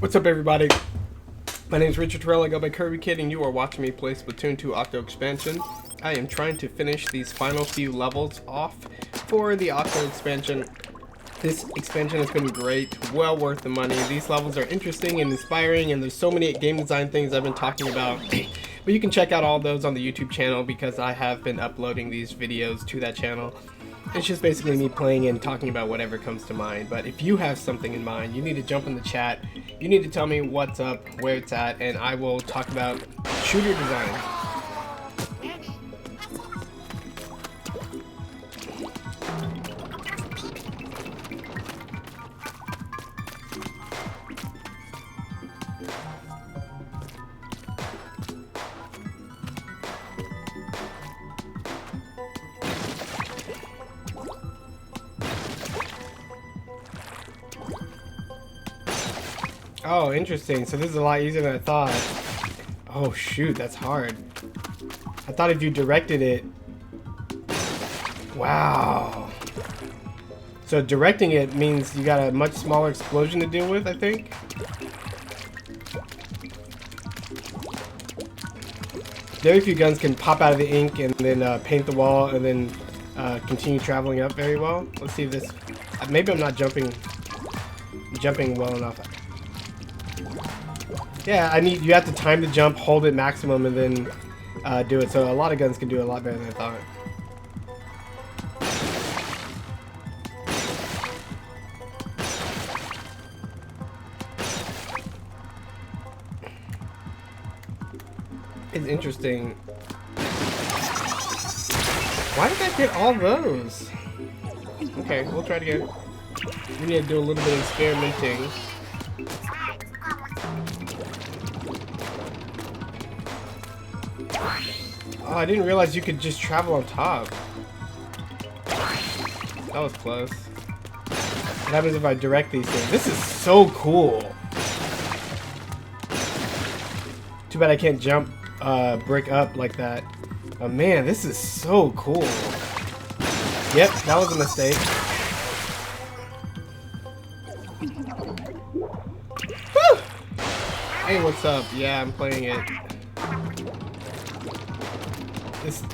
What's up, everybody? My name is Richard Terrell. I go by Kirby Kid, and you are watching me play Splatoon 2 Octo expansion. I am trying to finish these final few levels off for the Octo expansion. This expansion has been great, well worth the money. These levels are interesting and inspiring, and there's so many game design things I've been talking about. But you can check out all those on the YouTube channel because I have been uploading these videos to that channel. It's just basically me playing and talking about whatever comes to mind. But if you have something in mind, you need to jump in the chat. You need to tell me what's up, where it's at, and I will talk about shooter design. Oh, interesting. So this is a lot easier than I thought. Oh, shoot, that's hard. I thought if you directed it... Wow. So directing it means you got a much smaller explosion to deal with, I think? Very few guns can pop out of the ink and then paint the wall and then continue traveling up very well. Let's see if this... Maybe I'm not jumping well enough. Yeah, you have to time the jump, hold it maximum, and then do it. So a lot of guns can do it a lot better than I thought. It's interesting. Why did I get all those? Okay, we'll try it again. We need to do a little bit of experimenting. Oh, I didn't realize you could just travel on top. That was close. What happens if I direct these things? This is so cool. Too bad I can't jump brick up like that. Oh man, this is so cool. Yep, that was a mistake. Woo! Hey, what's up? Yeah, I'm playing it.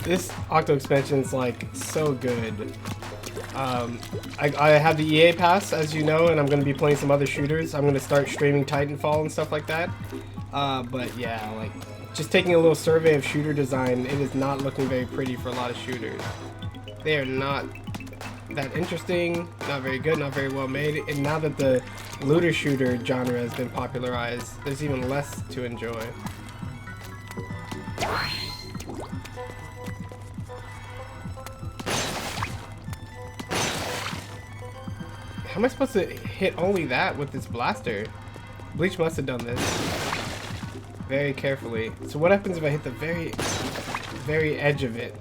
This Octo expansion is like so good. I have the EA pass, as you know, and I'm going to be playing some other shooters. I'm going to start streaming Titanfall and stuff like that. But yeah, like just taking a little survey of shooter design, it is not looking very pretty for a lot of shooters. They are not that interesting, not very good, not very well made. And now that the looter shooter genre has been popularized, there's even less to enjoy. How am I supposed to hit only that with this blaster? Bleach must have done this very carefully. So what happens if I hit the very edge of it?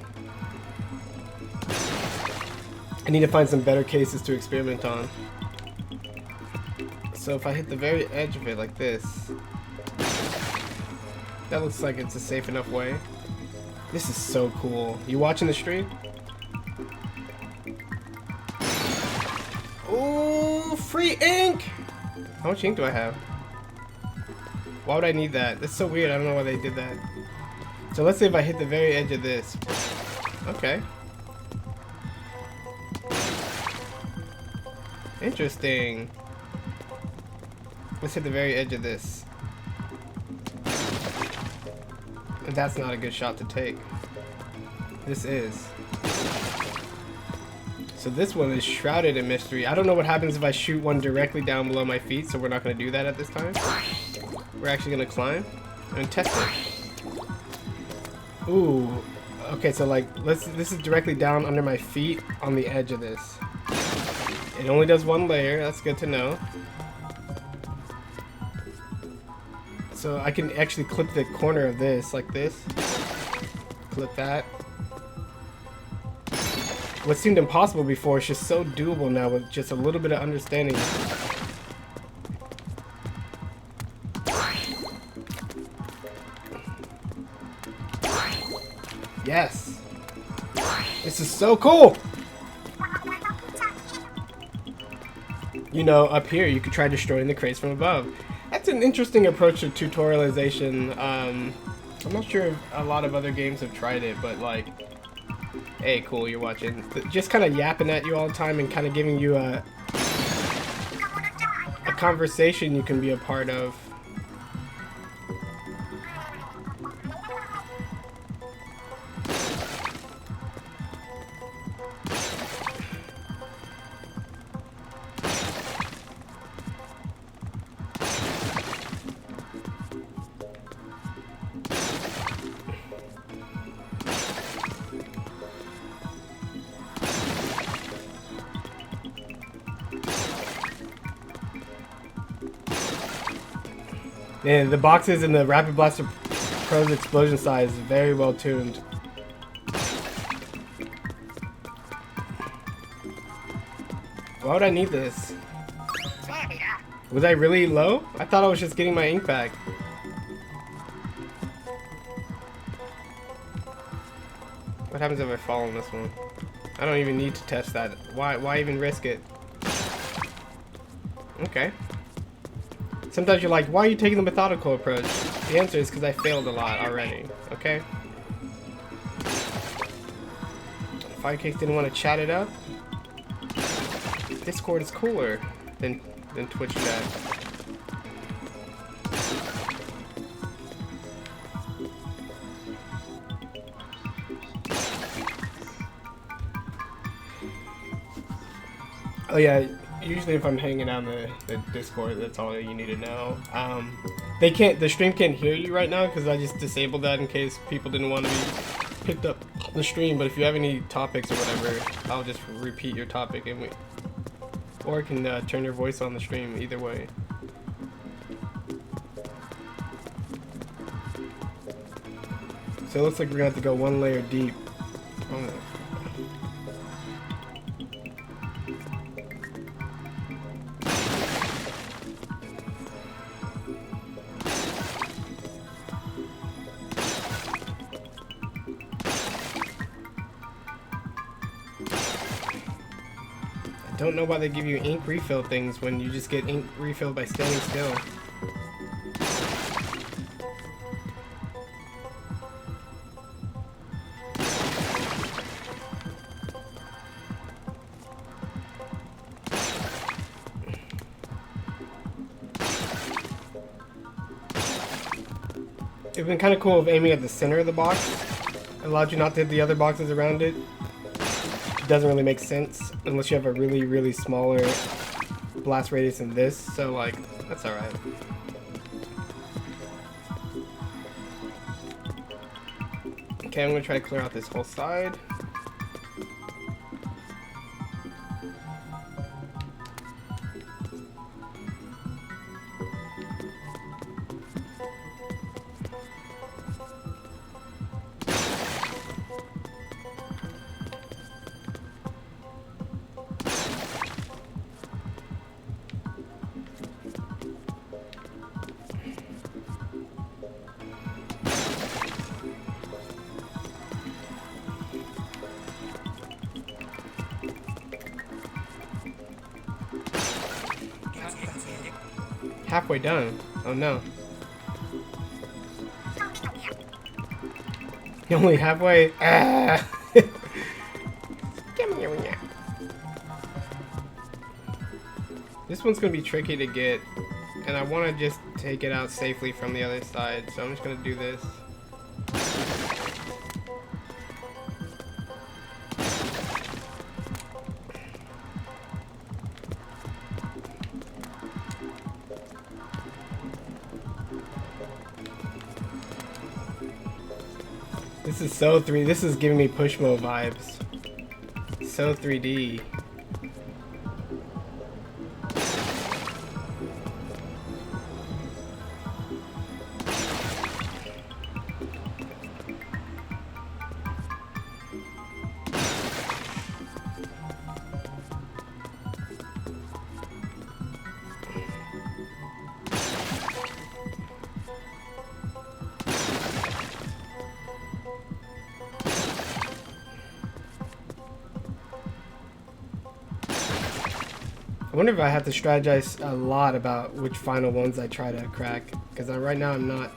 I need to find some better cases to experiment on. So if I hit the very edge of it like this, that looks like it's a safe enough way. This is so cool. You watching the stream? Oh, free ink! How much ink do I have? Why would I need that? That's so weird. I don't know why they did that. So let's say if I hit the very edge of this. Okay. Interesting. Let's hit the very edge of this. And that's not a good shot to take. This is. So this one is shrouded in mystery. I don't know what happens if I shoot one directly down below my feet, so we're not going to do that at this time. We're actually going to climb and test it. Ooh. Okay, so like, this is directly down under my feet on the edge of this. It only does one layer. That's good to know. So I can actually clip the corner of this like this. Clip that. What seemed impossible before is just so doable now with just a little bit of understanding. Yes! This is so cool! You know, up here you could try destroying the crates from above. That's an interesting approach to tutorialization. I'm not sure if a lot of other games have tried it, but like, hey, cool, you're watching. Just kind of yapping at you all the time and kind of giving you a conversation you can be a part of. And the boxes in the Rapid Blaster Pro's explosion size is very well tuned. Why would I need this? Was I really low? I thought I was just getting my ink back. What happens if I fall on this one? I don't even need to test that. Why even risk it? Okay. Sometimes you're like, why are you taking the methodical approach? The answer is because I failed a lot already, okay? Firecakes didn't want to chat it up. Discord is cooler than Twitch chat. Oh yeah, usually if I'm hanging out in the Discord, that's all you need to know. The stream can't hear you right now because I just disabled that in case people didn't want to be picked up the stream. But if you have any topics or whatever, I'll just repeat your topic or I can turn your voice on the stream, either way. So it looks like we're gonna have to go one layer deep. I don't know why they give you ink refill things when you just get ink refilled by standing still. It would have been kind of cool if aiming at the center of the box allowed you not to hit the other boxes around it. It doesn't really make sense unless you have a really, really smaller blast radius than this, so like, that's alright. Okay, I'm gonna try to clear out this whole side. Halfway done. Oh no. You're only halfway. Ah. This one's gonna be tricky to get, and I want to just take it out safely from the other side, so I'm just gonna do this. This is so 3D. This is giving me Pushmo vibes. So 3D. I wonder if I have to strategize a lot about which final ones I try to crack, because right now I'm not.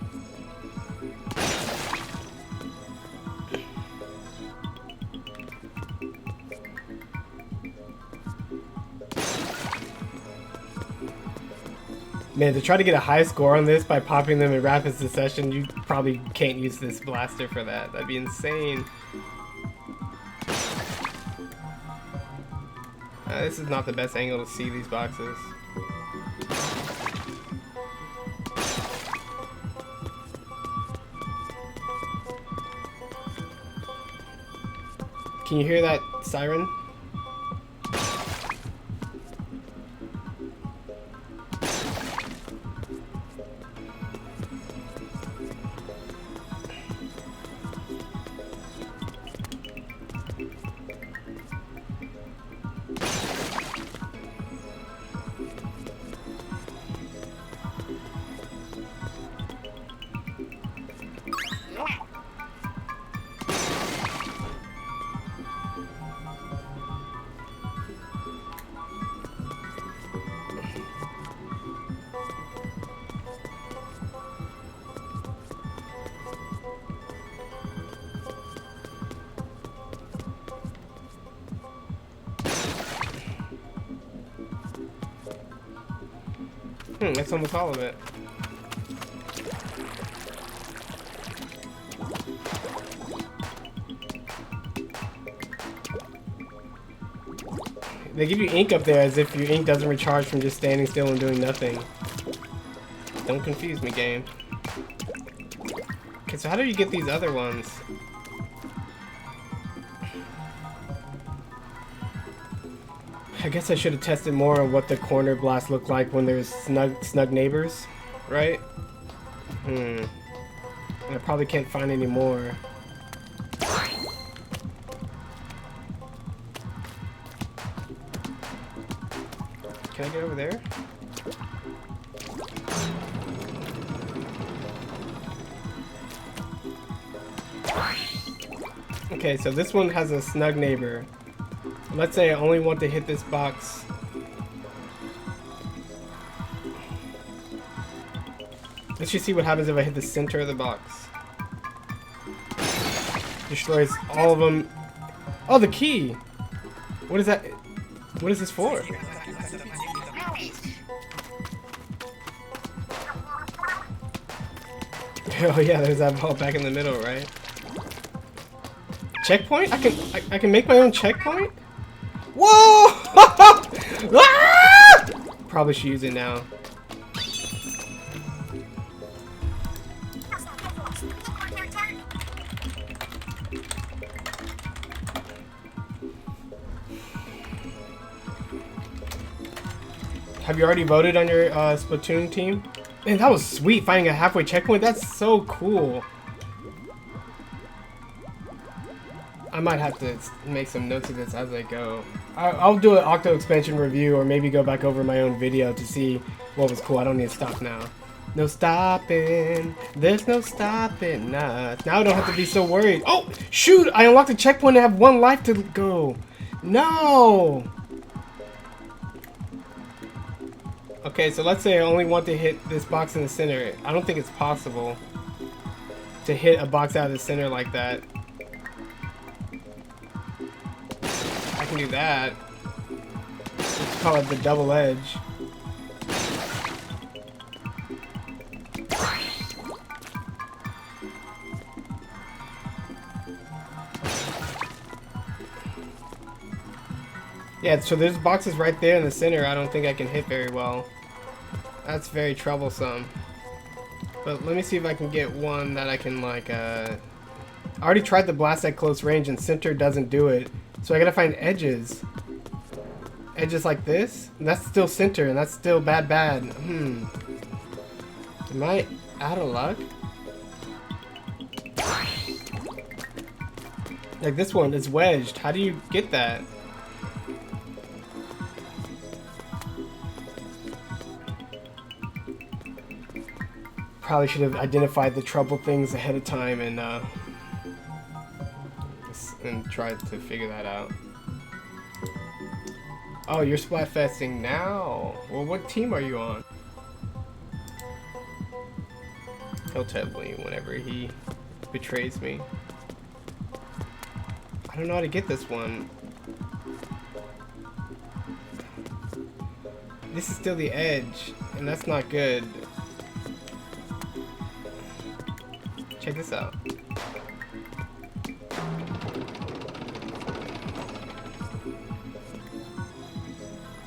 Man, to try to get a high score on this by popping them in rapid succession, you probably can't use this blaster for that. That'd be insane. This is not the best angle to see these boxes. Can you hear that siren? That's almost all of it. They give you ink up there as if your ink doesn't recharge from just standing still and doing nothing. Don't confuse me, game. Okay, so how do you get these other ones? I guess I should have tested more on what the corner blast looked like when there's snug neighbors, right? And I probably can't find any more. Can I get over there? Okay, so this one has a snug neighbor. Let's say I only want to hit this box. Let's just see what happens if I hit the center of the box. Destroys all of them. Oh, the key! What is that? What is this for? Oh yeah, there's that ball back in the middle, right? Checkpoint? I can make my own checkpoint? Whoa! Ah! Probably should use it now. Have you already voted on your Splatoon team? Man, that was sweet, finding a halfway checkpoint. That's so cool. I might have to make some notes of this as I go. I'll do an Octo expansion review, or maybe go back over my own video to see what was cool. I don't need to stop now. No stopping. There's no stopping us. Now I don't have to be so worried. Oh, shoot! I unlocked a checkpoint and I have 1 life to go. No! Okay, so let's say I only want to hit this box in the center. I don't think it's possible to hit a box out of the center like that. I can do that. Let's call it the double edge. Yeah, so there's boxes right there in the center I don't think I can hit very well. That's very troublesome. But let me see if I can get one that I can like, I already tried the blast at close range and center doesn't do it. So I gotta find edges. Edges like this? And that's still center and that's still bad. Am I out of luck? Like this one is wedged. How do you get that? Probably should have identified the trouble things ahead of time and tried to figure that out. Oh, you're splatfesting now. Well, what team are you on? He'll tell me whenever he betrays me. I don't know how to get this one. This is still the edge, and that's not good. Check this out.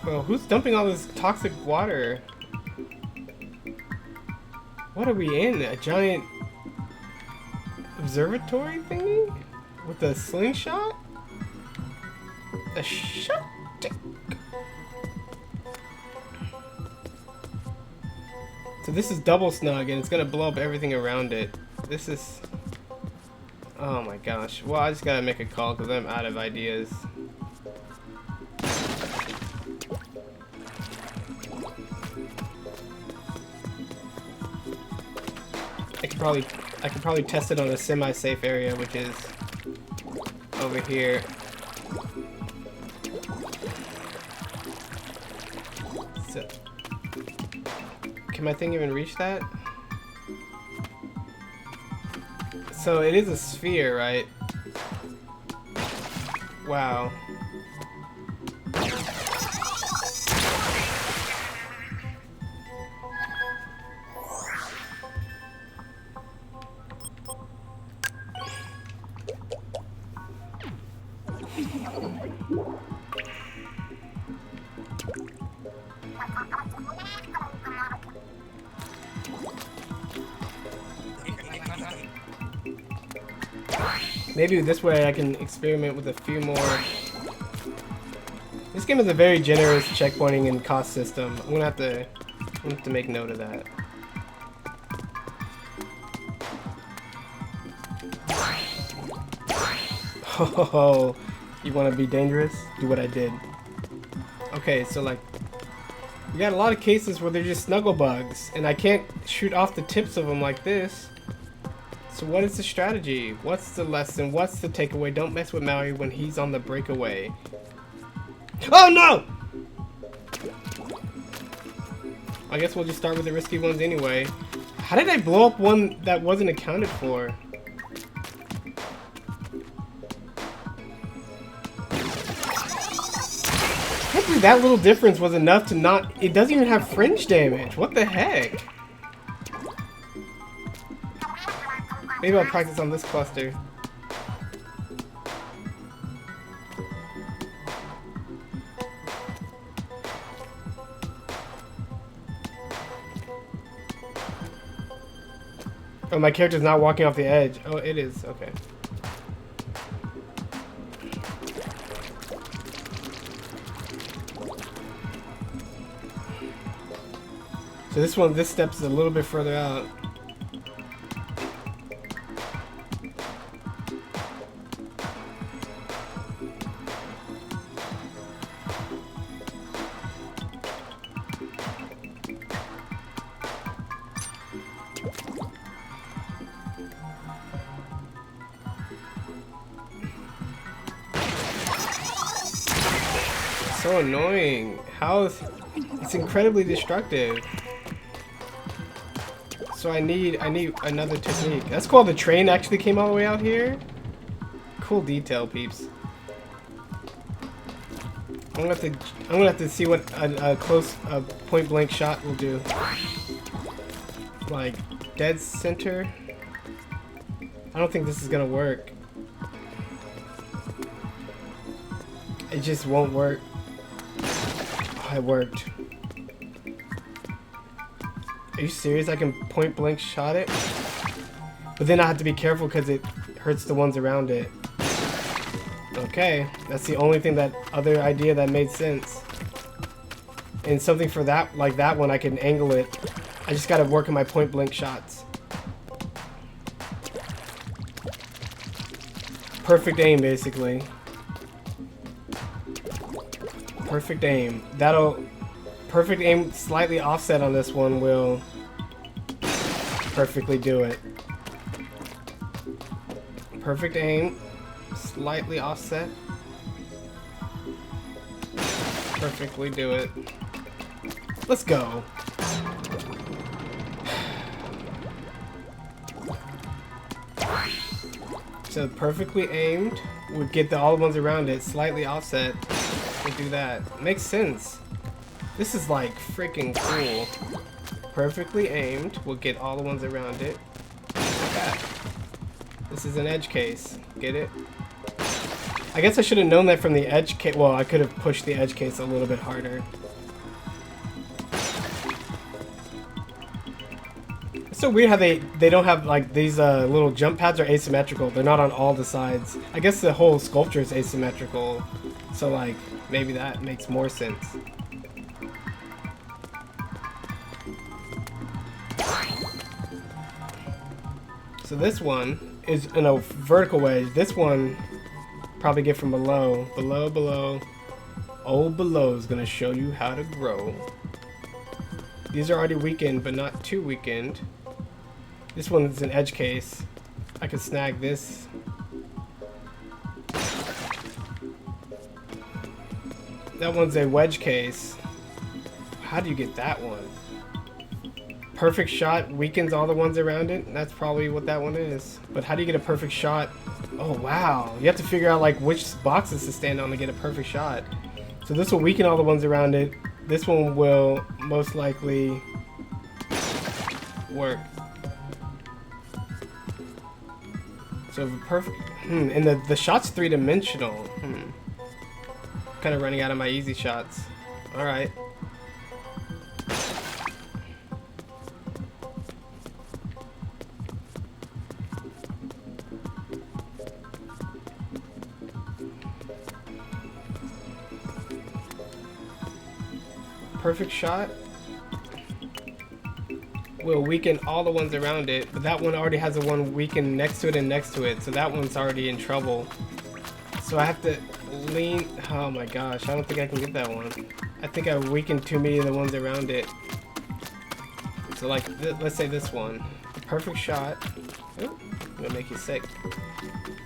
Well, who's dumping all this toxic water? What are we in? A giant observatory thingy? With a slingshot? A shot stick. So this is double snug and it's gonna blow up everything around it. This is... Oh my gosh. Well, I just gotta make a call because I'm out of ideas. I could probably test it on a semi-safe area, which is over here. So, can my thing even reach that? So it is a sphere, right? Wow. Maybe this way I can experiment with a few more. This game is a very generous checkpointing and cost system. I'm gonna have to make note of that. Oh, you want to be dangerous? Do what I did. Okay, so like, we got a lot of cases where they're just snuggle bugs, and I can't shoot off the tips of them like this. So what is the strategy? What's the lesson? What's the takeaway? Don't mess with Maui when he's on the breakaway. Oh no! I guess we'll just start with the risky ones anyway. How did I blow up one that wasn't accounted for? I can't believe that little difference was enough to not... It doesn't even have fringe damage. What the heck? Maybe I'll practice on this cluster. Oh, my character's not walking off the edge. Oh, it is. Okay. So this step's a little bit further out. So annoying. It's incredibly destructive. So I need another technique. That's cool. The train actually came all the way out here. Cool detail, peeps. I'm gonna have to see what a close point blank shot will do. Like dead center. I don't think this is gonna work. It just won't work. Oh, it worked. Are you serious? I can point blank shot it? But then I have to be careful because it hurts the ones around it. Okay, that's the only thing that other idea that made sense. And something for that, like that one, I can angle it. I just gotta work on my point blank shots. Perfect aim, basically. Perfect aim. Perfect aim, slightly offset on this one will perfectly do it. Perfect aim, slightly offset. perfectly do it. Let's go. So perfectly aimed would get all the ones around it. Slightly offset would do that. Makes sense. This is like freaking cool. Perfectly aimed will get all the ones around it. Okay. This is an edge case. Get it? I guess I should have known that from the edge case. Well, I could have pushed the edge case a little bit harder. It's so weird how they don't have like these little jump pads are asymmetrical. They're not on all the sides. I guess the whole sculpture is asymmetrical. So like maybe that makes more sense. So this one is in a vertical wedge. This one probably get from below. Below. Old below is gonna show you how to grow. These are already weakened, but not too weakened. This one is an edge case. I could snag this. That one's a wedge case. How do you get that one? Perfect shot weakens all the ones around it. That's probably what that one is. But how do you get a perfect shot? Oh, wow. You have to figure out like which boxes to stand on to get a perfect shot. So this will weaken all the ones around it. This one will most likely work. So perfect. And the shot's three-dimensional. Kind of running out of my easy shots. All right. Perfect shot will weaken all the ones around it, but that one already has a one weakened next to it and next to it, so that one's already in trouble. So I have to lean. Oh my gosh, I don't think I can get that one. I think I weakened too many of the ones around it. So like, let's say this one. Perfect shot. Ooh, I'm gonna make you sick.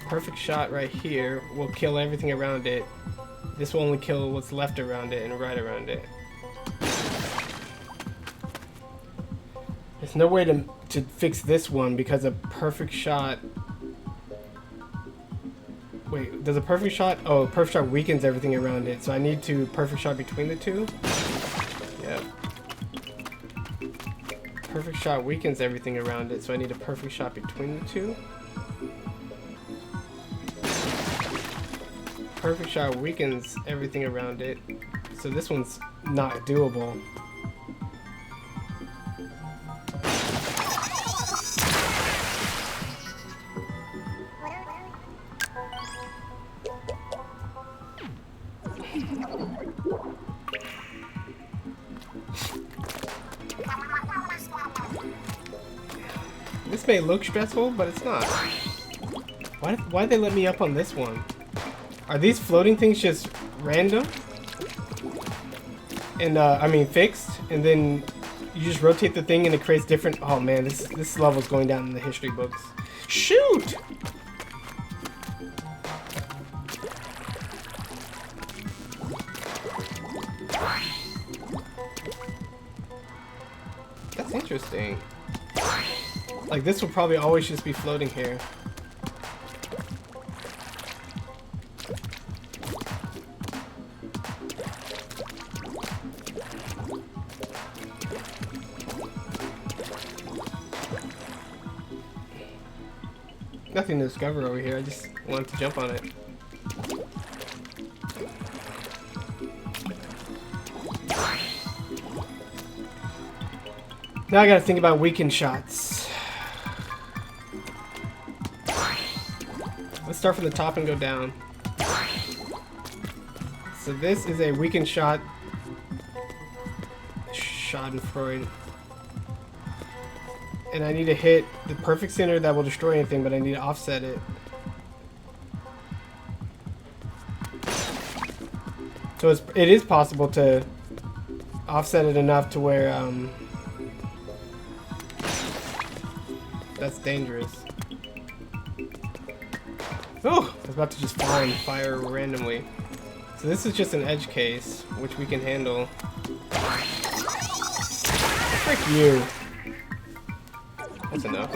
Perfect shot right here will kill everything around it. This will only kill what's left around it and right around it. There's no way to fix this one because a perfect shot. Wait, does a perfect shot? Oh, a perfect shot weakens everything around it, so I need to perfect shot between the two? Yeah. Perfect shot weakens everything around it, so I need a perfect shot between the two. Perfect shot weakens everything around it, so this one's not doable. This may look stressful, but it's not. Why'd they let me up on this one? Are these floating things just random? And I mean fixed, and then you just rotate the thing and it creates different. Oh man, this level's going down in the history books. Shoot! That's interesting. Like this will probably always just be floating here. Nothing to discover over here, I just wanted to jump on it. Now I gotta think about weakened shots. Let's start from the top and go down. So this is a weakened shot. Schadenfreude. And I need to hit the perfect center that will destroy anything, but I need to offset it. So it is possible to offset it enough to where that's dangerous. Oh, I was about to just fire randomly. So this is just an edge case, which we can handle. Frick you. That's enough.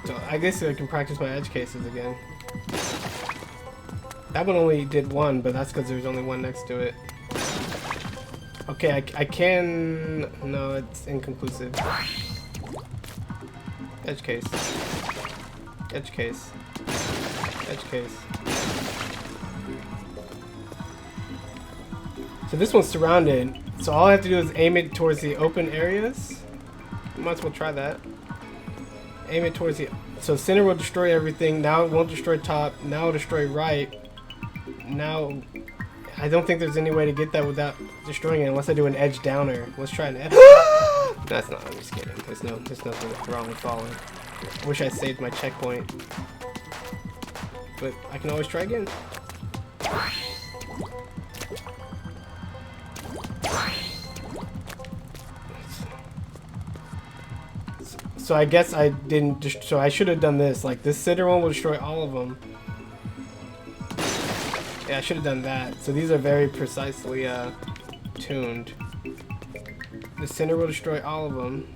So I guess I can practice my edge cases again. That one only did one, but that's because there's only one next to it. Okay, I can... No, it's inconclusive. Edge case. Edge case. Edge case. So this one's surrounded. So all I have to do is aim it towards the open areas. Might as well try that. Aim it towards the... So center will destroy everything. Now it won't destroy top. Now it'll destroy right. Now... I don't think there's any way to get that without destroying it unless I do an edge downer. Let's try an edge. That's not, I'm just kidding. There's nothing wrong with falling. I wish I saved my checkpoint. But I can always try again. So I guess I didn't, so I should have done this. Like this center one will destroy all of them. Yeah, I should have done that. So these are very precisely tuned. The center will destroy all of them.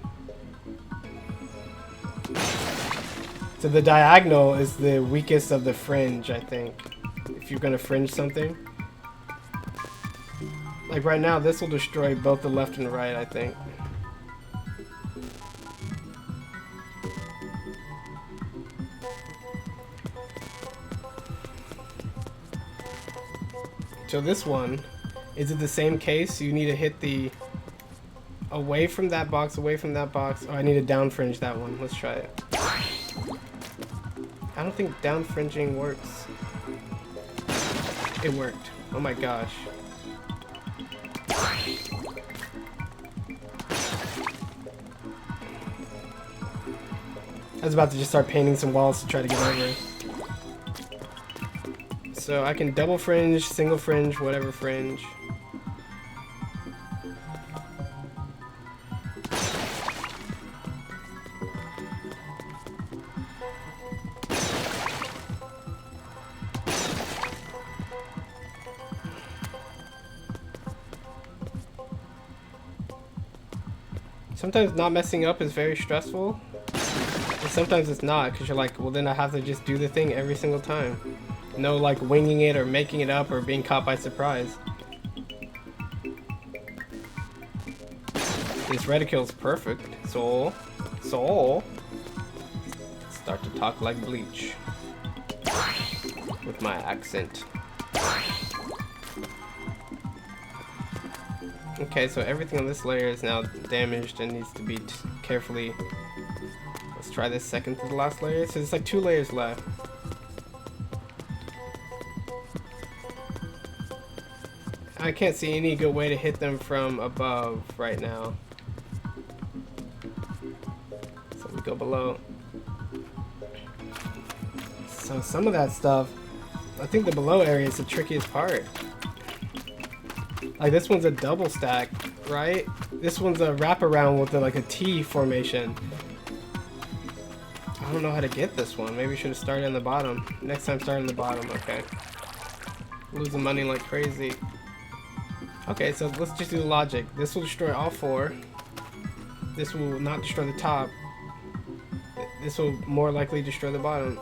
So the diagonal is the weakest of the fringe, I think. If you're gonna fringe something. Like right now, this will destroy both the left and right, I think. So this one, is it the same case? You need to hit the away from that box, away from that box. Oh, I need to down fringe that one. Let's try it. I don't think down fringing works. It worked. Oh my gosh. I was about to just start painting some walls to try to get over it. So I can double fringe, single fringe, whatever fringe. Sometimes not messing up is very stressful. And sometimes it's not, because you're like, well then I have to just do the thing every single time. No like winging it or making it up or being caught by surprise. This reticule is perfect. So start to talk like Bleach with my accent. Okay, so everything on this layer is now damaged and needs to be carefully. Let's try this second to the last layer. So there's like 2 layers left. I can't see any good way to hit them from above right now. So we go below. So some of that stuff, I think the below area is the trickiest part. Like this one's a double stack, right? This one's a wraparound with like a T formation. I don't know how to get this one. Maybe we should have started on the bottom. Next time start on the bottom, okay. Losing money like crazy. Okay, so let's just do the logic. This will destroy all 4. This will not destroy the top. This will more likely destroy the bottom.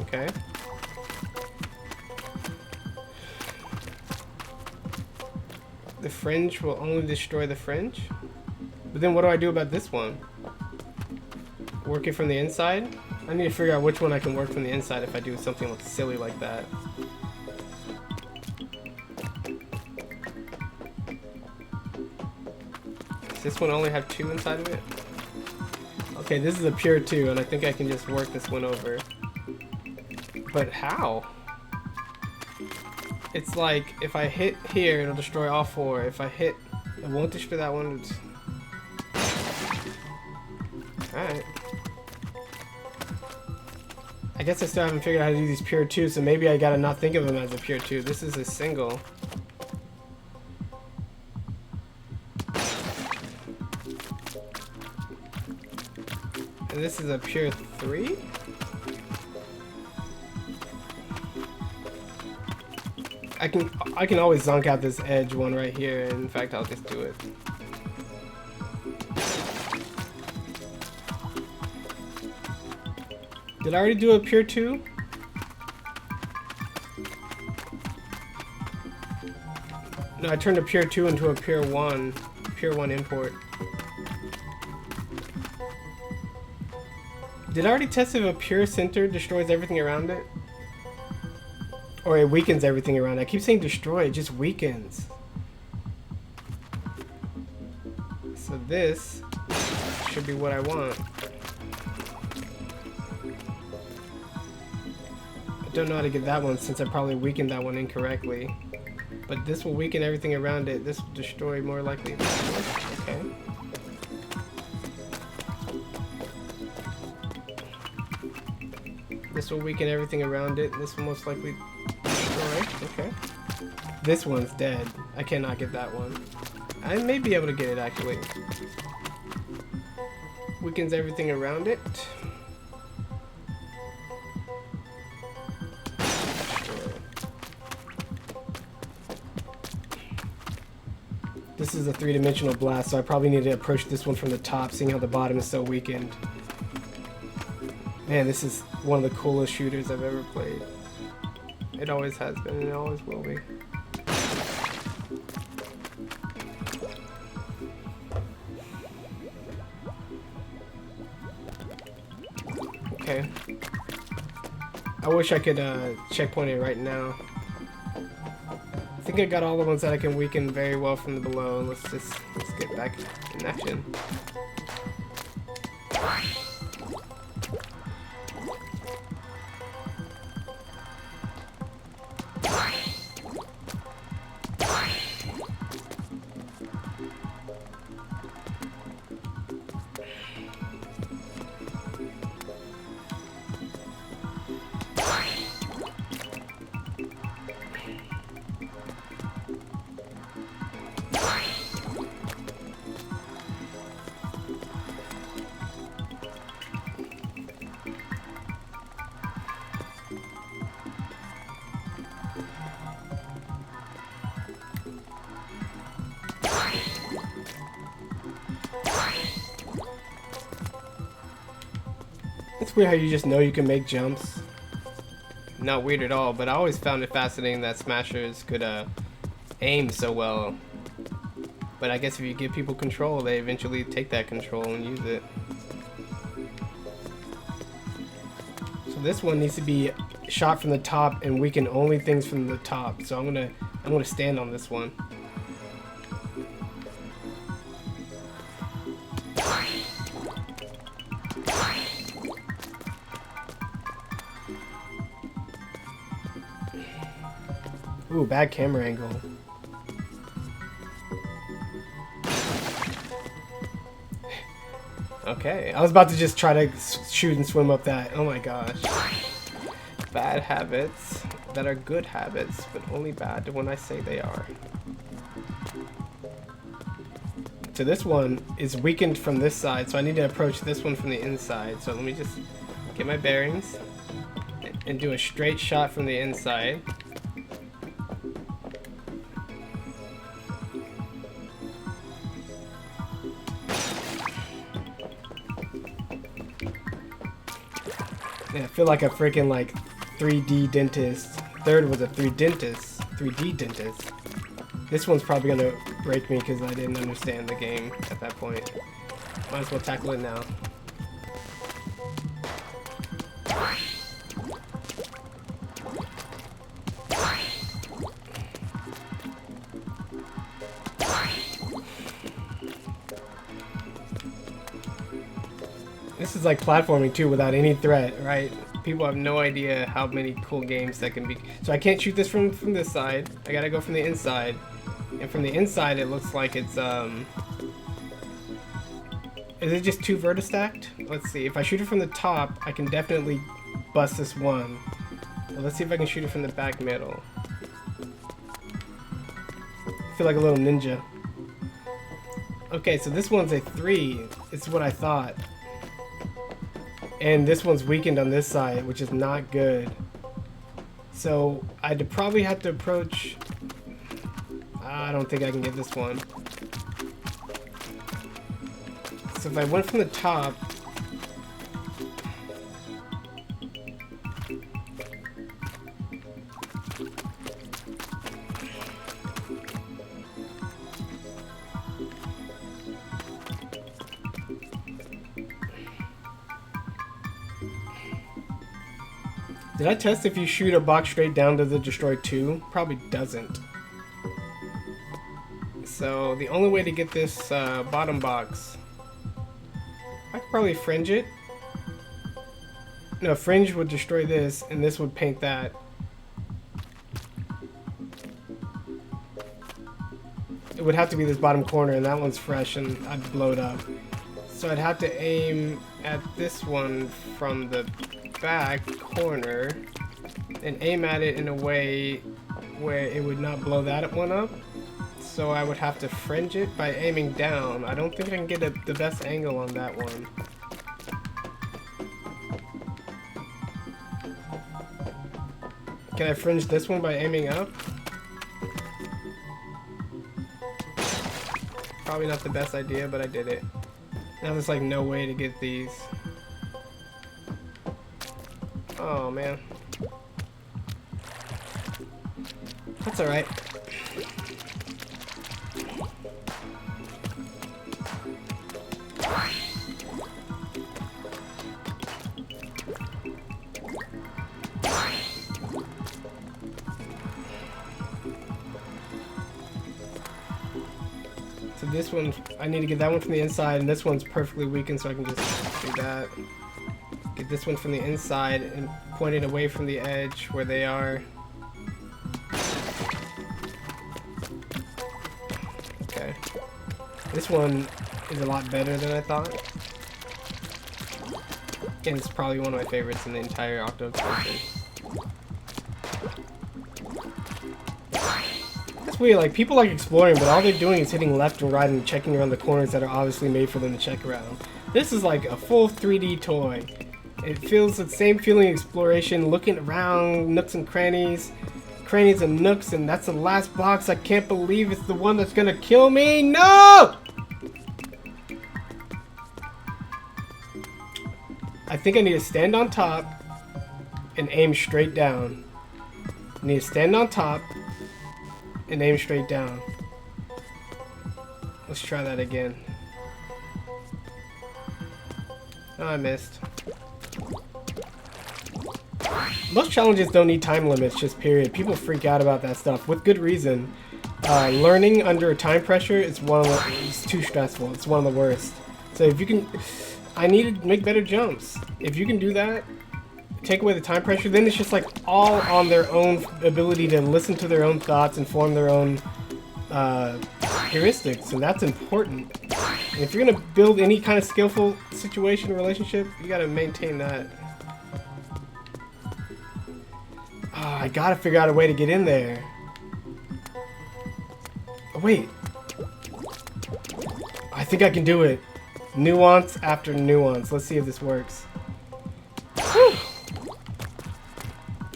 Okay. The fringe will only destroy the fringe? But then what do I do about this one? Work it from the inside? I need to figure out which one I can work from the inside if I do something like silly like that. Does this one only have 2 inside of it? Okay, this is a pure 2, and I think I can just work this one over. But how? It's like, if I hit here, it'll destroy all 4. If I hit, it won't destroy that one. Alright. I guess I still haven't figured out how to do these pure 2, so maybe I gotta not think of them as a pure 2. This is a single. And this is a pure 3? I can always zonk out this edge one right here. In fact, I'll just do it. Did I already do a pure 2? No, I turned a pure 2 into a pure 1. Pure 1 import. Did I already test if a pure center destroys everything around it? Or it weakens everything around it? I keep saying destroy, it just weakens. So this should be what I want. I don't know how to get that one since I probably weakened that one incorrectly. But this will weaken everything around it. This will destroy more likely. Okay. This will weaken everything around it. This will most likely destroy. Okay. This one's dead. I cannot get that one. I may be able to get it actually. Weakens everything around it. This is a 3-dimensional blast, so I probably need to approach this one from the top, seeing how the bottom is so weakened. Man, this is one of the coolest shooters I've ever played. It always has been, and it always will be. Okay. I wish I could checkpoint it right now. I think I got all the ones that I can weaken very well from the below. Let's get back in action. It's weird how you just know you can make jumps. Not weird at all, but I always found it fascinating that smashers could aim so well. But I guess if you give people control, they eventually take that control and use it. So this one needs to be shot from the top and weaken only things from the top. So I'm gonna stand on this one. Ooh, bad camera angle. Okay, I was about to just try to shoot and swim up that. Oh my gosh. Bad habits that are good habits, but only bad when I say they are. So this one is weakened from this side, so I need to approach this one from the inside. So let me just get my bearings and do a straight shot from the inside. Yeah, I feel like a freaking like 3D dentist. Third was a 3D dentist. This one's probably gonna break me because I didn't understand the game at that point. Might as well tackle it now. This is like platforming too without any threat, right? People have no idea how many cool games that can be. So I can't shoot this from this side. I gotta go from the inside. And from the inside it looks like it's is it just 2 vertistacked? Let's see. If I shoot it from the top, I can definitely bust this one. Well, let's see if I can shoot it from the back middle. I feel like a little ninja. Okay, so this one's a 3. It's what I thought. And this one's weakened on this side, which is not good. So I'd probably have to approach... I don't think I can get this one. So if I went from the top... Did I test if you shoot a box straight down, does it destroy 2? Probably doesn't. So the only way to get this bottom box, I could probably fringe it. No, fringe would destroy this, and this would paint that. It would have to be this bottom corner, and that one's fresh, and I'd blow it up. So I'd have to aim at this one from the back corner and aim at it in a way where it would not blow that one up. So I would have to fringe it by aiming down. I don't think I can get the best angle on that one. Can I fringe this one by aiming up? Probably not the best idea, but I did it. Now there's like no way to get these. Oh man. That's alright. So this one, I need to get that one from the inside, and this one's perfectly weakened, so I can just do that. Get this one from the inside and point it away from the edge where they are. Okay. This one is a lot better than I thought. And it's probably one of my favorites in the entire Octo expansion. That's weird, like people like exploring, but all they're doing is hitting left and right and checking around the corners that are obviously made for them to check around. This is like a full 3D toy. It feels the same feeling of exploration, looking around nooks and crannies and nooks, and that's the last box. I can't believe it's the one that's gonna kill me. No! I think I need to stand on top and aim straight down. I need to stand on top and aim straight down. Let's try that again. Oh, I missed. Most challenges don't need time limits, just period. People freak out about that stuff with good reason. Learning under time pressure is it's too stressful. It's one of the worst. So if you can, I need to make better jumps. If you can do that, take away the time pressure, then it's just like all on their own ability to listen to their own thoughts and form their own heuristics, and that's important. And if you're gonna build any kind of skillful situation or relationship, you gotta maintain that. I gotta figure out a way to get in there. Oh, wait. I think I can do it. Nuance after nuance. Let's see if this works. Whew.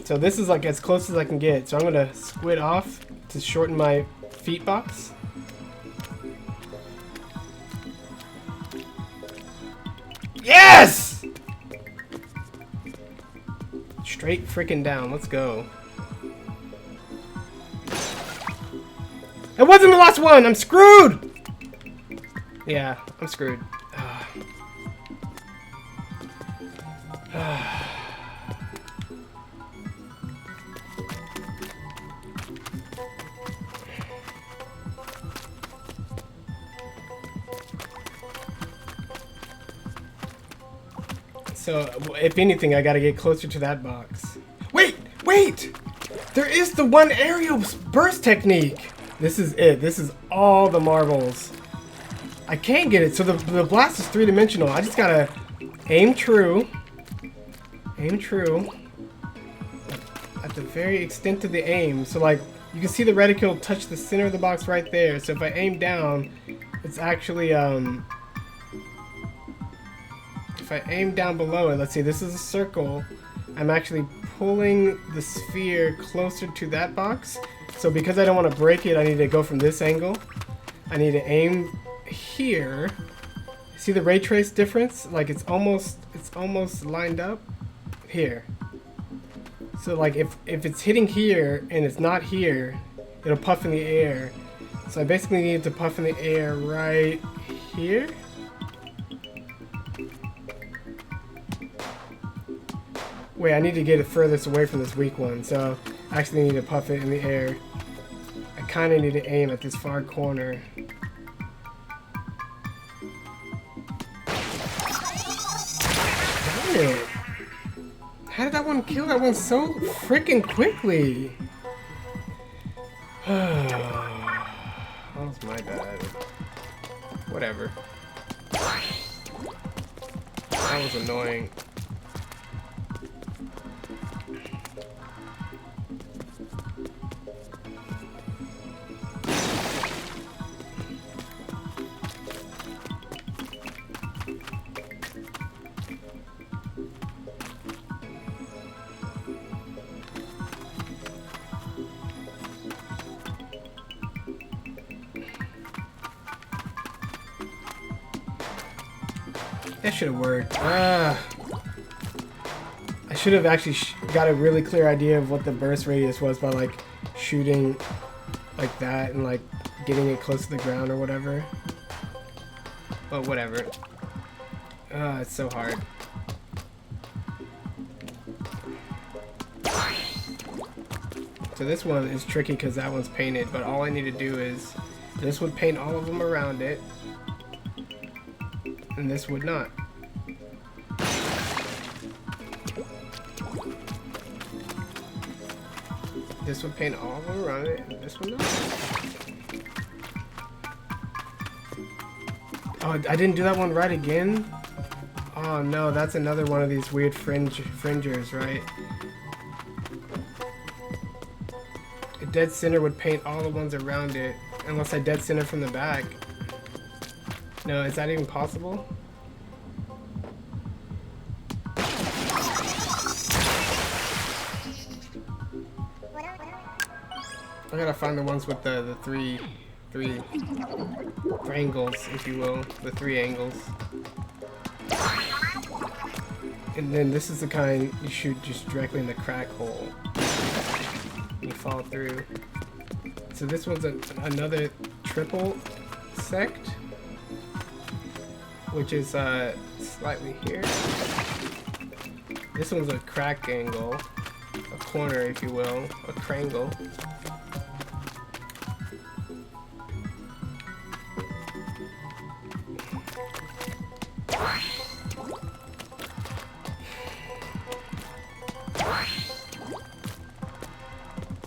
So this is like as close as I can get. So I'm gonna squid off to shorten my feet box. Yes! Straight freaking down. Let's go. It wasn't the last one! I'm screwed! Yeah, I'm screwed. So, if anything, I gotta get closer to that box. Wait! Wait! There is the one aerial burst technique! This is it. This is all the marbles. I can't get it. So the blast is three-dimensional. I just gotta aim true. Aim true. At the very extent of the aim. So like, you can see the reticule touch the center of the box right there. So if I aim down, it's actually, if I aim down below it, let's see, this is a circle. I'm actually pulling the sphere closer to that box. So because I don't want to break it, I need to go from this angle. I need to aim here. See the ray trace difference? Like it's almost lined up here. So like if it's hitting here and it's not here, it'll puff in the air. So I basically need to puff in the air right here. Wait, I need to get it furthest away from this weak one, so I actually need to puff it in the air. I kind of need to aim at this far corner. Damn it! How did that one kill that one so freaking quickly? That was my bad. Whatever. That was annoying. That should have worked. I should have actually got a really clear idea of what the burst radius was by like shooting like that and like getting it close to the ground or whatever. But whatever. It's so hard. So this one is tricky because that one's painted, but all I need to do is this would paint all of them around it, and this would not. This would paint all of them around it, and this would not. Oh, I didn't do that one right again? Oh no, that's another one of these weird fringers, right? A dead center would paint all the ones around it, unless I dead center from the back. No, is that even possible? I gotta find the ones with the three angles, if you will, the three angles. And then this is the kind you shoot just directly in the crack hole. You fall through. So this one's another triple sect, which is slightly here. This one's a crack angle, a corner, if you will, a crangle.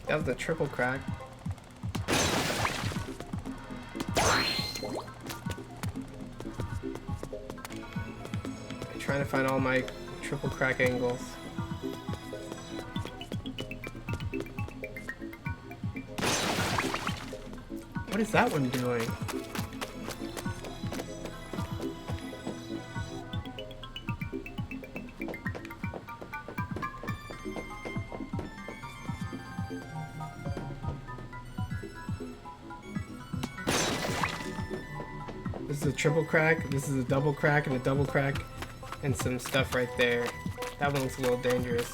That was a triple crack. I'm trying to find all my triple crack angles. What is that one doing? This is a triple crack, this is a double crack and a double crack, and some stuff right there. That one looks a little dangerous.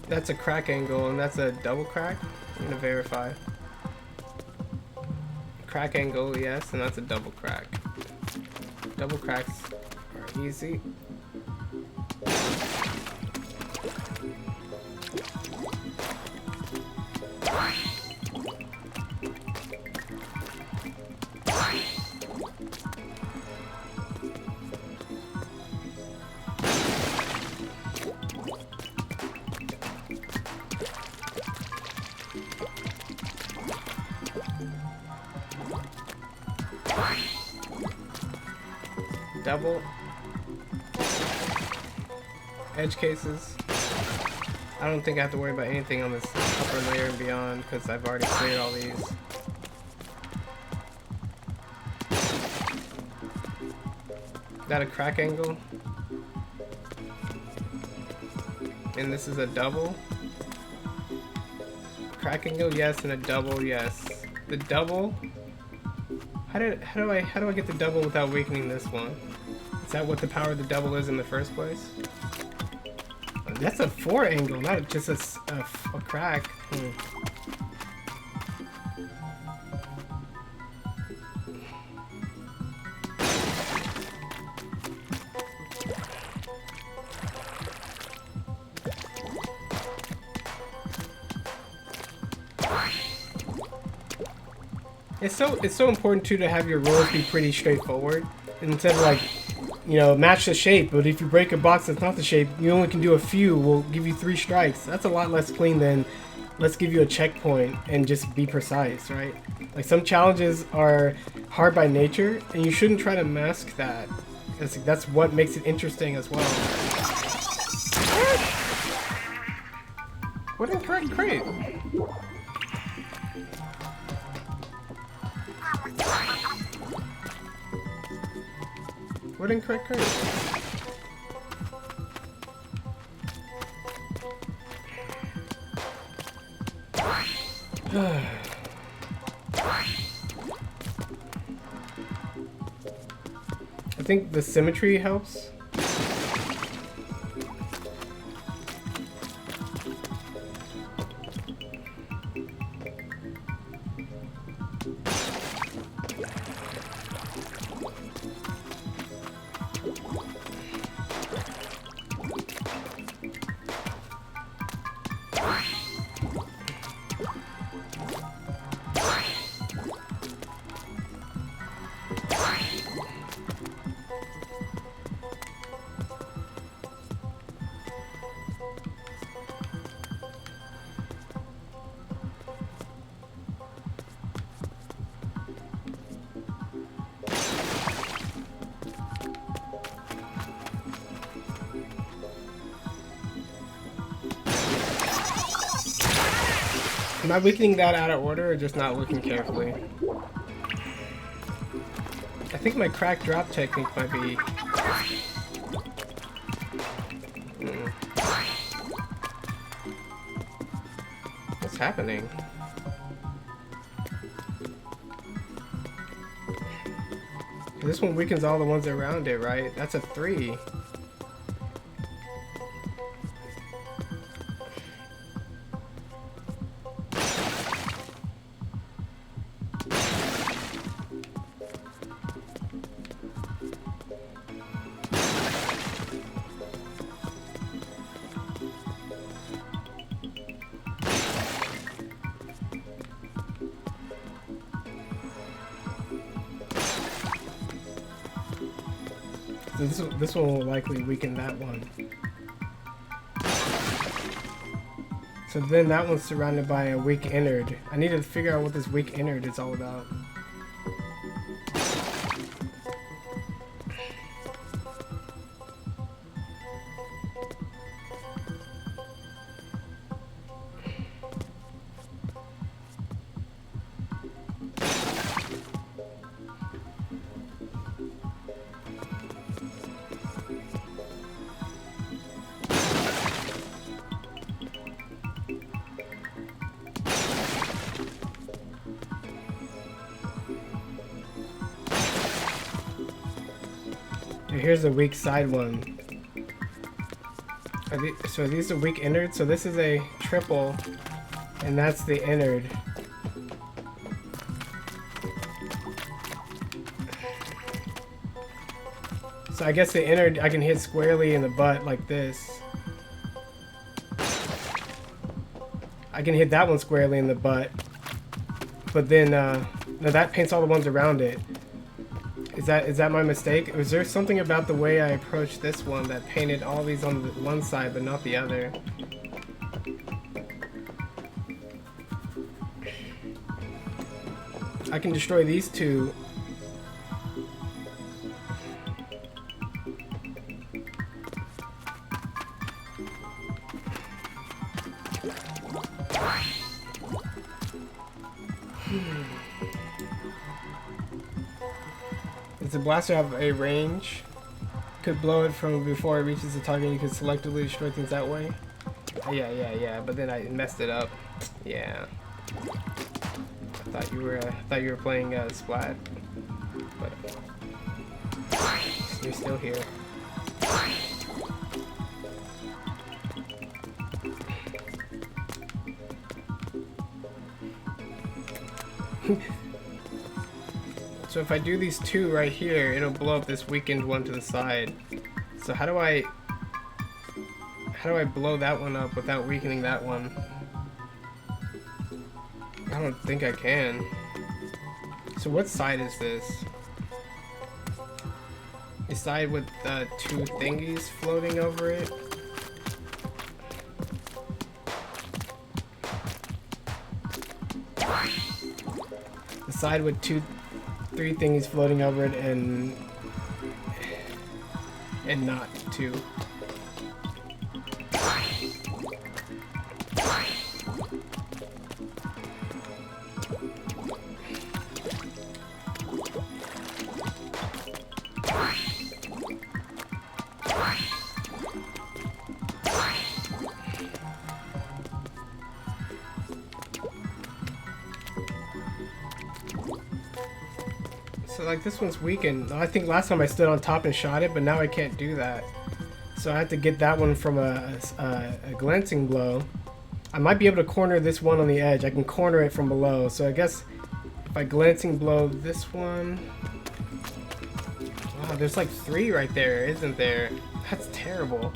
That's a crack angle, and that's a double crack. I'm gonna verify. Crack angle, yes, and that's a double crack. Double cracks are easy. Double. Edge cases. I don't think I have to worry about anything on this upper layer and beyond because I've already cleared all these. Got a crack angle. And this is a double. Crack angle, yes, and a double, yes. The double. How do I get the double without weakening this one? Is that what the power of the double is in the first place? That's a 4 angle, not just a crack. It's so important too to have your rolls be pretty straightforward, and instead of like, you know, match the shape. But if you break a box that's not the shape, you only can do a few. We'll give you 3 strikes. That's a lot less clean than let's give you a checkpoint and just be precise, right? Like some challenges are hard by nature, and you shouldn't try to mask that. That's what makes it interesting as well. What incorrect crate? What incorrect crate? I think the symmetry helps. Am I weakening that out of order or just not looking carefully? I think my crack drop technique might be... What's happening? This one weakens all the ones around it, right? That's a 3. This one will likely weaken that one. So then that one's surrounded by a weak innard. I need to figure out what this weak innard is all about. Here's a weak side one. So these are weak innards. So this is a triple, and that's the innard. So I guess the innard I can hit squarely in the butt like this. I can hit that one squarely in the butt, but then no, that paints all the ones around it. Is that my mistake? Was there something about the way I approached this one that painted all these on the one side but not the other? I can destroy these two Does the blaster have a range? Could blow it from before it reaches the target. You could selectively destroy things that way. Yeah. But then I messed it up. Yeah. I thought you were playing Splat, but you're still here. So if I do these two right here, it'll blow up this weakened one to the side. So how do I blow that one up without weakening that one? I don't think I can. So what side is this? The side with the two thingies floating over it? The side with three thingies floating over it and not two. So like this one's weakened. I think last time I stood on top and shot it, but now I can't do that. So I have to get that one from a glancing blow. I might be able to corner this one on the edge. I can corner it from below. So I guess if I glancing blow this one... Wow, there's like 3 right there, isn't there? That's terrible.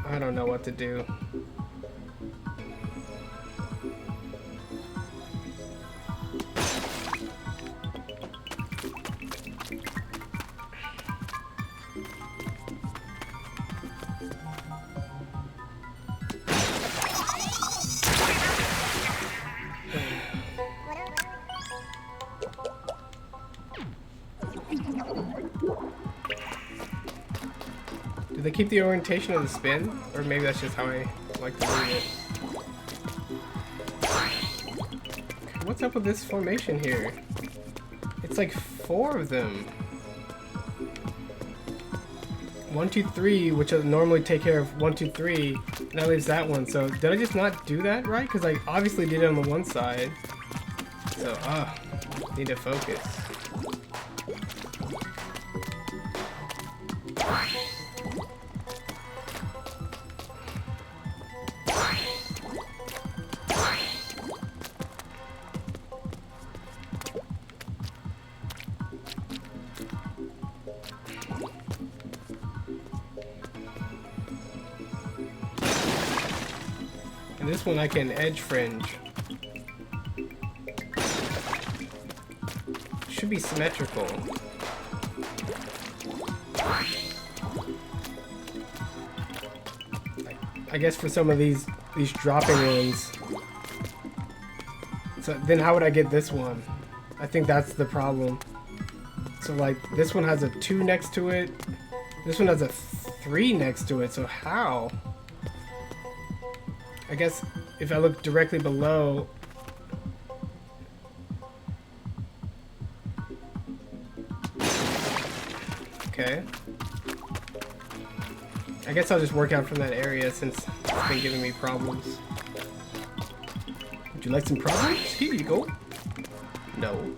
I don't know what to do. Do they keep the orientation of the spin? Or maybe that's just how I like to read it. What's up with this formation here? It's like 4 of them. 1, 2, 3, which will normally take care of 1, 2, 3. That leaves that one. So did I just not do that right? Because I obviously did it on the one side. So, need to focus. And this one I can edge fringe. Should be symmetrical. I guess for some of these dropping ones. So then how would I get this one? I think that's the problem. So like this one has a 2 next to it. This one has a 3 next to it. So how? I guess if I look directly below. Okay. I guess I'll just work out from that area since it's been giving me problems. Would you like some problems? Here you go. No.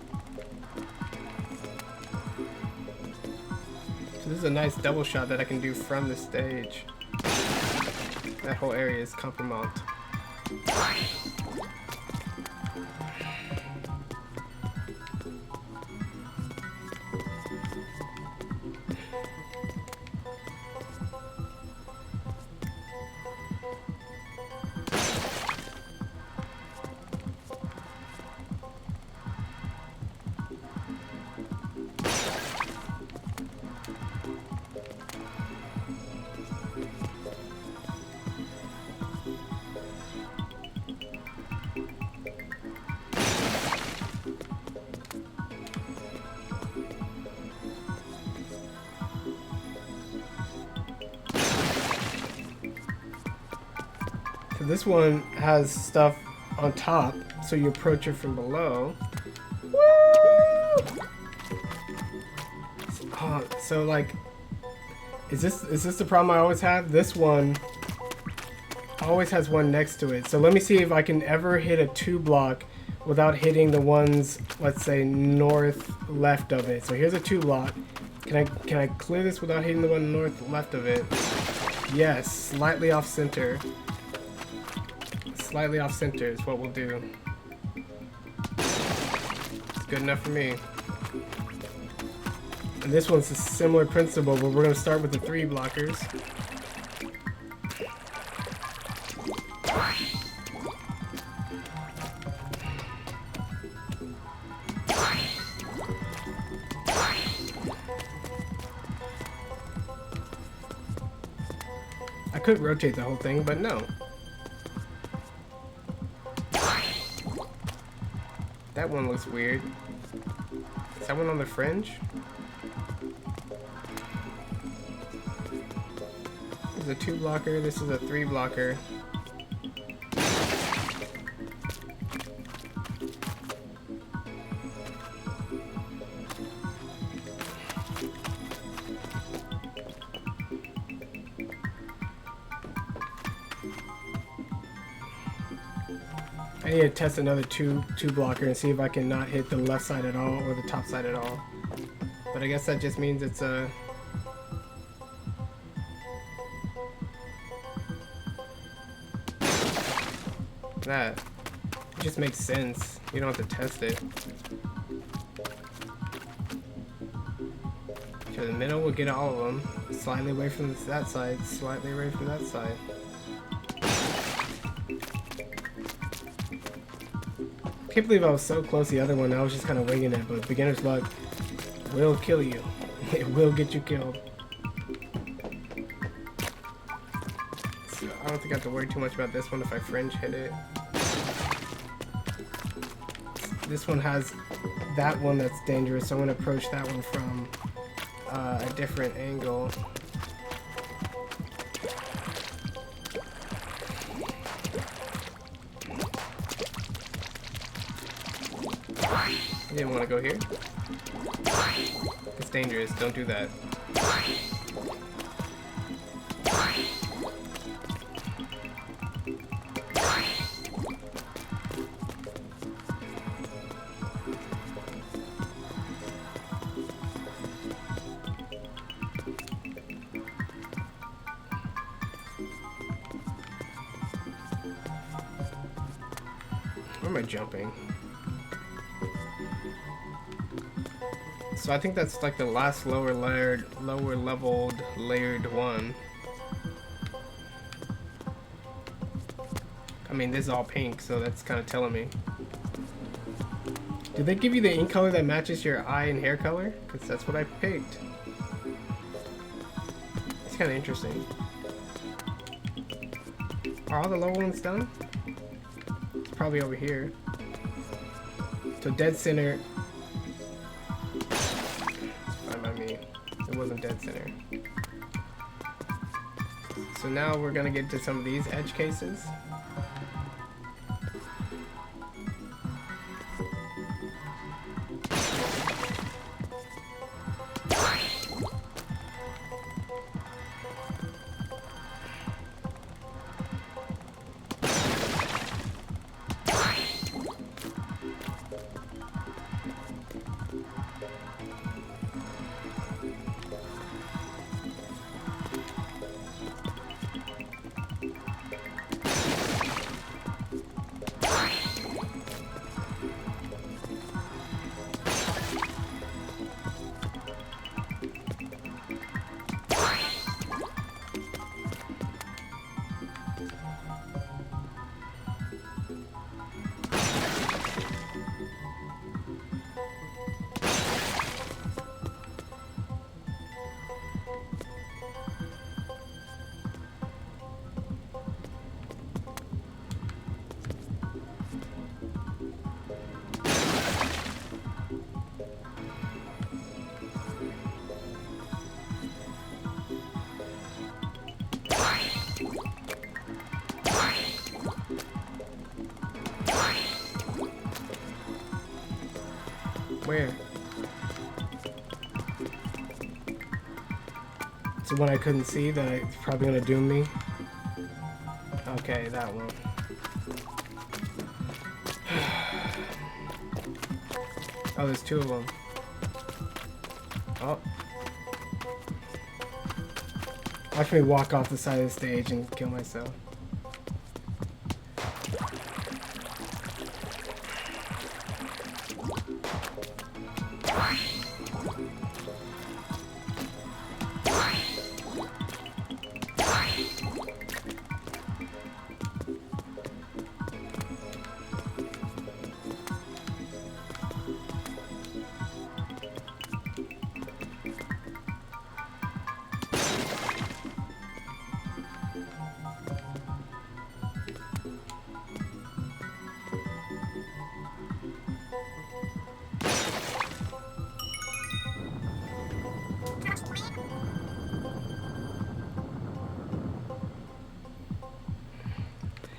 So this is a nice double shot that I can do from the stage. That whole area is compromised. So this one has stuff on top so you approach it from below. Woo! Oh, so like, is this the problem I always have? This one always has one next to it. So let me see if I can ever hit a 2 block without hitting the ones, let's say, north left of it. So here's a 2 block. Can I clear this without hitting the one north left of it? Yes, slightly off center. Slightly off center is what we'll do. It's good enough for me. And this one's a similar principle, but we're gonna start with the 3 blockers. I could rotate the whole thing, but no. That one looks weird. Is that one on the fringe? This is a 2 blocker, this is a 3 blocker. I need to test another two blocker and see if I can not hit the left side at all or the top side at all. But I guess that just means it's a... That. It just makes sense. You don't have to test it. So the middle will get all of them. Slightly away from that side, slightly away from that side. I can't believe I was so close to the other one. I was just kind of winging it, but beginner's luck will kill you. It will get you killed. So I don't think I have to worry too much about this one if I fringe hit it. This one has that one that's dangerous, so I'm going to approach that one from a different angle. You didn't want to go here? It's dangerous, don't do that. Where am I jumping? So I think that's like the last lower leveled layered one. I mean, this is all pink, so that's kind of telling me. Did they give you the ink color that matches your eye and hair color? Because that's what I picked. It's kind of interesting. Are all the lower ones done? It's probably over here. So dead center. It wasn't dead center. So now we're gonna get to some of these edge cases. Where? It's the one I couldn't see that it's probably gonna doom me. Okay, that one. Oh, there's two of them. Oh. Watch me walk off the side of the stage and kill myself.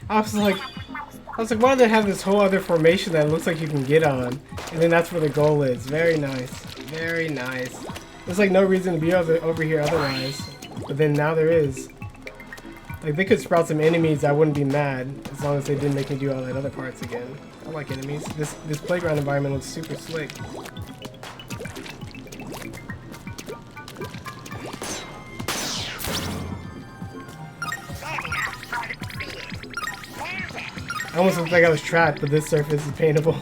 I was like, why do they have this whole other formation that looks like you can get on? And then that's where the goal is. Very nice. Very nice. There's like no reason to be over here otherwise. But then now there is. Like, they could sprout some enemies, I wouldn't be mad. As long as they didn't make me do all that other parts again. I like enemies. This playground environment looks super slick. I almost looked like I was trapped, but this surface is paintable.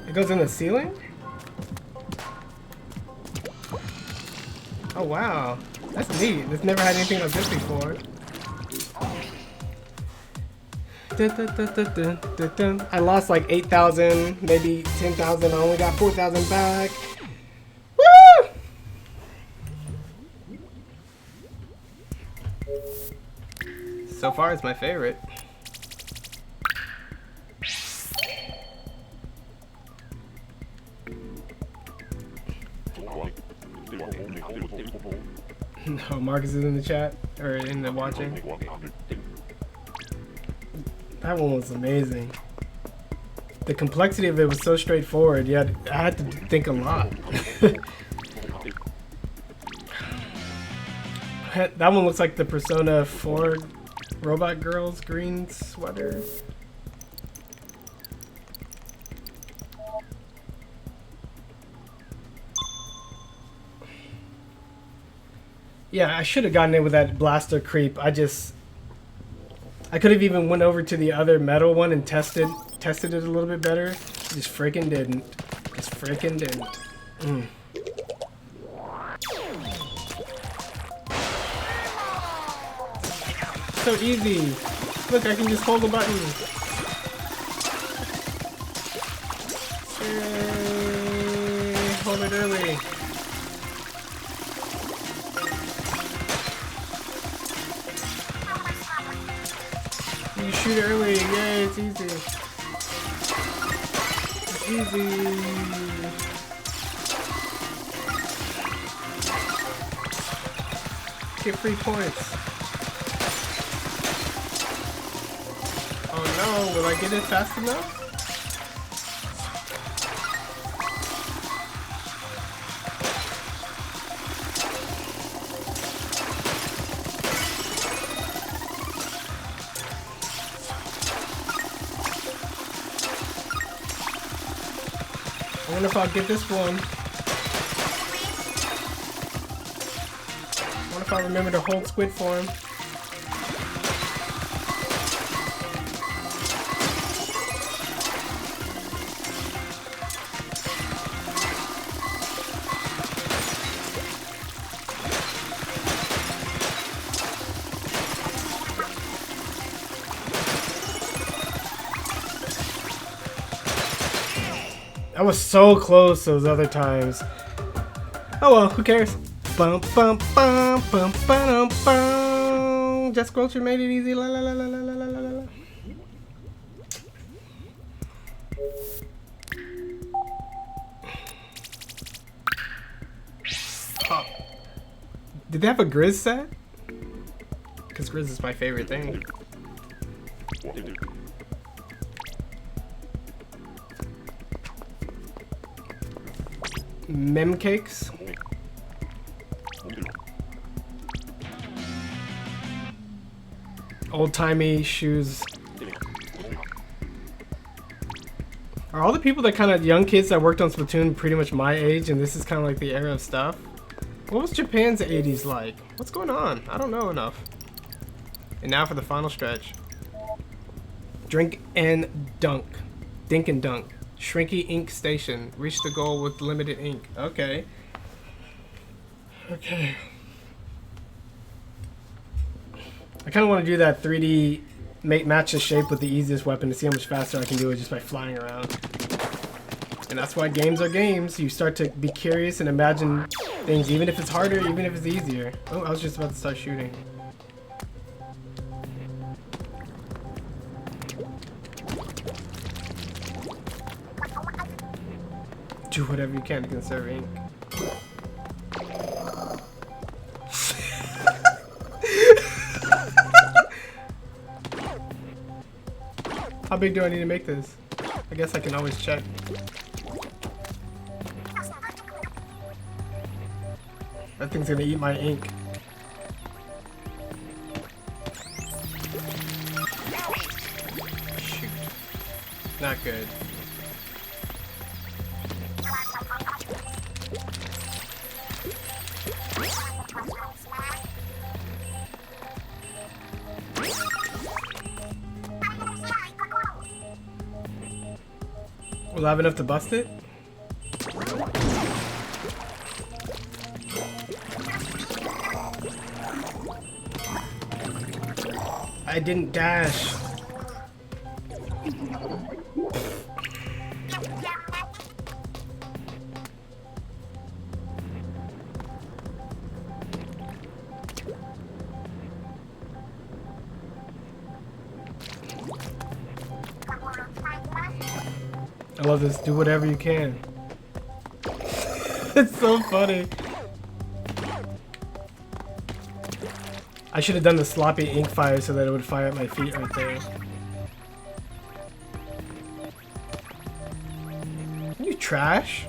It goes in the ceiling? Oh wow, that's neat. This never had anything like this before. I lost like 8,000, maybe 10,000. I only got 4,000 back. So far, it's my favorite. No, Marcus is in the chat, or in the watching. That one was amazing. The complexity of it was so straightforward, yet I had to think a lot. That one looks like the Persona 4 robot girl's green sweater. Yeah, I should have gotten it with that blaster creep. I could have even went over to the other metal one and tested it a little bit better. Just freaking didn't. Just freaking didn't. So easy. Look, I can just hold the button. Yay. Hold it early. You shoot it early. Yay, it's easy. It's easy. Get free points. Oh no, will I get it fast enough? I wonder if I'll get this one. I wonder if I'll remember to hold squid form. I was so close those other times. Oh well, who cares? Bum bum bum bum bum bum. Just Squelcher made it easy. La la la la la la la la. Oh. Did they have a Grizz set? Because Grizz is my favorite thing. Mem cakes. Old-timey shoes. Are all the people that kind of young kids that worked on Splatoon pretty much my age, and this is kind of like the era of stuff? What was Japan's 80s like? What's going on? I don't know enough. And now for the final stretch. Drink and dunk. Dink and dunk. Shrinky ink station. Reach the goal with limited ink. Okay. Okay. I kind of want to do that 3D match the shape with the easiest weapon to see how much faster I can do it just by flying around. And that's why games are games. You start to be curious and imagine things, even if it's harder, even if it's easier. Oh, I was just about to start shooting. Do whatever you can to conserve ink. How big do I need to make this? I guess I can always check. That thing's gonna eat my ink. Shoot. Not good. Will I have enough to bust it? I didn't dash. I love this. Do whatever you can. It's so funny. I should have done the sloppy ink fire so that it would fire at my feet right there. You trash?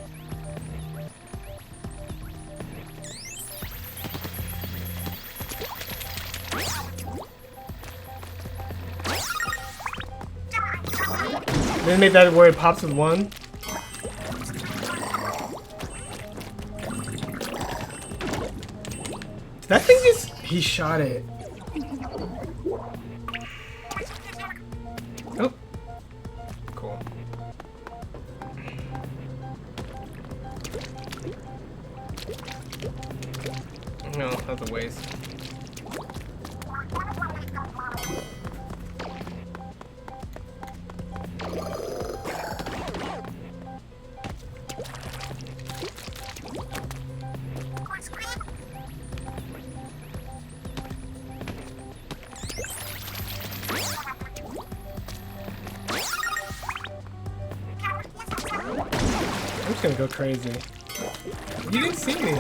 Then make that where it pops with one. That thing just... He shot it. Oh. Cool. No, that's a waste. I'm just gonna go crazy. You didn't see me.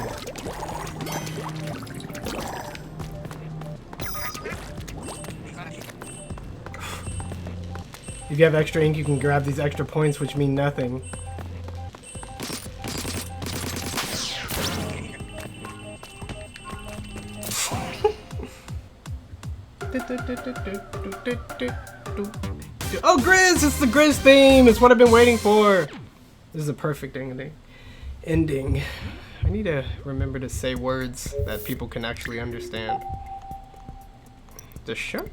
If you have extra ink, you can grab these extra points, which mean nothing. Oh, Grizz! It's the Grizz theme! It's what I've been waiting for! This is a perfect ending. I need to remember to say words that people can actually understand. The shirt?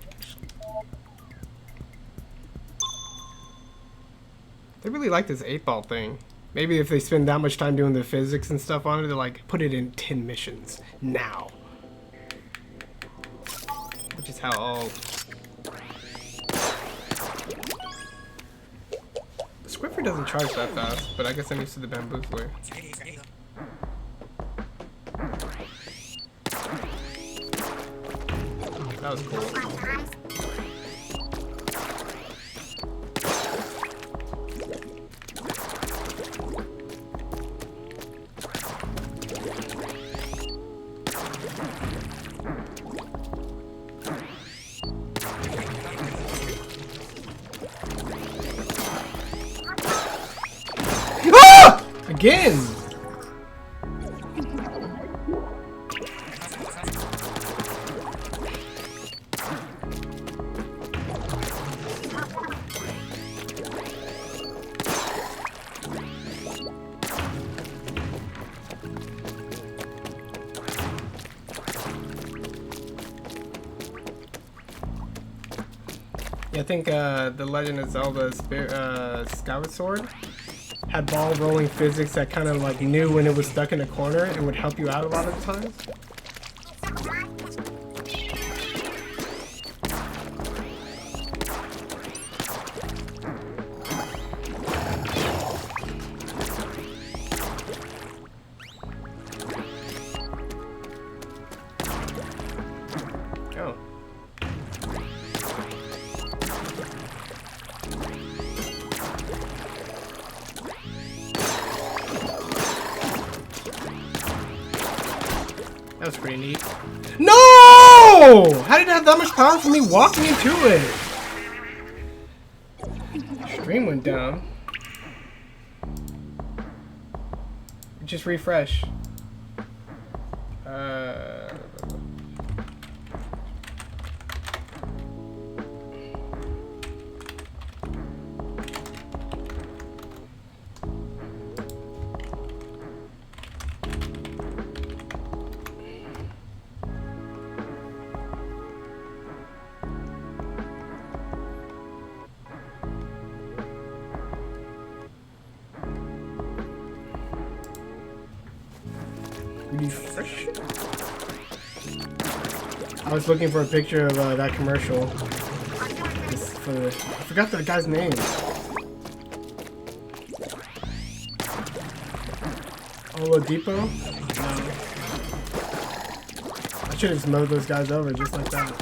They really like this 8-ball thing. Maybe if they spend that much time doing the physics and stuff on it, they're like, put it in 10 missions. Now. Which is how all... The Squiffer doesn't charge that fast, but I guess I'm used to the bamboozler. That was cool. Again! I think the Legend of Zelda Skyward Sword had ball rolling physics that kind of like knew when it was stuck in a corner and would help you out a lot of the times. Oh. That was pretty neat. No! How did it have that much power for me walking into it? Stream went down. Just refresh. Refresh? I was looking for a picture of that commercial. I forgot that guy's name. Oladipo? No. I should have just mowed those guys over just like that.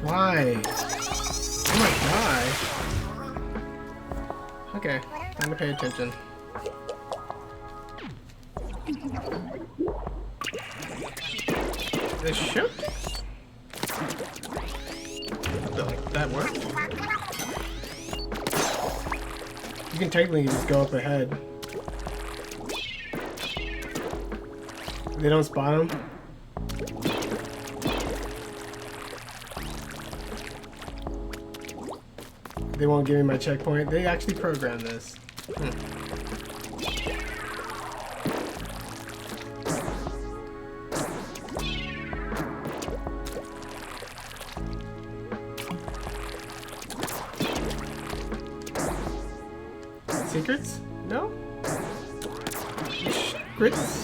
Why? Oh my gosh. Okay, time to pay attention. This shoot? That work? You can technically just go up ahead. They don't spawn them? They won't give me my checkpoint. They actually programmed this. Secrets? No? Secrets?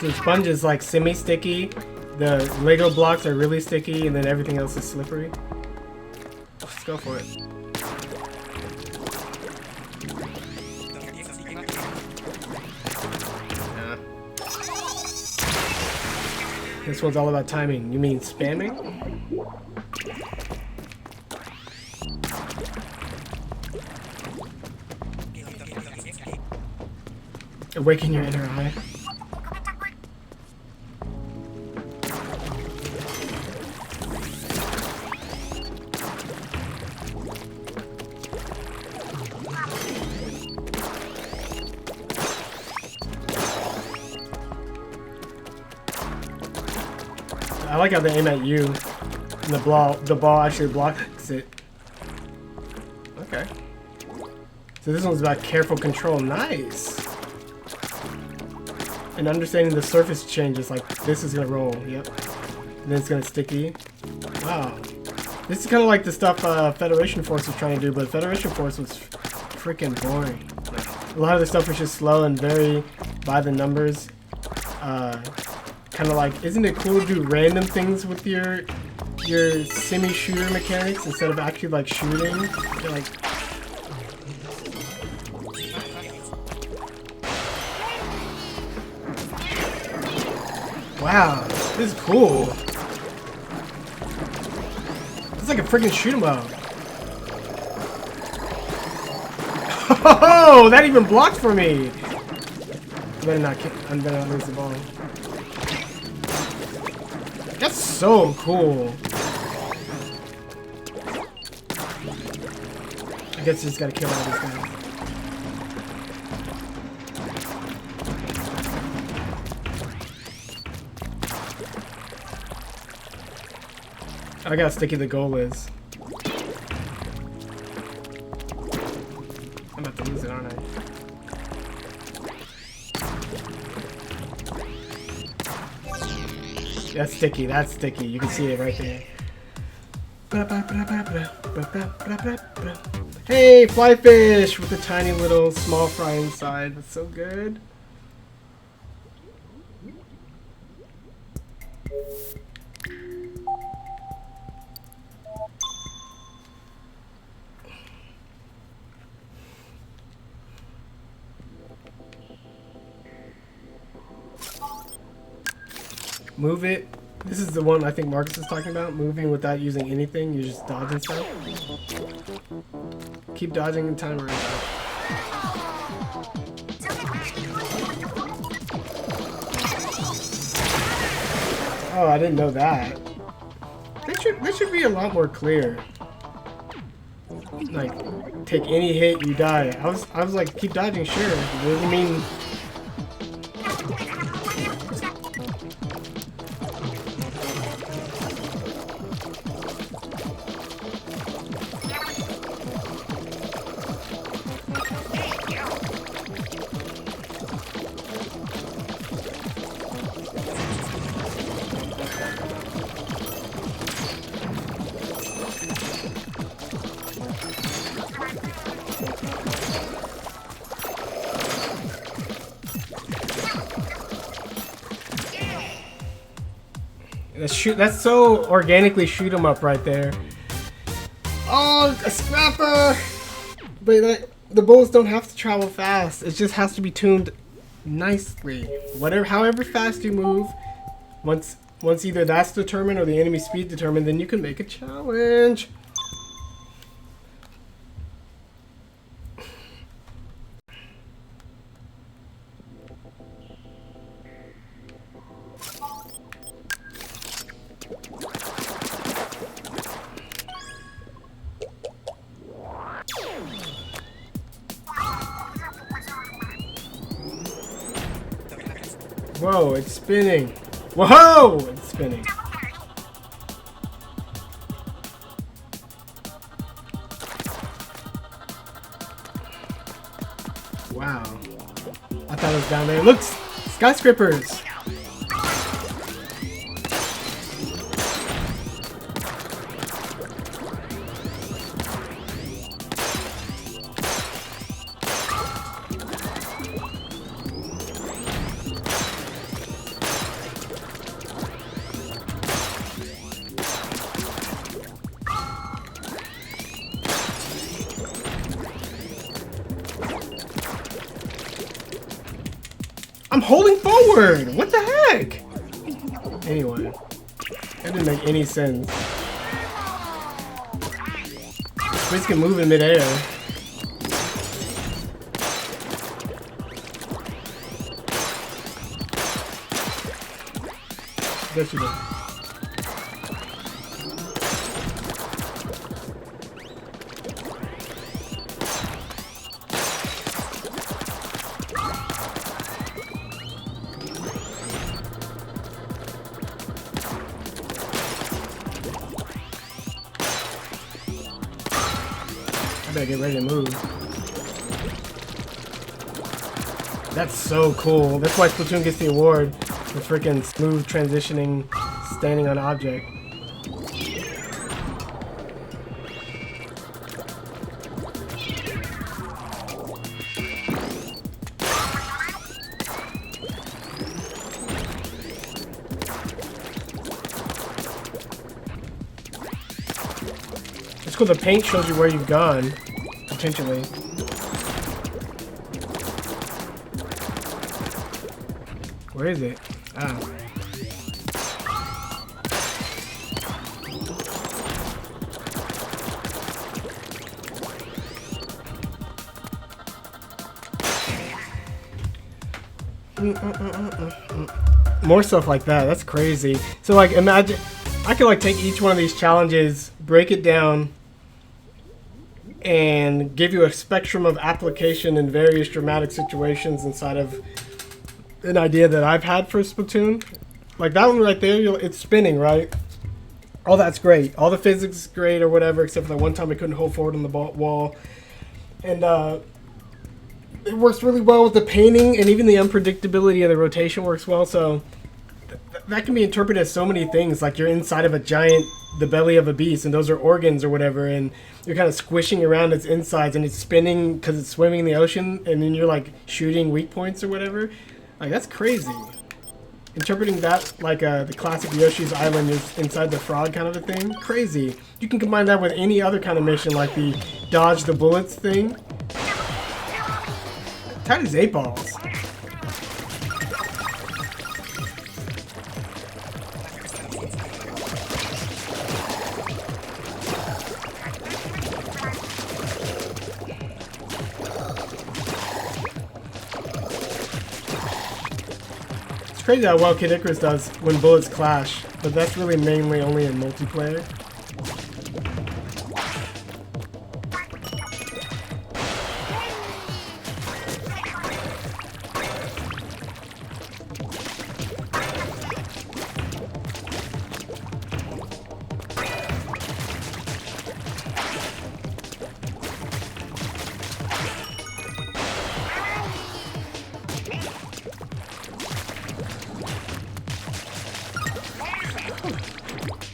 The sponge is like semi-sticky, the Lego blocks are really sticky, and then everything else is slippery. Let's go for it. Yeah. This one's all about timing. You mean spamming? Awaken your inner eye. I like how they aim at you, and the ball actually blocks it. Okay. So this one's about careful control. Nice. And understanding the surface changes, like this is gonna roll. Yep. And then it's gonna sticky. Wow. This is kind of like the stuff Federation Force was trying to do, but Federation Force was freaking boring. A lot of the stuff was just slow and very by the numbers. Kind of like, isn't it cool to do random things with your semi-shooter mechanics instead of actually like shooting? You're like, wow, this is cool. It's like a freaking shoot 'em up. Oh, that even blocked for me. I better not lose the ball. That's so cool. I guess you just gotta kill all these guys. I got how sticky the goal is. I'm about to lose it, aren't I? That's sticky, that's sticky. You can see it right there. Hey, fly fish with a tiny little small fry inside. That's so good. Move it. This is the one I think Marcus is talking about. Moving without using anything. You just dodge and stuff. Keep dodging and timer it out. Oh, I didn't know that. That should be a lot more clear. Like, take any hit, you die. I was like, keep dodging, sure. What do you mean? That's so organically shoot 'em up right there. Oh, a scrapper! But the bullets don't have to travel fast. It just has to be tuned nicely. However fast you move, once either that's determined or the enemy speed determined, then you can make a challenge. Whoa, it's spinning. Whoa, it's spinning. Wow. I thought it was down there. Look, skyscrapers. I'm holding forward! What the heck? Anyway, that didn't make any sense. This can move in midair. Guess you did. I better get ready to move. That's so cool. That's why Splatoon gets the award for freaking smooth transitioning, standing on object. cool. The paint shows you where you've gone, potentially. Where is it? Ah. More stuff like that. That's crazy. So like imagine I could like take each one of these challenges, break it down, and give you a spectrum of application in various dramatic situations inside of an idea that I've had for Splatoon. Like that one right there, it's spinning, right? All that's great. All the physics is great or whatever, except for that one time I couldn't hold forward on the wall. And it works really well with the painting, and even the unpredictability of the rotation works well. So that can be interpreted as so many things. Like you're inside of a giant, the belly of a beast, and those are organs or whatever, and you're kind of squishing around its insides, and it's spinning because it's swimming in the ocean, and then you're like shooting weak points or whatever. Like that's crazy. Interpreting that like the classic Yoshi's Island is inside the frog kind of a thing. Crazy. You can combine that with any other kind of mission, like the dodge the bullets thing. Tight as 8 balls. It's crazy how well Kid Icarus does when bullets clash, but that's really mainly only in multiplayer.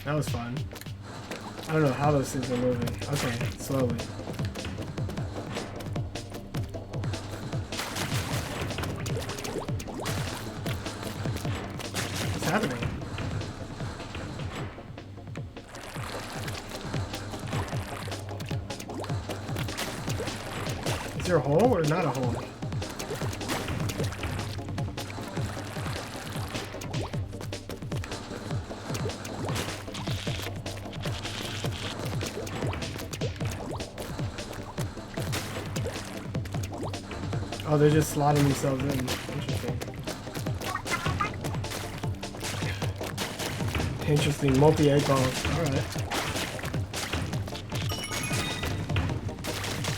That was fun. I don't know how those things are moving. Okay, slowly. What's happening? Is there a hole or not a hole? Oh, they're just slotting themselves in. Interesting. Interesting. Multi-8 balls. Alright.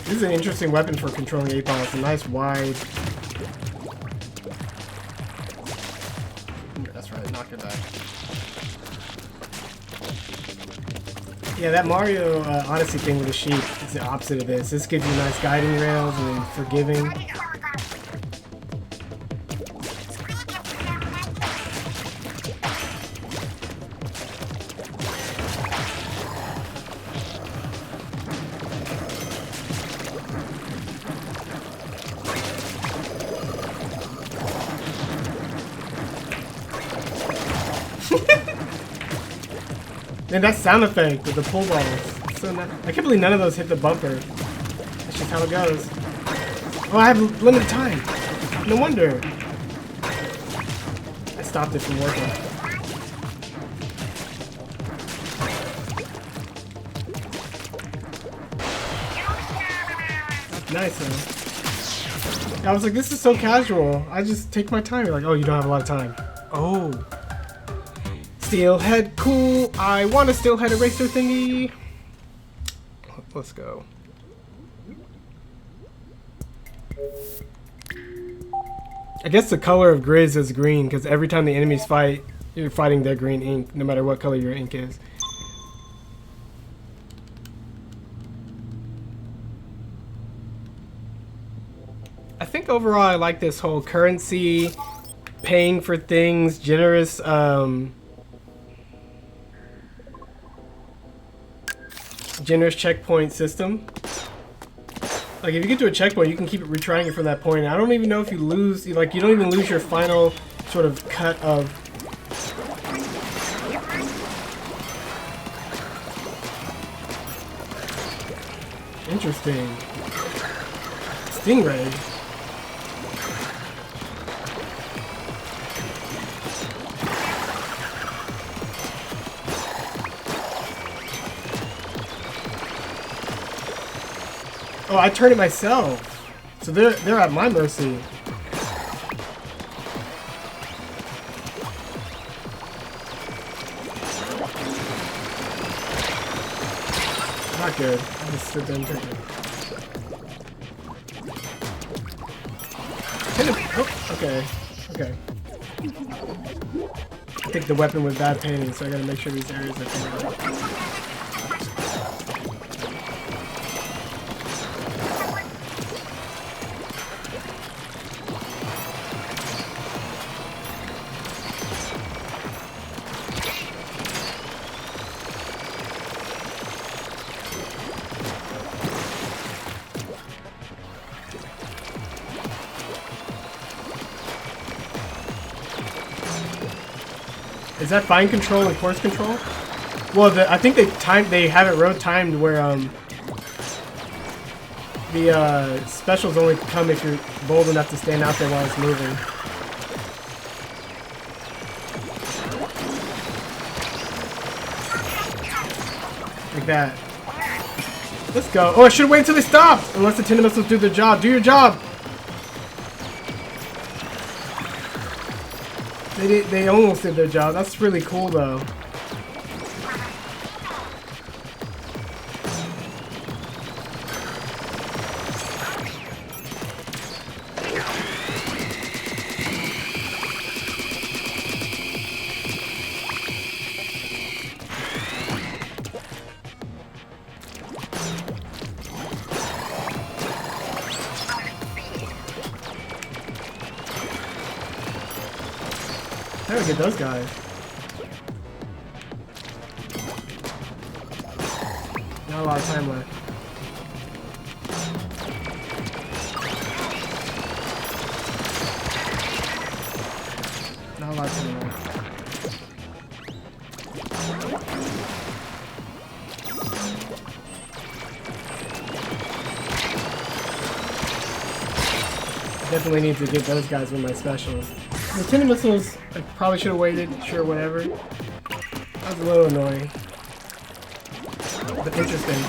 This is an interesting weapon for controlling 8 balls. A nice wide. That's right. Knock it back. Yeah, that Mario Odyssey thing with the sheep is the opposite of this. This gives you nice guiding rails and forgiving. And that sound effect with the pull balls. So I can't believe none of those hit the bumper. That's just how it goes. Oh, I have limited time. No wonder. I stopped it from working. Nice, though. I was like, this is so casual. I just take my time. You're like, oh, you don't have a lot of time. Oh. Steelhead, cool. I want a steelhead eraser thingy. Let's go. I guess the color of Grizz is green because every time the enemies fight, you're fighting their green ink, no matter what color your ink is. I think overall I like this whole currency, paying for things, generous, generous checkpoint system. Like if you get to a checkpoint, you can keep retrying it from that point. I don't even know if you lose, like you don't even lose your final sort of cut of. Interesting. Stingray. Oh, I turned it myself. So they're at my mercy. Not good. I just stood there and turned it. Oh, okay. Okay. I think the weapon was bad painting, so I gotta make sure these areas are clear out. Is that fine control and course control? Well, I think they have it road timed where the specials only come if you're bold enough to stand out there while it's moving. Like that. Let's go. Oh, I should have waited until they stopped! Unless the Tinder missiles do their job. Do your job! They almost did their job. That's really cool, though. How do we get those guys? Not a lot of time left. Not a lot of time left. Definitely need to get those guys with my specials. The Tinder missiles, I probably should have waited, sure, whatever. That was a little annoying. But interesting.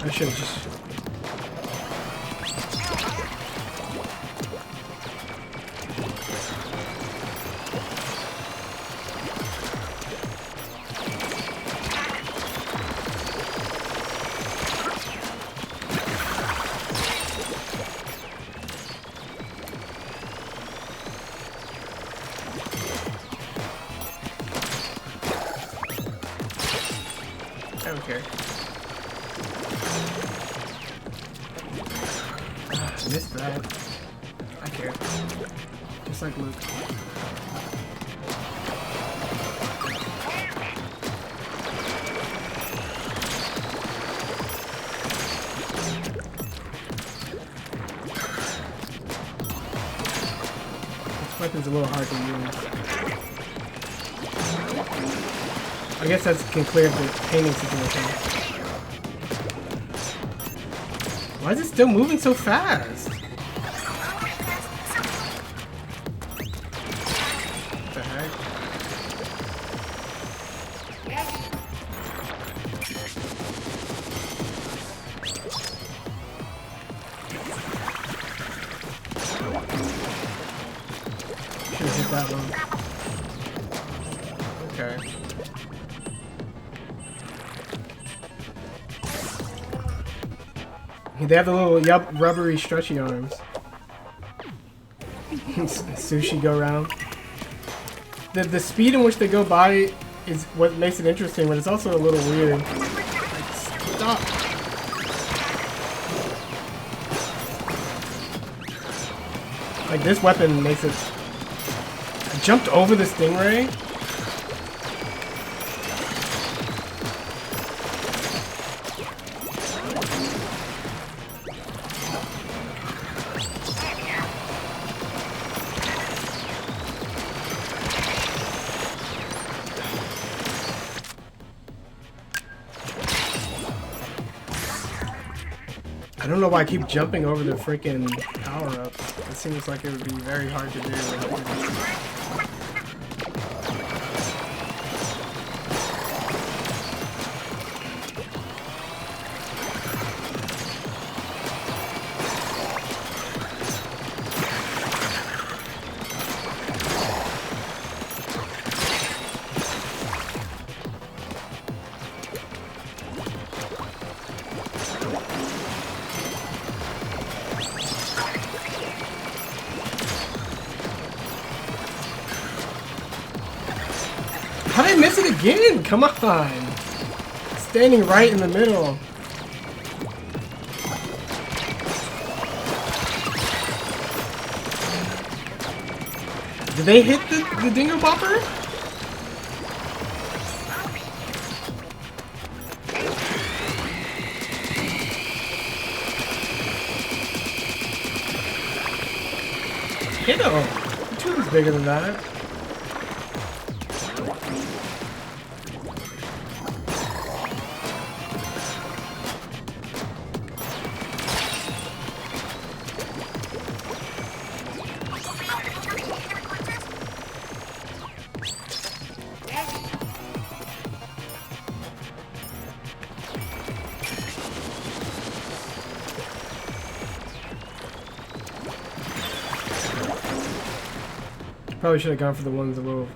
I should have just... I don't care. Missed that. I care. Just like Luke. This weapon's a little hard to use. I guess that can clear the painting situation. Why is it still moving so fast? What the heck? Should have hit that one. Okay. They have the little rubbery stretchy arms. Sushi go round. The speed in which they go by is what makes it interesting, but it's also a little weird. Like, stop. Like this weapon makes it jumped over the stingray. I don't know why I keep jumping over the freaking power-up. It seems like it would be very hard to do. How did I miss it again? Come on. Standing right in the middle. Did they hit the dingo bopper? Hit him. Two is bigger than that. Probably should have gone for the ones a little.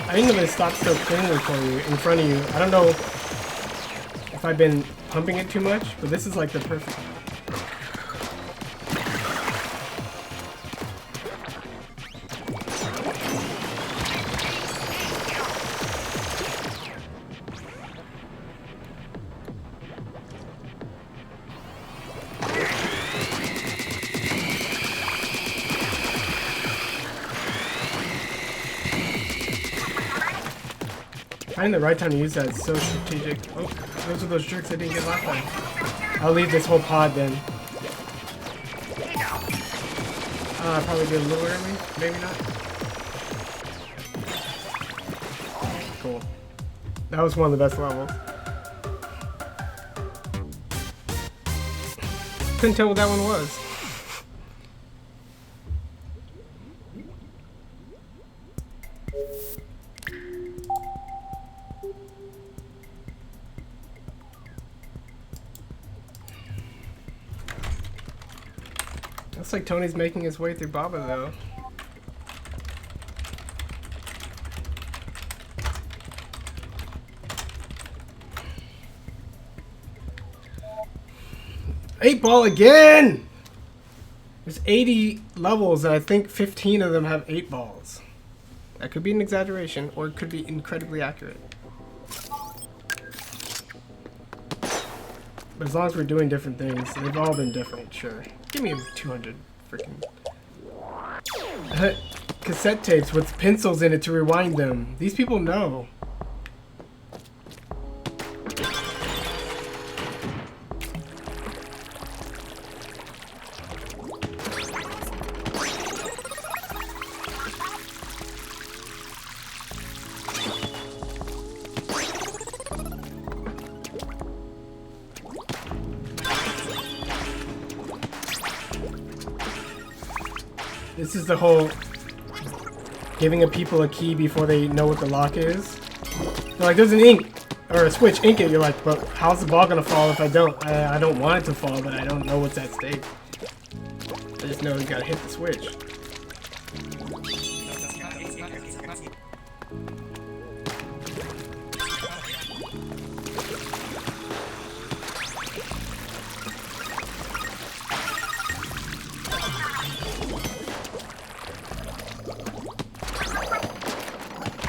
I didn't know they stopped so cleanly for you, in front of you. I don't know if I've been pumping it too much, but this is like the perfect. Finding the right time to use that is so strategic. Oh, those are those jerks I didn't get last time. I'll leave this whole pod then. I probably did a little early, maybe not. Cool. That was one of the best levels. Couldn't tell what that one was. Looks like Tony's making his way through Baba though. Eight ball again! There's 80 levels and I think 15 of them have 8 balls. That could be an exaggeration or it could be incredibly accurate. But as long as we're doing different things, they've all been different, sure. Give me 200 freaking cassette tapes with pencils in it to rewind them. These people know. This is the whole giving people a key before they know what the lock is. They're like, there's an ink. or switch, ink it, you're like, but how's the ball gonna fall if I don't? I don't want it to fall, but I don't know what's at stake. I just know you gotta hit the switch.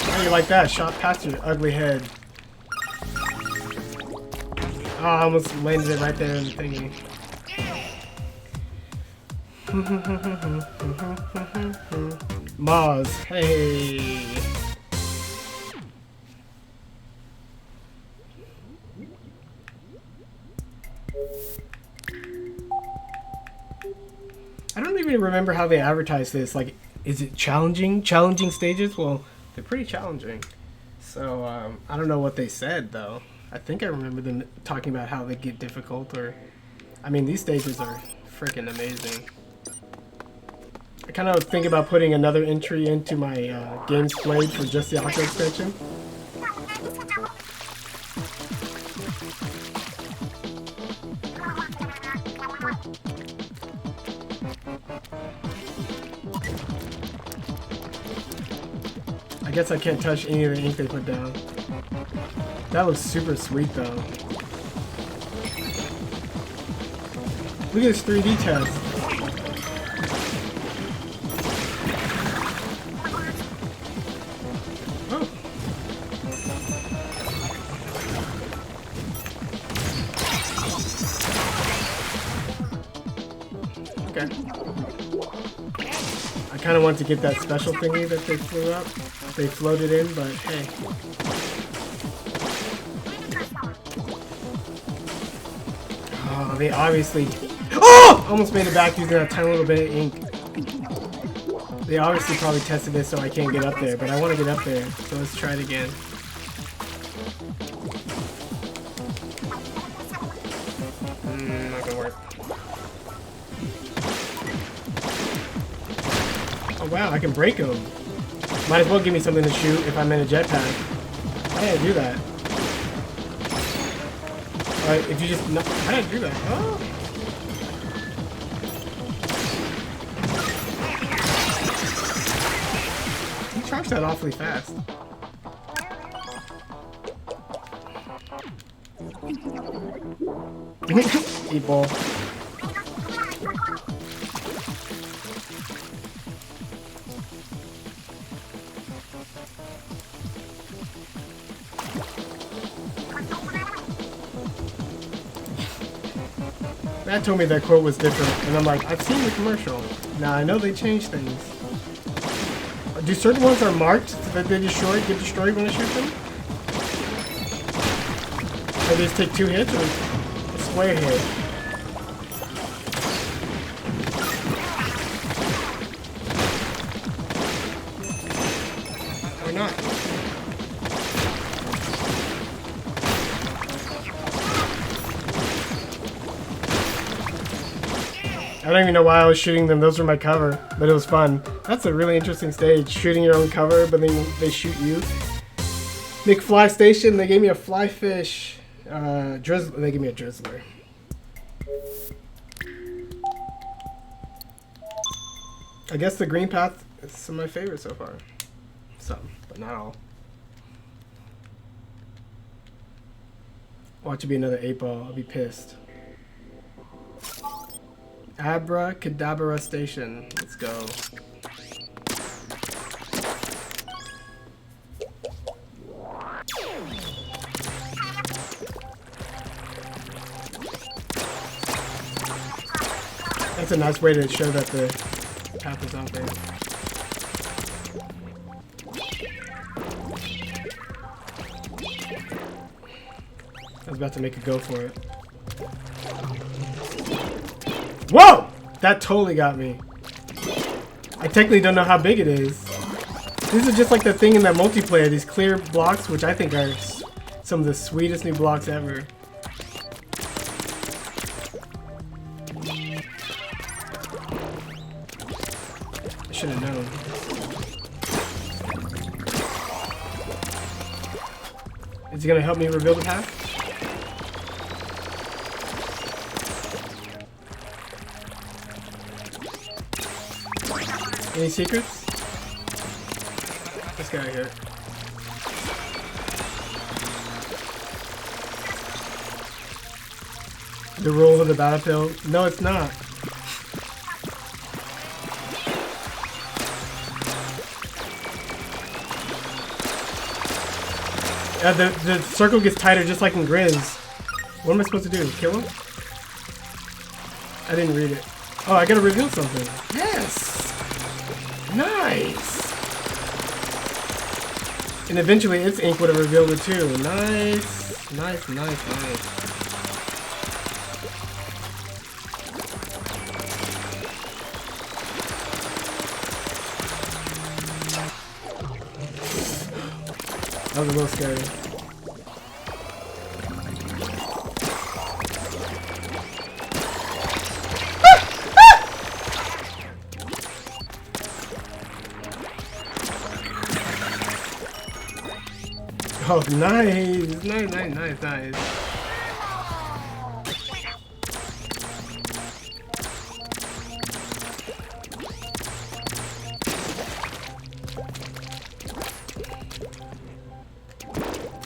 How you like that? Shot past your ugly head. Oh, I almost landed it right there in the thingy. Maz, hey. I don't even remember how they advertise this. Like, is it challenging? Challenging stages? Well, they're pretty challenging. So, I don't know what they said, though. I think I remember them talking about how they get difficult, or... I mean, these stages are freaking amazing. I kind of think about putting another entry into my games played for just the Octo expansion. I guess I can't touch any of the ink they put down. That looks super sweet though. Look at this 3D test. Oh. Okay. I kind of want to get that special thingy that they flew up. They floated in, but hey. Oh, they obviously... Oh! Almost made it back using a tiny little bit of ink. They obviously probably tested this so I can't get up there, but I want to get up there, so let's try it again. Not gonna work. Oh wow, I can break them. Might as well give me something to shoot if I'm in a jetpack. How did I do that? Alright, if you just... No, how did I do that? Oh! You charged that awfully fast. Eat ball. Matt told me that quote was different, and I'm like, I've seen the commercial. Now I know they changed things. Do certain ones are marked so that they get destroyed when I shoot them? Or they just take 2 hits, or a square hit? Or not? I don't even know why I was shooting them. Those were my cover, but it was fun. That's a really interesting stage, shooting your own cover, but then they shoot you. McFly Station, they gave me a fly fish. They gave me a drizzler. I guess the green path is some of my favorites so far. Some, but not all. Watch it be another 8-ball. I'll be pissed. Abracadabra Station. Let's go. That's a nice way to show that the path is out there. I was about to make a go for it. Whoa! That totally got me. I technically don't know how big it is. These are just like the thing in that multiplayer, these clear blocks, which I think are some of the sweetest new blocks ever. I should have known. he gonna help me reveal the path? Any secrets? This guy here. The rules of the battlefield? No, it's not. The circle gets tighter just like in Grizz. What am I supposed to do? Kill him? I didn't read it. Oh, I gotta reveal something. Yes! Nice! And eventually its ink would have revealed it too. Nice! Nice, nice, nice. That was a little scary. Oh, nice! Nice, nice, nice, nice.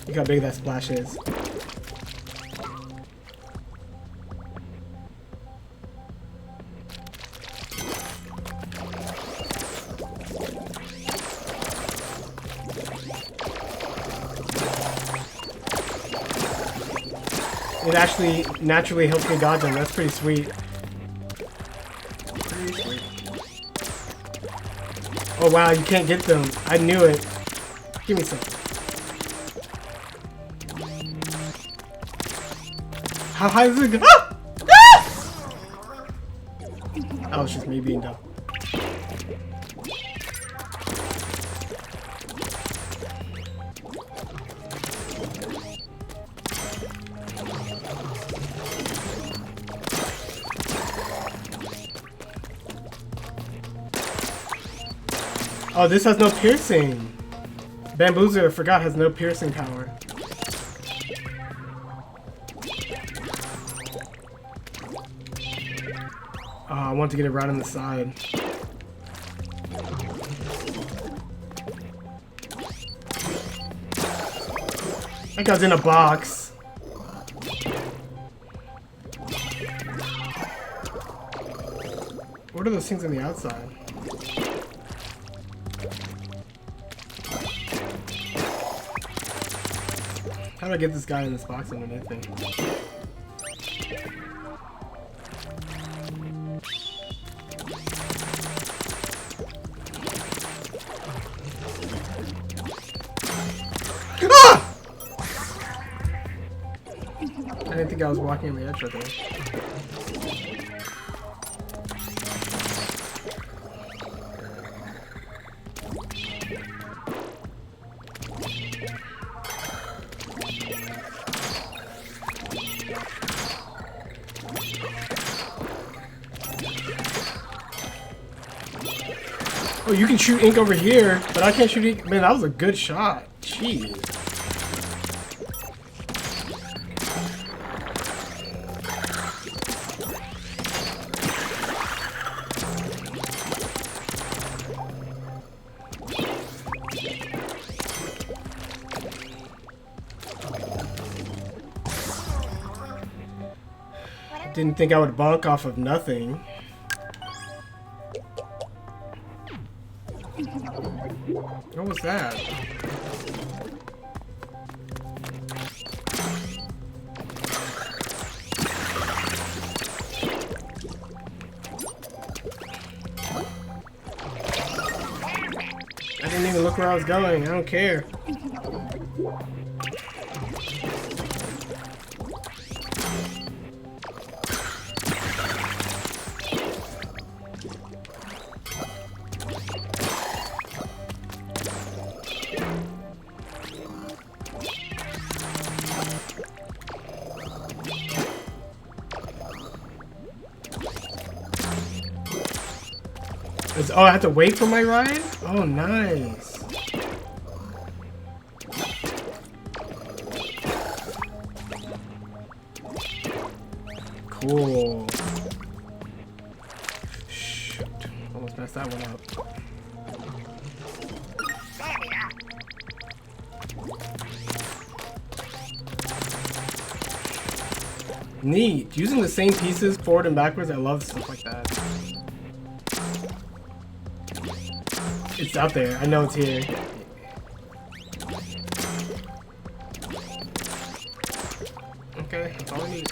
Look how big that splash is. It actually naturally helps me dodge them. That's pretty sweet. Pretty sweet. Oh wow, you can't get them. I knew it. Give me some. How high is it go? Ah! Ah! Oh, it's just me being dumb. Oh, this has no piercing. Bamboozler, I forgot, has no piercing power. Oh, I want to get it right on the side. That guy's in a box. What are those things on the outside? How do I get this guy in this box underneath me? Ah! I didn't think I was walking on the edge right there. Oh, you can shoot ink over here, but I can't shoot ink. Man, that was a good shot. Jeez. Didn't think I would bonk off of nothing. What was that? I didn't even look where I was going. I don't care. Oh, I have to wait for my ride? Oh, nice. cool. Shoot. Almost messed that one up. Neat. Using the same pieces forward and backwards, I love stuff like that. It's out there. I know it's here. Okay, that's all I need.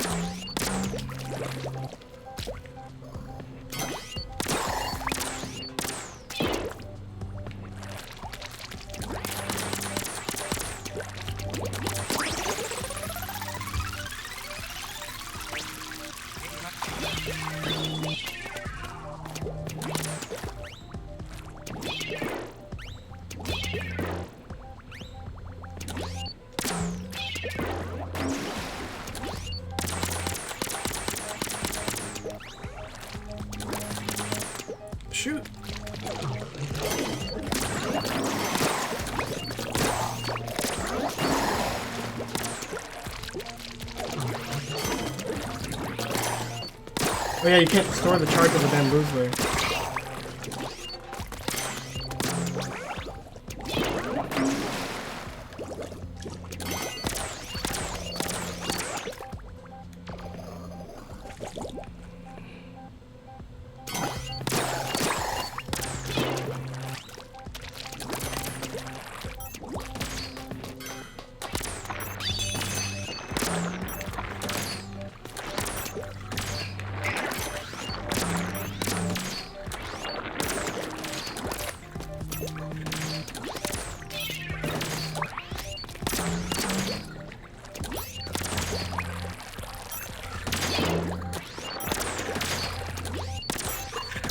Shoot. Oh yeah, you can't store the charge of the bamboozler.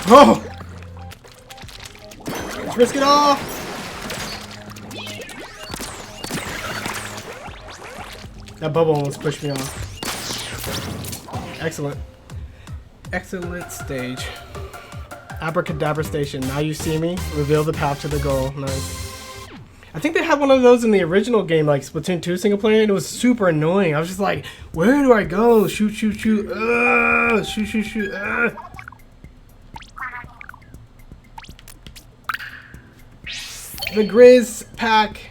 Oh! Let's risk it all! That bubble almost pushed me off. Excellent. Excellent stage. Abracadabra station. Now you see me. Reveal the path to the goal. Nice. I think they had one of those in the original game, like Splatoon 2 single player, and it was super annoying. I was just like, where do I go? Shoot, shoot, shoot. Shoot, shoot, shoot. The Grizz pack.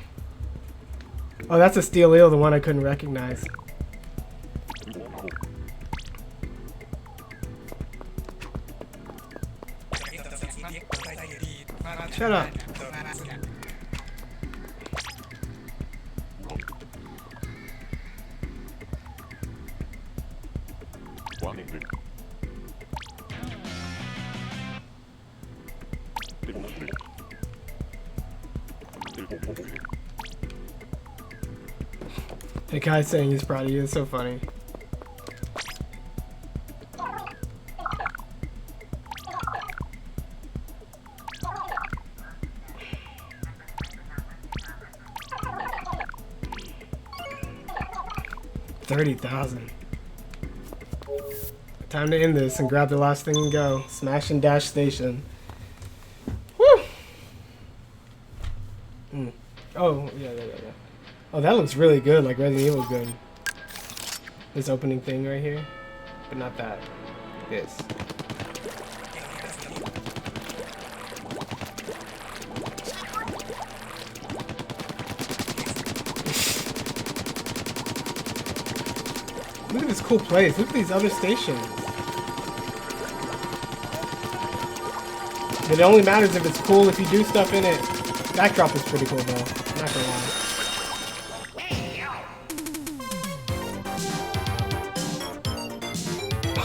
Oh, that's a Steel Eel, the one I couldn't recognize. Shut up. The guy saying he's proud of you is so funny. $30,000. Time to end this and grab the last thing and go. Smash and dash station. Woo! Oh, yeah. Oh, that looks really good, like Resident Evil good. This opening thing right here. But not that. This. Look at this cool place. Look at these other stations. It only matters if it's cool if you do stuff in it. Backdrop is pretty cool though. I'm not gonna lie.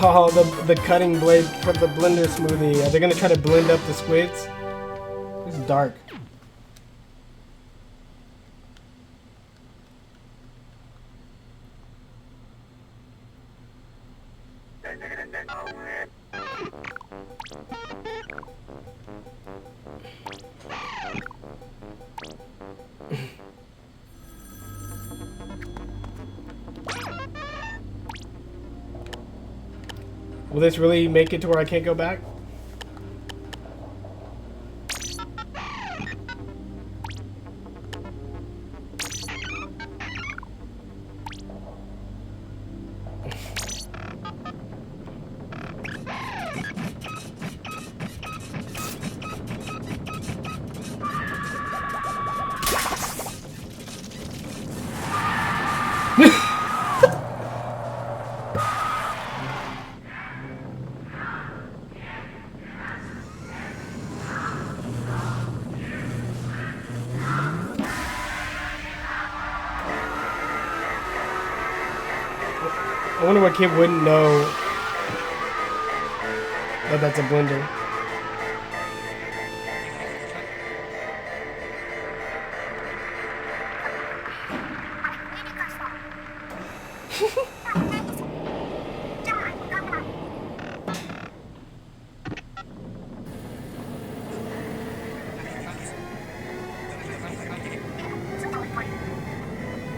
Oh, the cutting blade for the blender smoothie. Are they gonna try to blend up the squids? It's dark. Will this really make it to where I can't go back? I wonder what kid wouldn't know that that's a blender.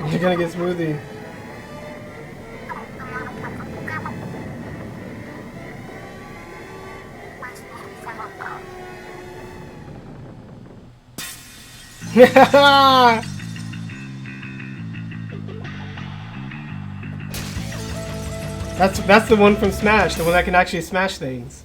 You're gonna get smoothie. That's the one from Smash, the one that can actually smash things.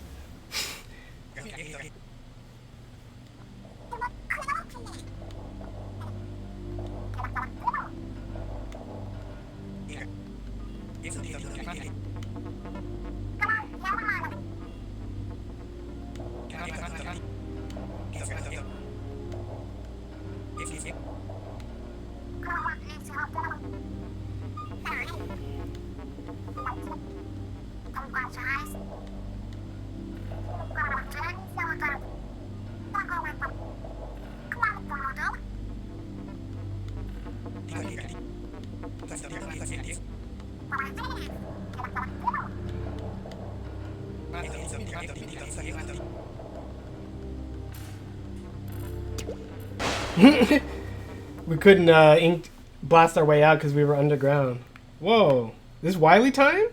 We couldn't ink blast our way out because we were underground. Whoa, this is Wily time?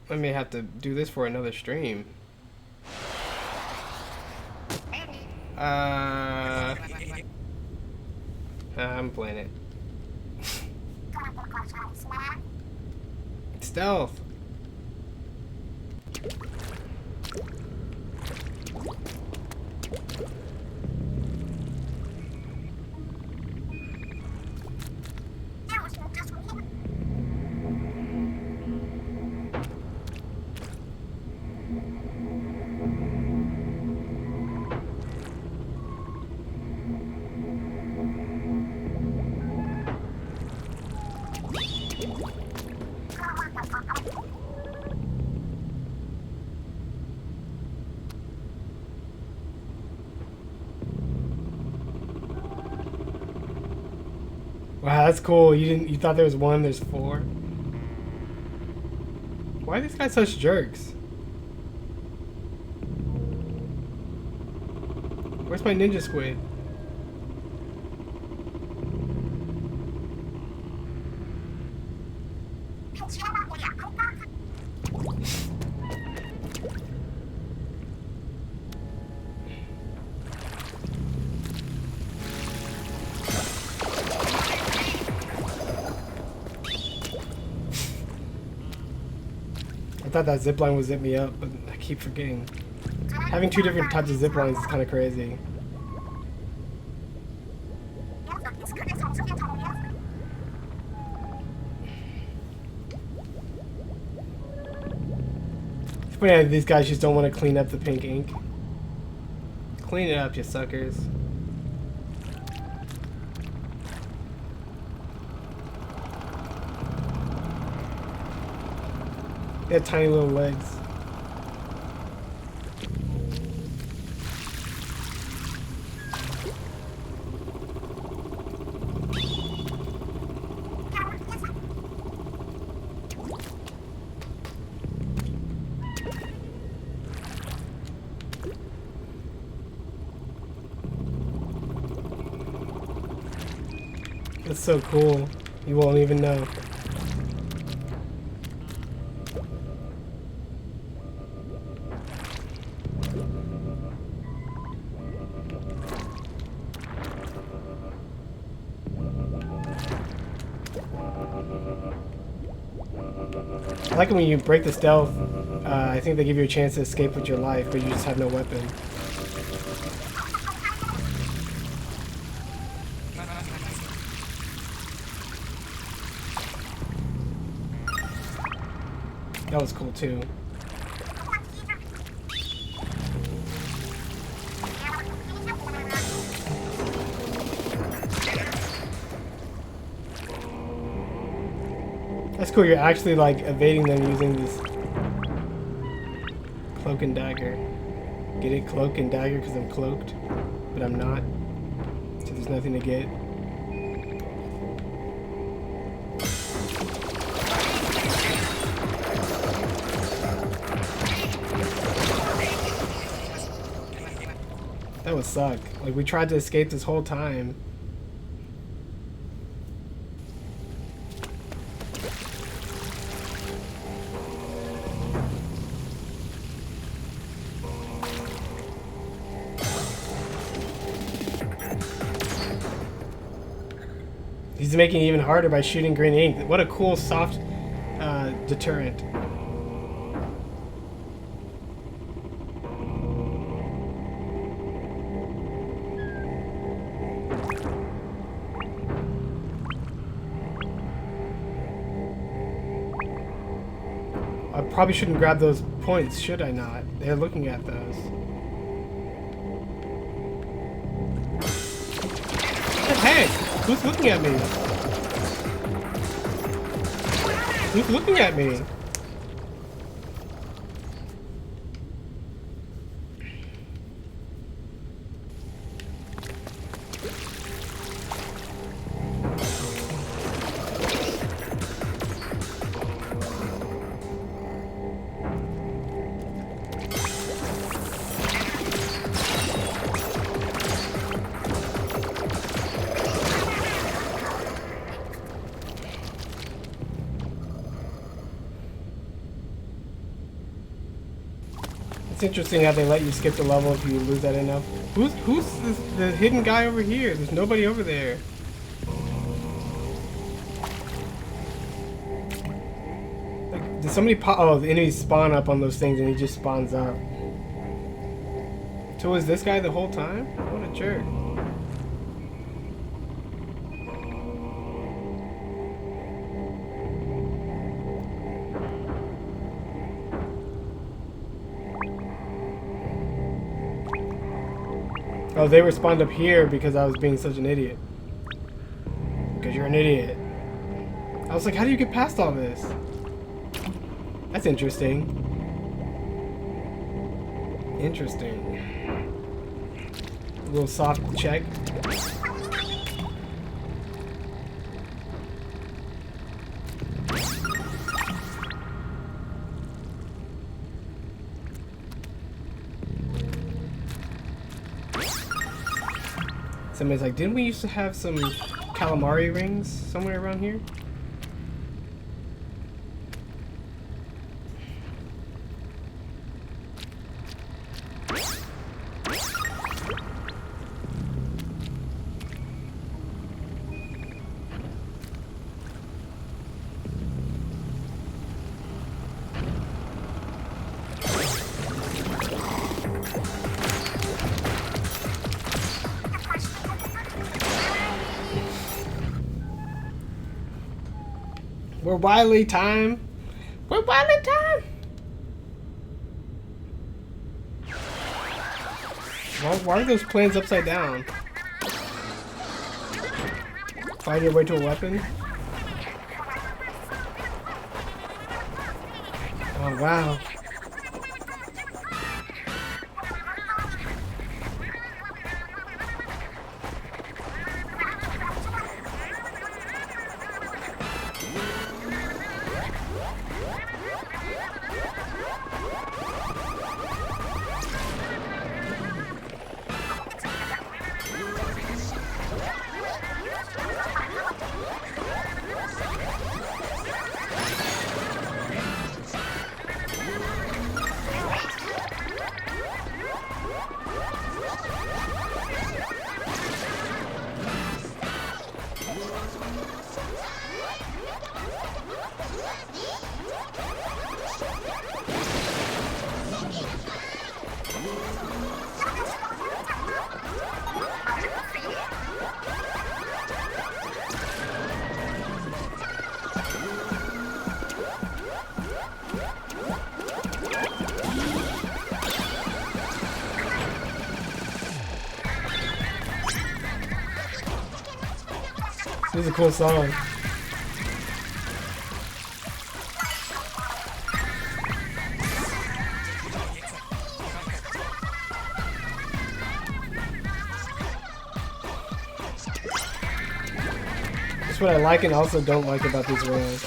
I may have to do this for another stream. I'm playing it. Stealth. Wow, that's cool. You thought there was one, there's four. Why are these guys such jerks? Where's my ninja squid? I thought that zipline would zip me up, but I keep forgetting. Having two different types of ziplines is kind of crazy. It's funny how these guys just don't want to clean up the pink ink. Clean it up, you suckers. They have tiny little legs. That's so cool. You won't even know. I like it when you break the stealth. I think they give you a chance to escape with your life, but you just have no weapon. That was cool too. cool. You're actually like evading them using this cloak and dagger. Get it? Cloak and dagger because I'm cloaked, but I'm not. So there's nothing to get. That would suck. Like, we tried to escape this whole time. He's making it even harder by shooting green ink. What a cool, soft deterrent. I probably shouldn't grab those points, should I not? They're looking at those. Hey! Who's looking at me? Who's looking at me? It's interesting how they let you skip the level if you lose that enough. Who's the hidden guy over here? There's nobody over there. Like, did somebody pop? Oh, the enemies spawn up on those things and he just spawns up. So was this guy the whole time? What a jerk. Oh, they were spawned up here because I was being such an idiot. Because you're an idiot. I was like, how do you get past all this? That's interesting. Interesting. A little soft check. Somebody's like, didn't we used to have some calamari rings somewhere around here? We're Wily time. We're Wily time. Why are those planes upside down? Find your way to a weapon. Oh wow. This is a cool song. That's what I like and also don't like about these rails.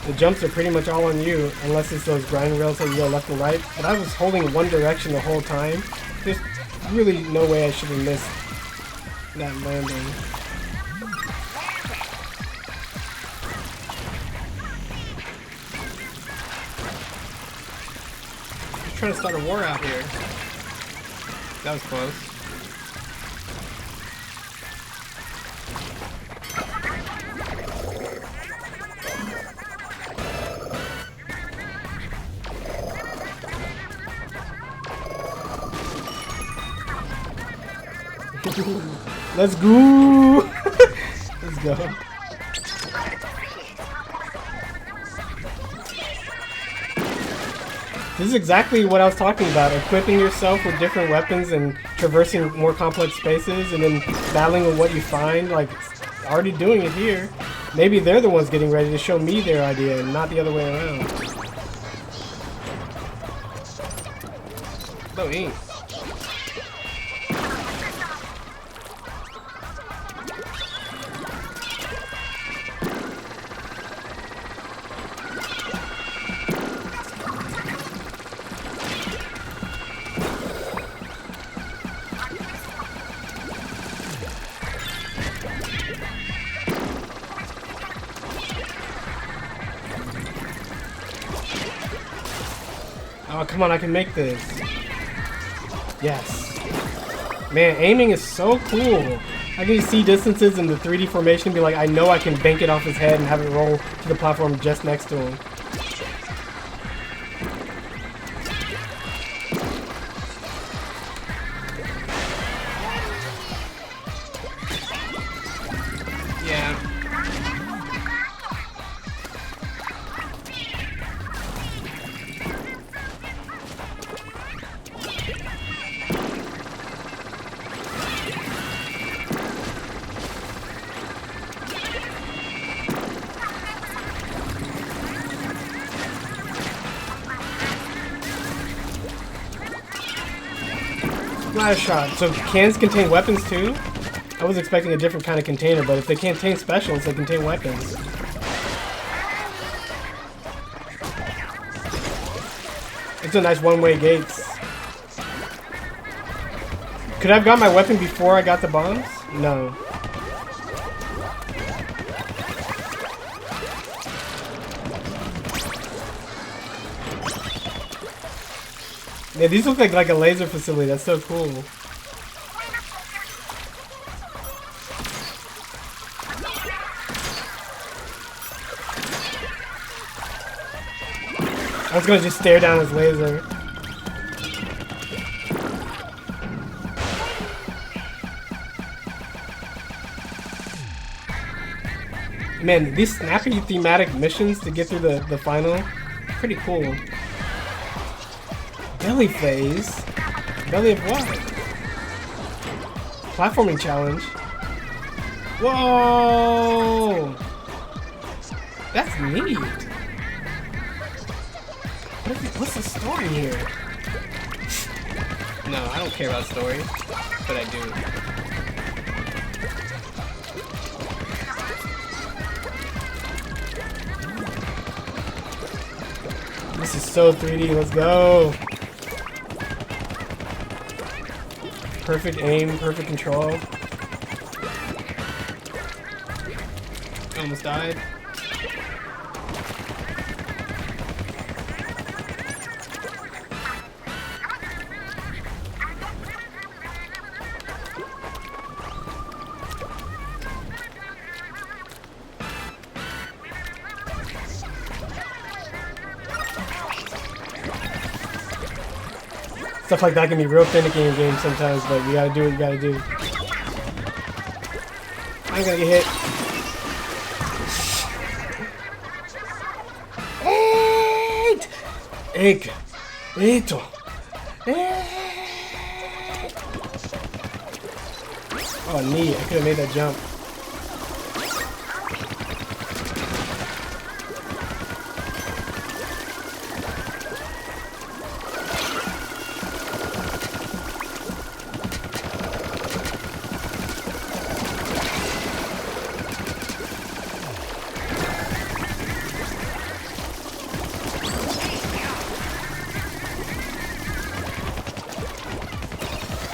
The jumps are pretty much all on you, unless it's those grind rails that you go left and right. But I was holding one direction the whole time. There's really no way I should have missed that landing. I'm trying to start a war out here. That was close. Let's go! Let's go. This is exactly what I was talking about. Equipping yourself with different weapons and traversing more complex spaces and then battling with what you find. Like, already doing it here. Maybe they're the ones getting ready to show me their idea and not the other way around. Oh, ink. Oh, come on, I can make this. Yes. Man, aiming is so cool. I can see distances in the 3D formation and be like, I know I can bank it off his head and have it roll to the platform just next to him. Yeah. Splash shot. So cans contain weapons too? I was expecting a different kind of container, but if they contain specials, they contain weapons. It's a nice one-way gates. Could I have got my weapon before I got the bombs? No. Yeah, these look like a laser facility. That's so cool. I was gonna just stare down his laser. Man, these snappy thematic missions to get through the final, pretty cool. Belly phase? Belly of what? Platforming challenge. Whoa! That's neat. What's the story here? No, I don't care about story, but I do. This is so 3D, let's go! Perfect aim, perfect control. Almost died. Stuff like that can be real finicky in games sometimes, but you gotta do what you gotta do. I'm gonna get hit. Egg! Eito! Oh, neat. I could have made that jump.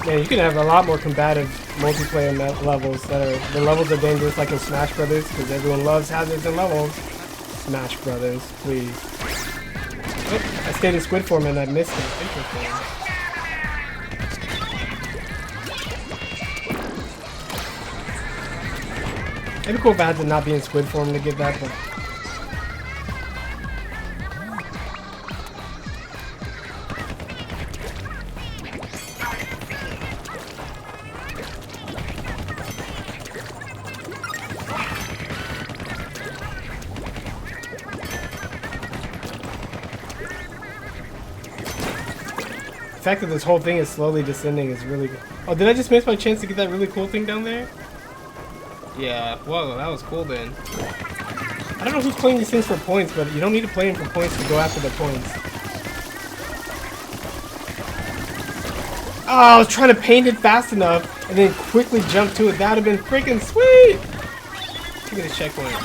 Man, you can have a lot more combative multiplayer levels that are the levels are dangerous, like in Smash Brothers, because everyone loves hazards and levels. Smash Brothers, please. Oh, I stayed in squid form and I missed it. Interesting. It'd be cool if I had to not be in squid form to get that, but. The fact that this whole thing is slowly descending is really good. Oh, did I just miss my chance to get that really cool thing down there? Yeah, whoa, that was cool then. I don't know who's playing these things for points, but you don't need to play them for points to go after the points. Oh, I was trying to paint it fast enough and then quickly jump to it. That would have been freaking sweet! Look at this checkpoint.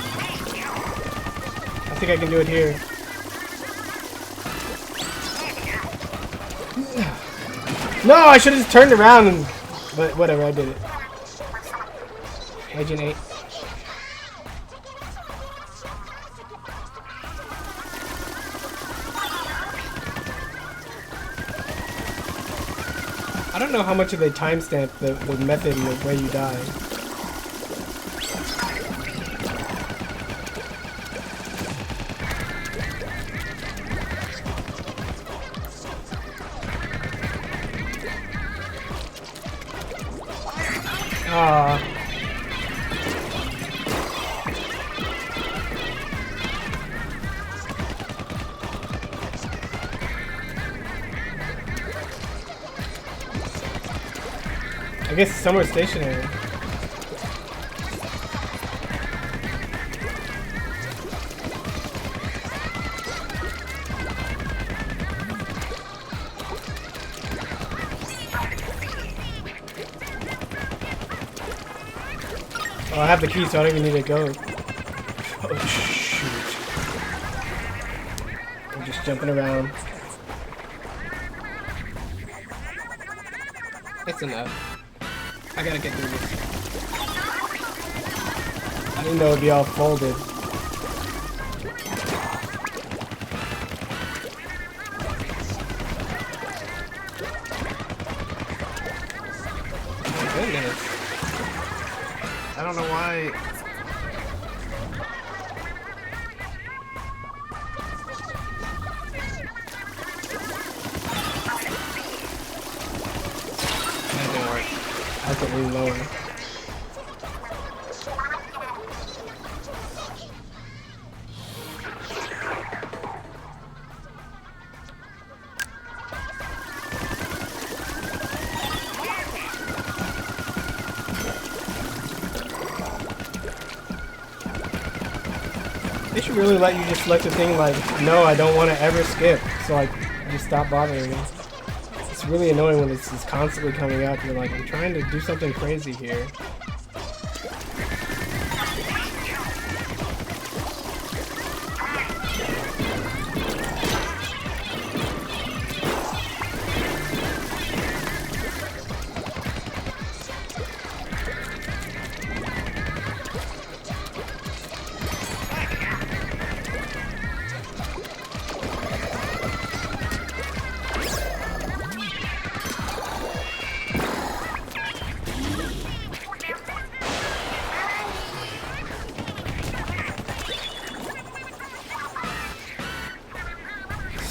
I think I can do it here. No, I should have just turned around and... But whatever, I did it. Agent 8. I don't know how much of they timestamp the method and the way you die. I guess it's somewhere stationary. Oh, I have the key, so I don't even need to go. Oh, shoot. I'm just jumping around. It's enough. I gotta get through this. I didn't know it'd be all folded. Oh my goodness. I don't know why. That didn't work. I have to lean lower. They should really let you just select a thing like, no, I don't want to ever skip. So like, just stop bothering me. It's really annoying when it's just constantly coming up. You're like, I'm trying to do something crazy here.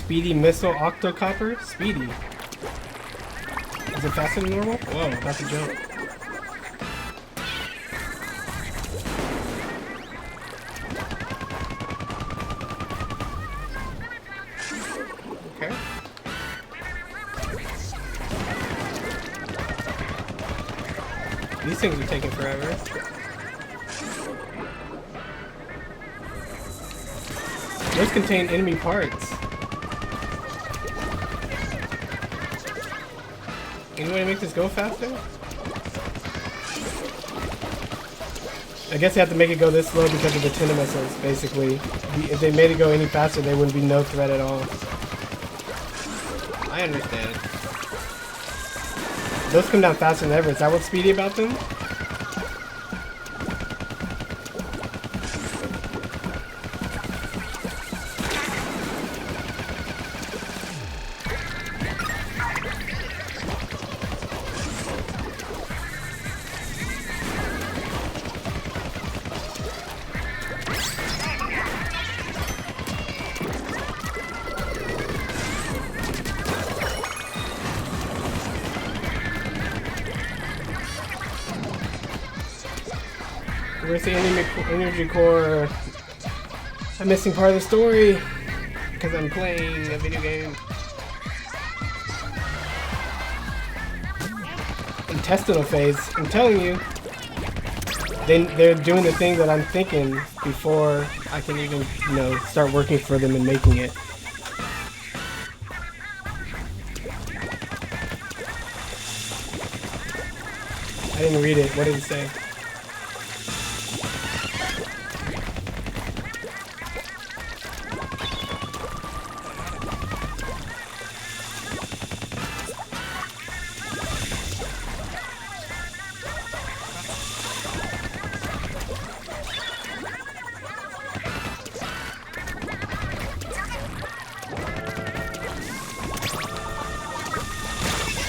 Speedy missile octocopper? Speedy. Is it faster than normal? Whoa, that's a jump. Okay. These things are taking forever. Those contain enemy parts. Any way to make this go faster? I guess you have to make it go this slow because of the tuna missiles, basically. If they made it go any faster, there wouldn't be no threat at all. I understand. Those come down faster than ever. Is that what's speedy about them? Where's the energy core? I'm missing part of the story because I'm playing a video game. Intestinal phase. I'm telling you, they're doing the thing that I'm thinking before I can even, you know, start working for them and making it. I didn't read it. What did it say?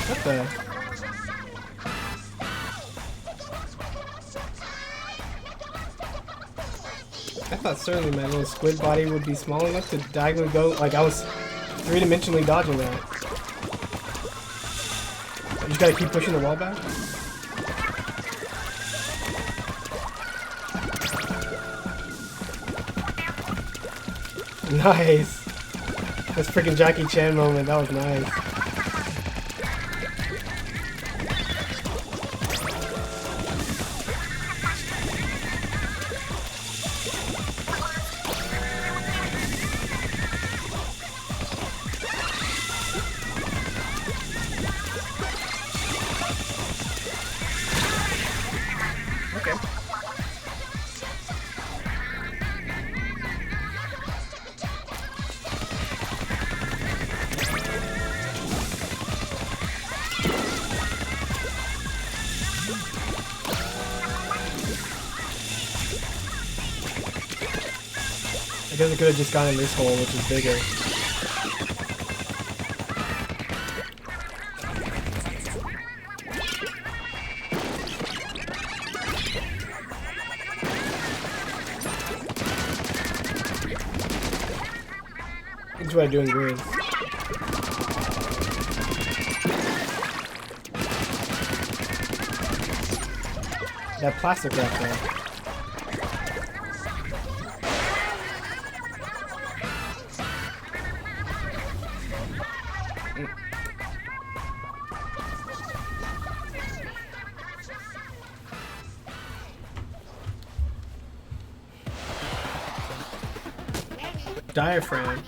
What the? I thought certainly my little squid body would be small enough to diagonally go, like I was three-dimensionally dodging that. You just gotta keep pushing the wall back? Nice! That's freaking Jackie Chan moment, that was nice. Okay. I guess I could have just gone in this hole, which is bigger. That's what I do in grids. That plastic wrap there. Diaphragm.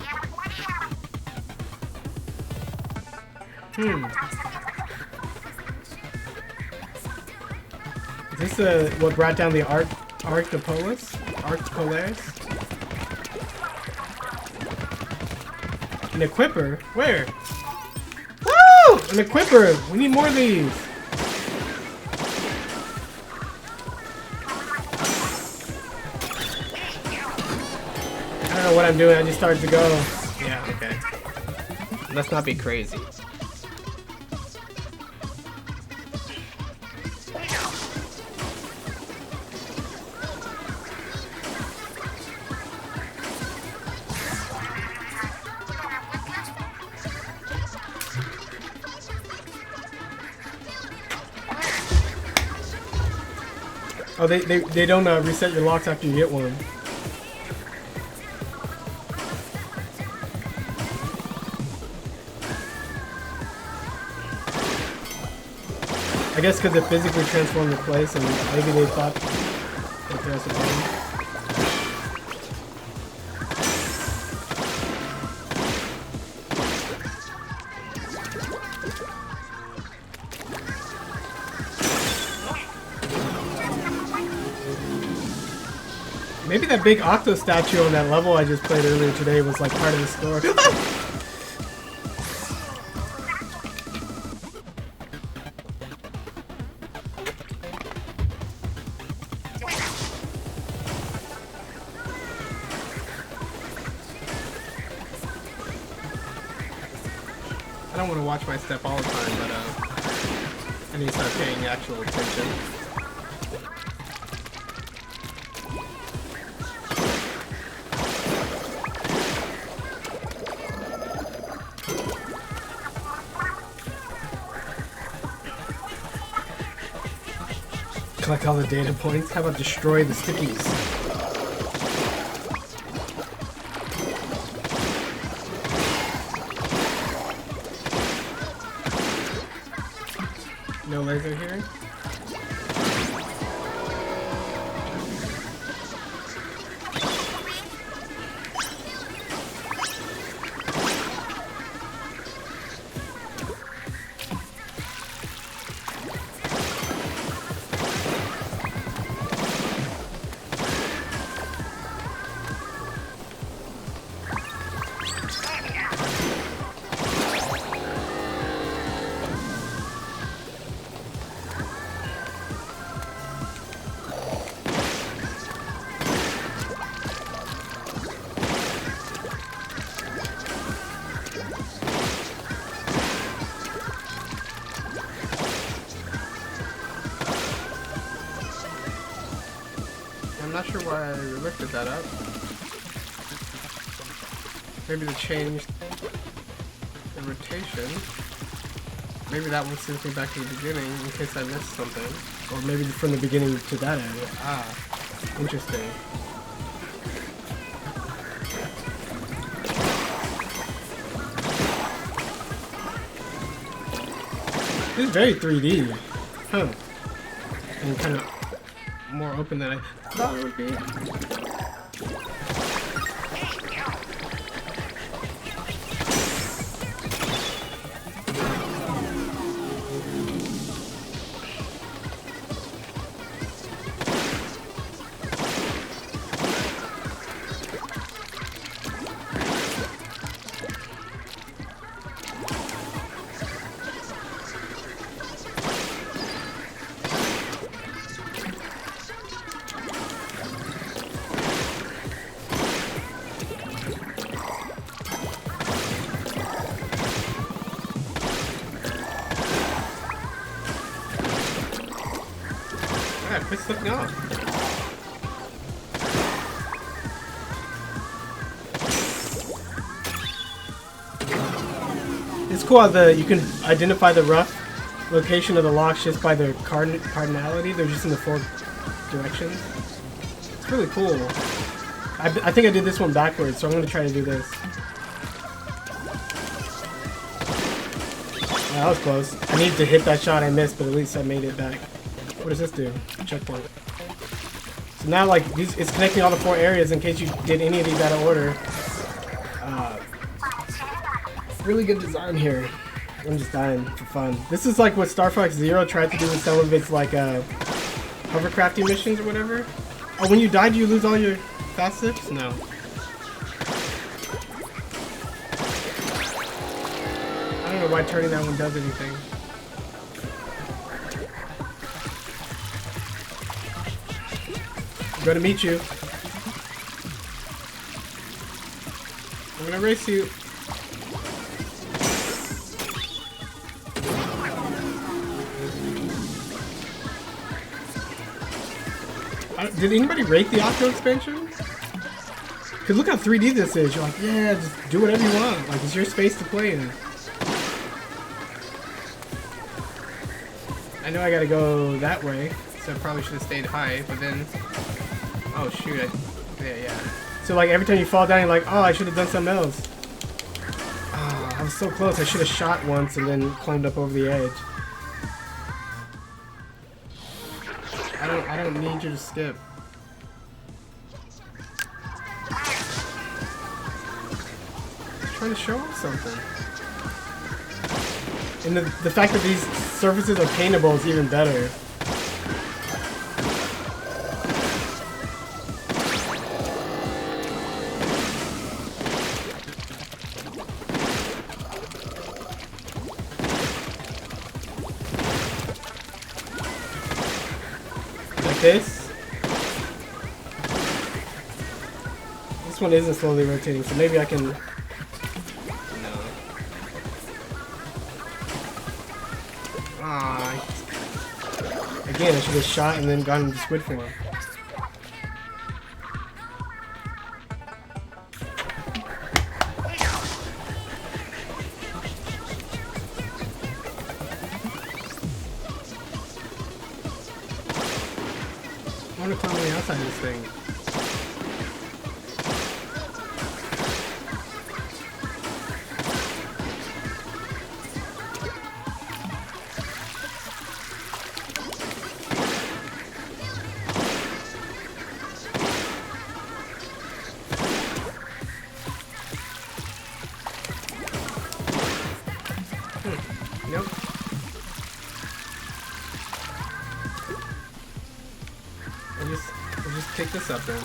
Is this what brought down the Arctopolaris? An equipper? Where? Woo! An equipper! We need more of these! I don't know what I'm doing, I just started to go. Yeah, okay. Let's not be crazy. Oh, they don't reset your locks after you get one. I guess because it physically transformed the place, and maybe they thought that there's a problem. Maybe that big Octo statue on that level I just played earlier today was like part of the story. don't want to watch my step all the time, but I need to start paying actual attention. Collect all the data points. How about destroy the stickies? No laser here. I'm not sure why I lifted that up. Maybe to change the rotation. Maybe that one sends me back to the beginning in case I missed something. Or maybe from the beginning to that area. Ah, interesting. This is very 3D. Huh. And kind of more open than I thought it would be. Alright, quit slipping off. It's cool how you can identify the rough location of the locks just by their cardinality. They're just in the 4 directions. It's really cool. I think I did this one backwards, so I'm going to try to do this. Oh, that was close. I needed to hit that shot I missed, but at least I made it back. What does this do? Checkpoint. So now, like, it's connecting all the 4 areas in case you did any of these out of order. Really good design here. I'm just dying for fun. This is like what Star Fox Zero tried to do with some of its, like, hovercrafting missions or whatever. Oh, when you die, do you lose all your fast zips? No. I don't know why turning that one does anything. I'm gonna meet you. I'm gonna race you. Did anybody rate the Ocoto expansion? Cause look how 3D this is. You're like, yeah, just do whatever you want. Like, it's your space to play in. I know I gotta go that way, so I probably should have stayed high, but then... Oh shoot, yeah. So like every time you fall down, you're like, oh, I should have done something else. Oh, I was so close. I should have shot once and then climbed up over the edge. I don't need you to skip. Just trying to show off something. And the fact that these surfaces are paintable is even better. This one isn't slowly rotating, so maybe I can... No. Ah. Again, I should have shot and then gotten into squid form. I want to climb on the outside of this thing. Nope. We'll just pick this up then.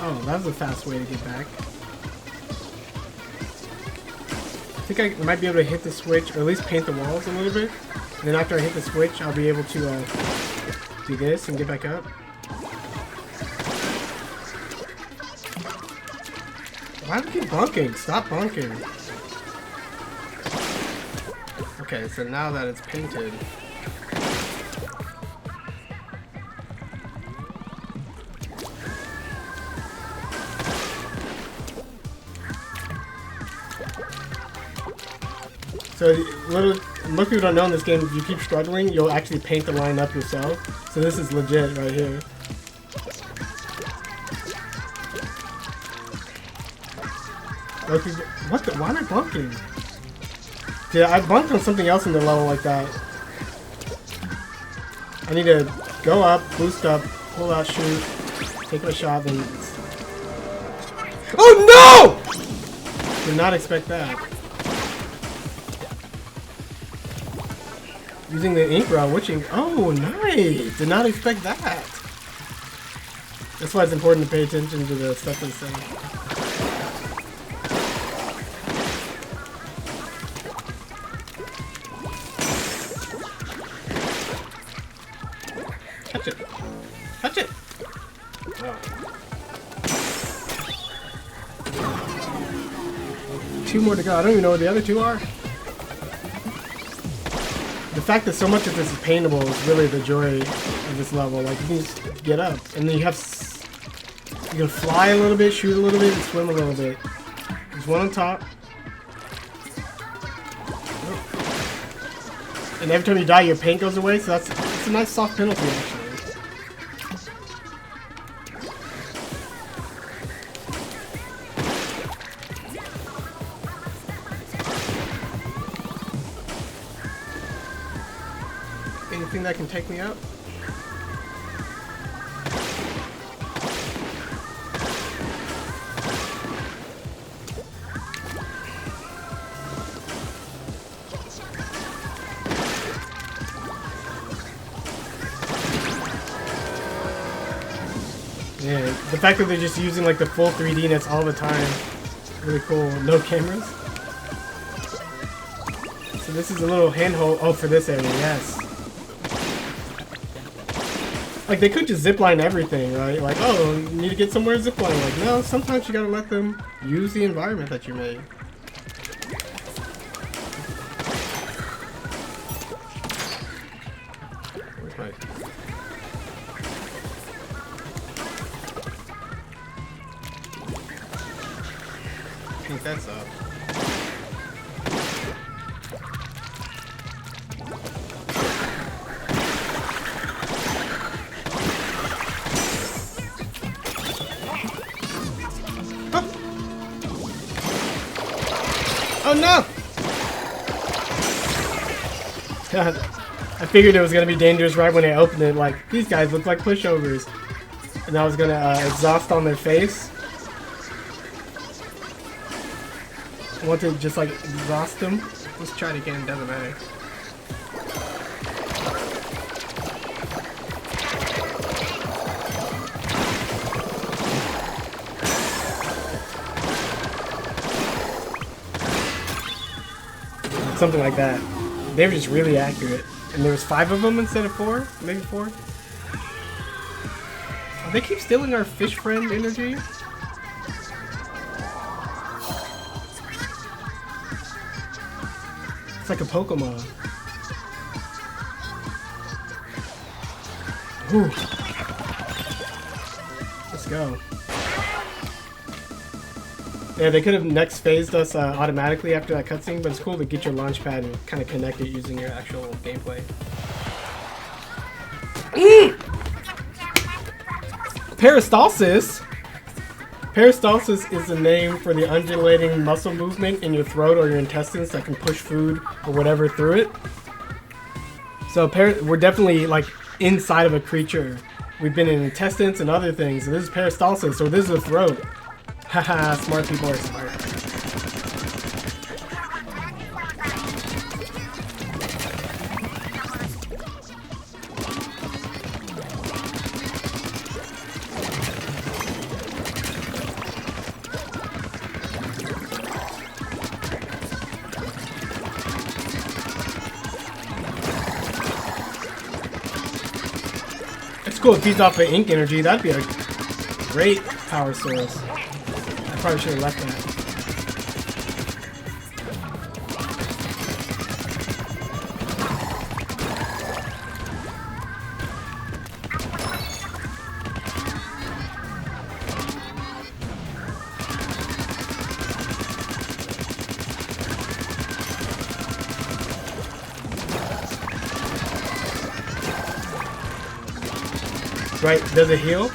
Oh, that was a fast way to get back. I think I might be able to hit the switch, or at least paint the walls a little bit. And then after I hit the switch, I'll be able to do this and get back up. Why do you keep bunking? Stop bunking. Okay, so now that it's painted, so most people don't know in this game, if you keep struggling, you'll actually paint the line up yourself. So this is legit right here. What the? Why am I bunking? Yeah, I bunked on something else in the level like that. I need to go up, boost up, pull out, shoot, take a shot, then... Oh no! Did not expect that. Using the ink route, which ink? Oh, nice! Did not expect that. That's why it's important to pay attention to the stuff they say. Touch it! Touch it! Oh. 2 more to go. I don't even know where the other 2 are. The fact that so much of this is paintable is really the joy of this level. Like, you can just get up, and then you can fly a little bit, shoot a little bit, and swim a little bit. There's one on top. And every time you die, your paint goes away, so that's a nice soft penalty, actually. Anything that can take me up? Yeah, the fact that they're just using like the full 3D-ness all the time, really cool. No cameras. So this is a little handhold. Oh, for this area, yes. Like, they could just zipline everything, right? Like, oh, you need to get somewhere to zipline. Like, no, sometimes you gotta let them use the environment that you made. Where's my... I think that's up. Oh no! I figured it was gonna be dangerous right when I opened it. Like, these guys look like pushovers. And I was gonna exhaust on their face. I want to just like exhaust them. Let's try it again, doesn't matter. Something like that. They were just really accurate. And there was 5 of them instead of 4? Maybe 4? Oh, they keep stealing our fish friend energy? It's like a Pokemon. Ooh. Let's go. Yeah, they could have next phased us automatically after that cutscene, but it's cool to get your launch pad and kind of connect it using your actual gameplay. Peristalsis! Peristalsis is the name for the undulating muscle movement in your throat or your intestines that can push food or whatever through it. So we're definitely like inside of a creature. We've been in intestines and other things. So this is peristalsis, so this is the throat. Haha, smart people are smart. It's cool, it feeds off of ink energy. That'd be a great power source. I probably should have left that. Right, does it heal?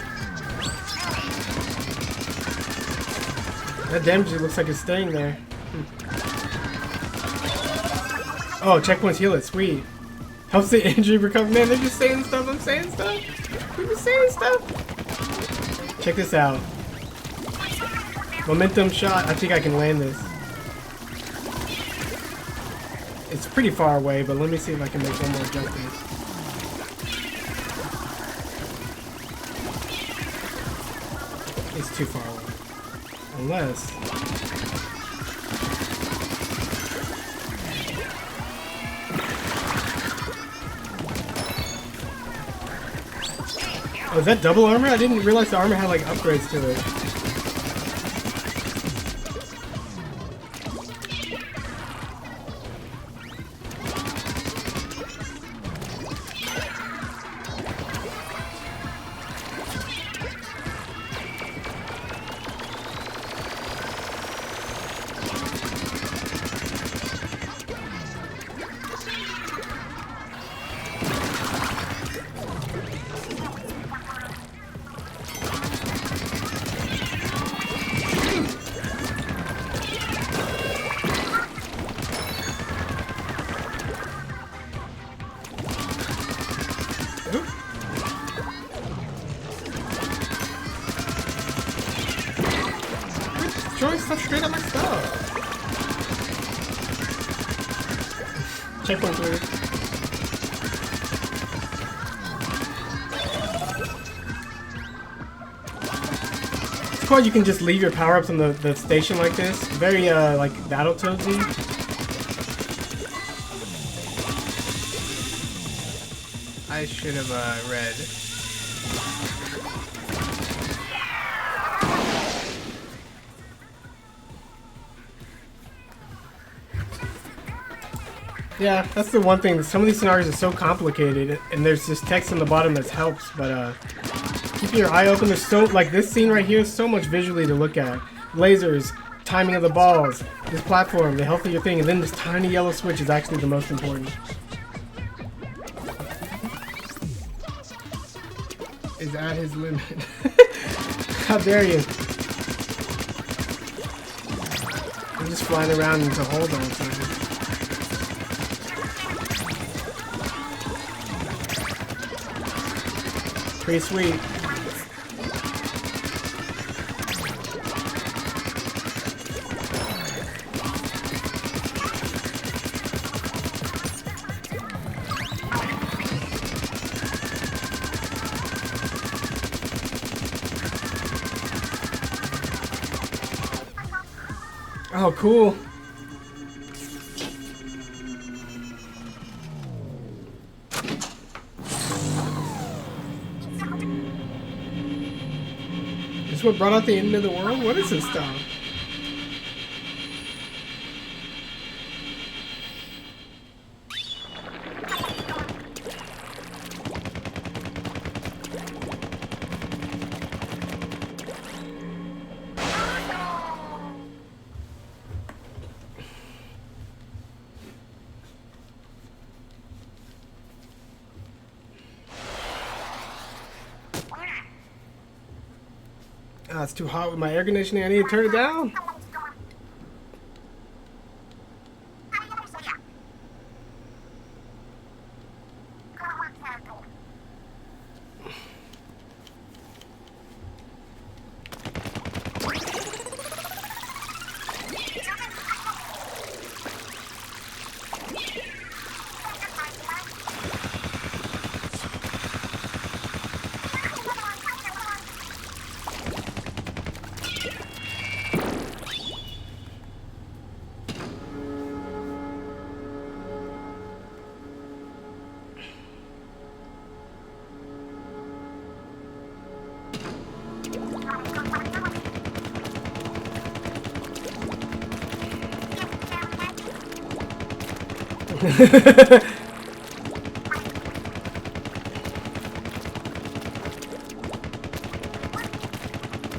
That damage looks like it's staying there. Oh, checkpoints heal it, sweet. Helps the injury recover. Man, they're just saying stuff, I'm saying stuff. They're just saying stuff. Check this out. Momentum shot, I think I can land this. It's pretty far away, but let me see if I can make one more adjustment. It's too far away. Unless... Oh, is that double armor? I didn't realize the armor had like upgrades to it. Throwing stuff straight at my stuff. Checkpoint clear. It's cool you can just leave your power-ups on the station like this. Very like Battletoadsy. I should have read. Yeah, that's the one thing. Some of these scenarios are so complicated, and there's this text on the bottom that helps, but keep your eye open. There's so, like this scene right here, so much visually to look at. Lasers, timing of the balls, this platform, the health of your thing, and then this tiny yellow switch is actually the most important. Is at his limit. How dare you? just flying around into hold all the time. Pretty sweet. Oh, cool. This is what brought out the end of the world? What is this stuff? Oh, it's too hot with my air conditioning. I need to turn it down.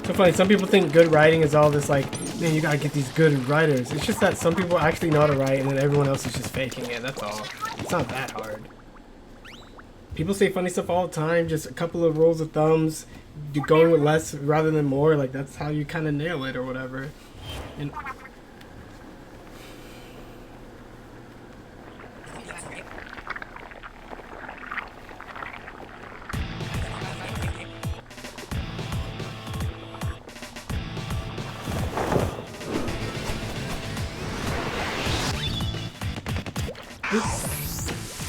So funny, some people think good writing is all this like, man, you gotta get these good writers. It's just that some people actually know how to write and then everyone else is just faking it, that's all. It's not that hard. People say funny stuff all the time, just a couple of rules of thumbs, going with less rather than more, like that's how you kind of nail it or whatever. And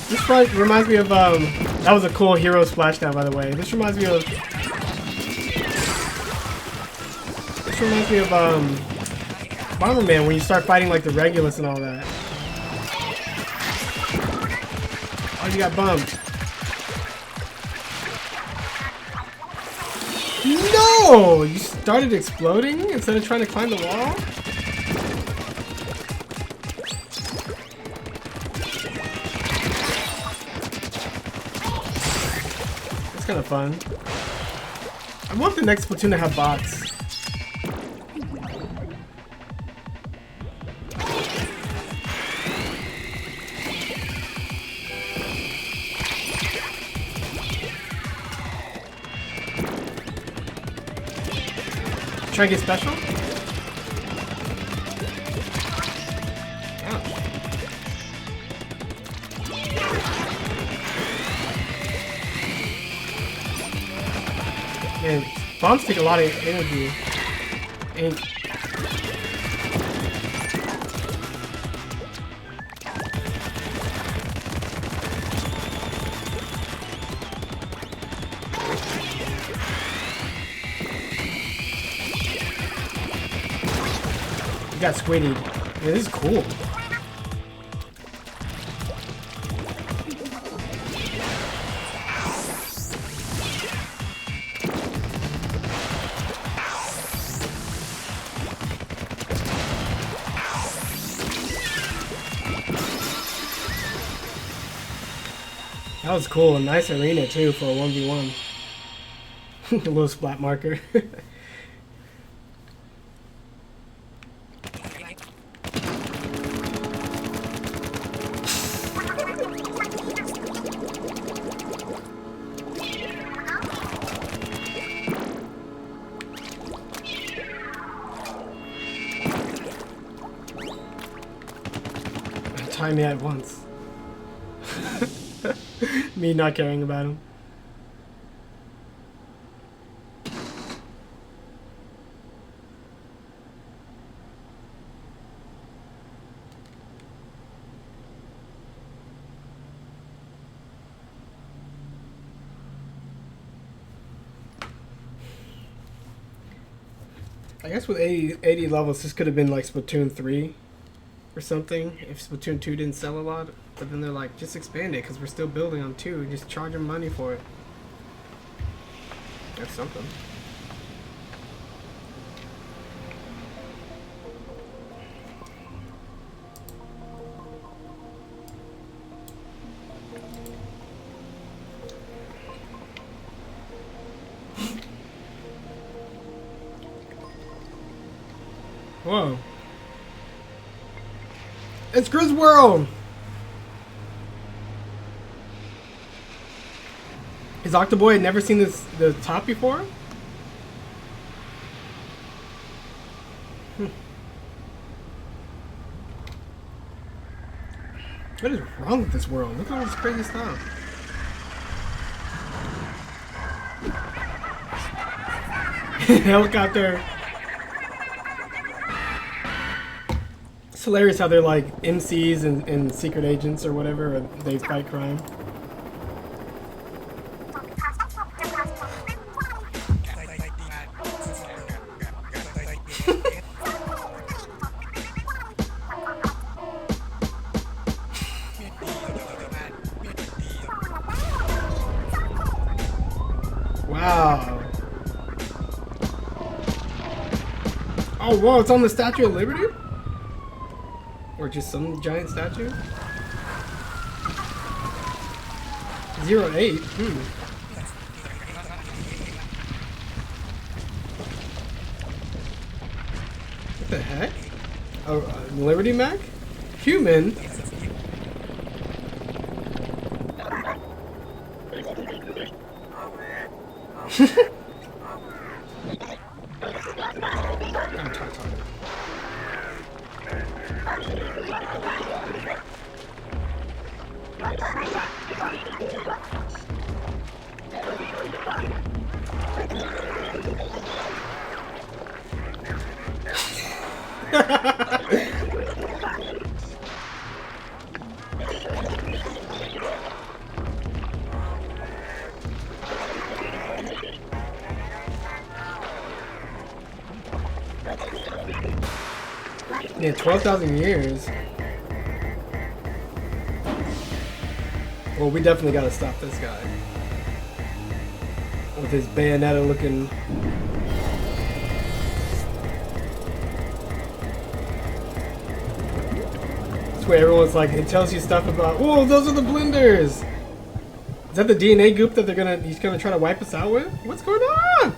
this fight reminds me of, that was a cool hero splashdown, by the way. This reminds me of, Bomberman, when you start fighting, like, the Regulus and all that. Oh, you got bumped. No! You started exploding instead of trying to climb the wall? Kind of fun. I want the next Splatoon to have bots. Try and get special? Man, bombs take a lot of energy. And you got squiddied. Yeah, this is cool. That was cool. A nice arena too for a 1v1. A little splat marker. find me at once. Me not caring about him. I guess with 80 levels, this could have been like Splatoon 3 or something, if Splatoon 2 didn't sell a lot. But then they're like, just expand it, because we're still building on 2. Just charge them money for it. That's something. Whoa. It's Grizz World! Is Octoboy had never seen the top before? What is wrong with this world? Look at all this crazy stuff. Helicopter. It's hilarious how they're like MCs and secret agents or whatever, and they fight crime. Wow. Oh, whoa, it's on the Statue of Liberty? Or just some giant statue? 08? What the heck? Oh, Liberty Mac? Human? Yeah, 12,000 years. Well, we definitely gotta stop this guy. With his Bayonetta looking... That's where everyone's like, it tells you stuff about, whoa, those are the blenders! Is that the DNA goop that he's gonna try to wipe us out with? What's going on?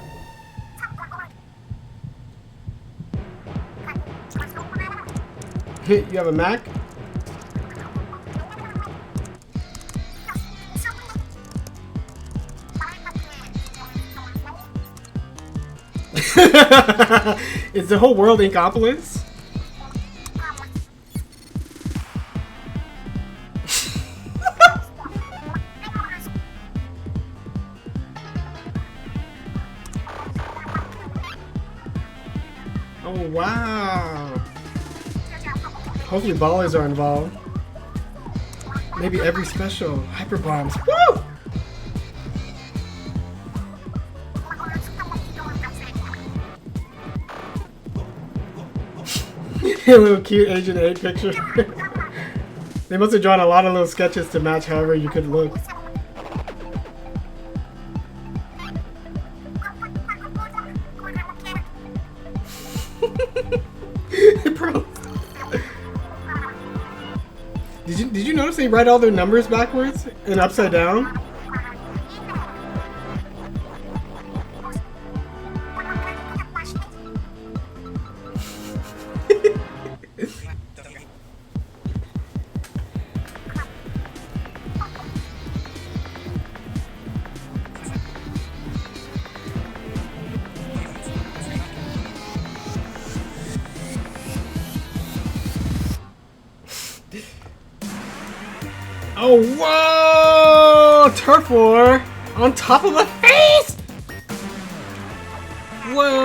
You have a Mac? Is the whole world Inkopolis? Oh wow. Hopefully ballers are involved. Maybe every special. Hyper bombs. Woo! A little cute Agent 8 picture. They must have drawn a lot of little sketches to match however you could look. Bro. Did you notice they write all their numbers backwards and upside down? Oh, whoa! Turf war on top of a face! Whoa!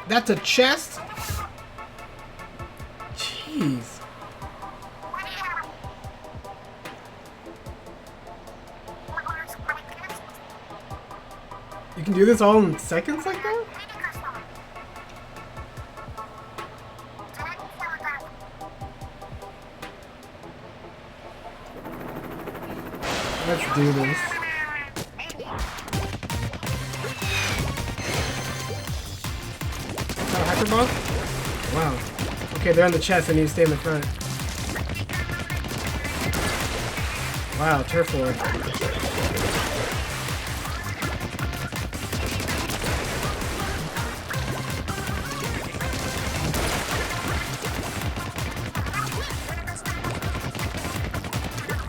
That's a chest? Jeez. You can do this all in seconds like that? Let's do this. Oh, hyper ball? Wow. Okay, they're on the chest and you stay in the front. Wow, turf war.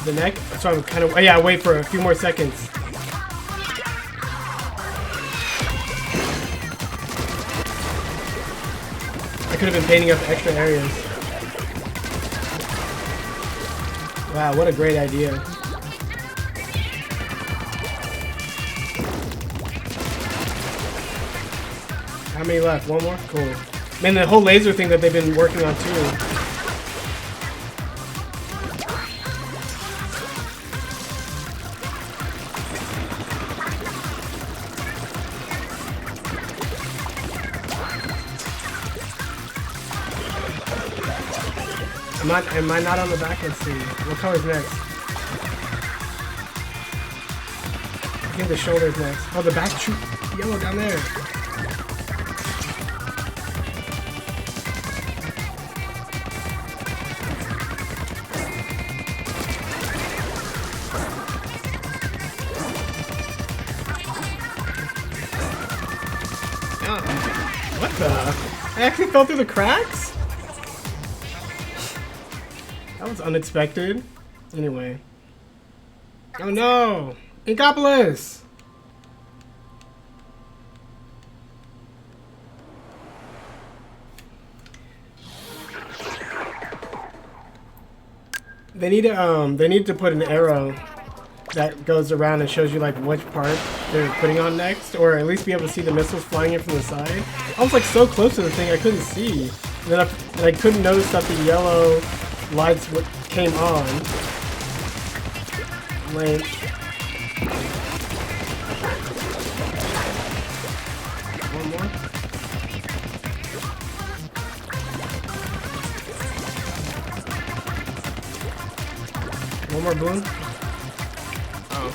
The neck? So I'm kind of... Oh, yeah, wait for a few more seconds. I could have been painting up extra areas. Wow, what a great idea. How many left? One more? Cool. Man, the whole laser thing that they've been working on too. Am I not on the back? Let's see. What color's next? I think the shoulder's next. Oh, the back shoot yellow down there. Oh, what the? I actually fell through the cracks? That was unexpected. Anyway. Oh no! Inkopolis! They need to put an arrow that goes around and shows you like which part they're putting on next, or at least be able to see the missiles flying in from the side. I was like so close to the thing I couldn't see. And then I couldn't notice that the yellow lights came on. Wait. One more. One more balloon. Oh.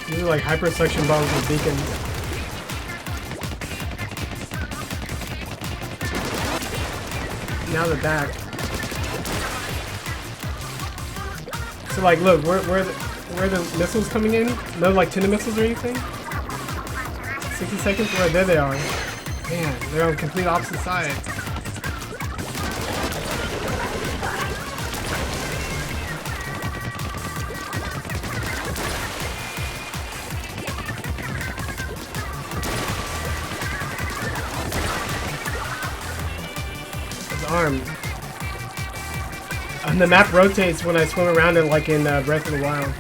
These are like hyper suction bombs with beacons. Now they're back. So like, look, where the missiles coming in? No, like tuna missiles or anything? 60 seconds? Where? There they are. Man, they're on the complete opposite side. Arm. And the map rotates when I swim around it, like in Breath of the Wild.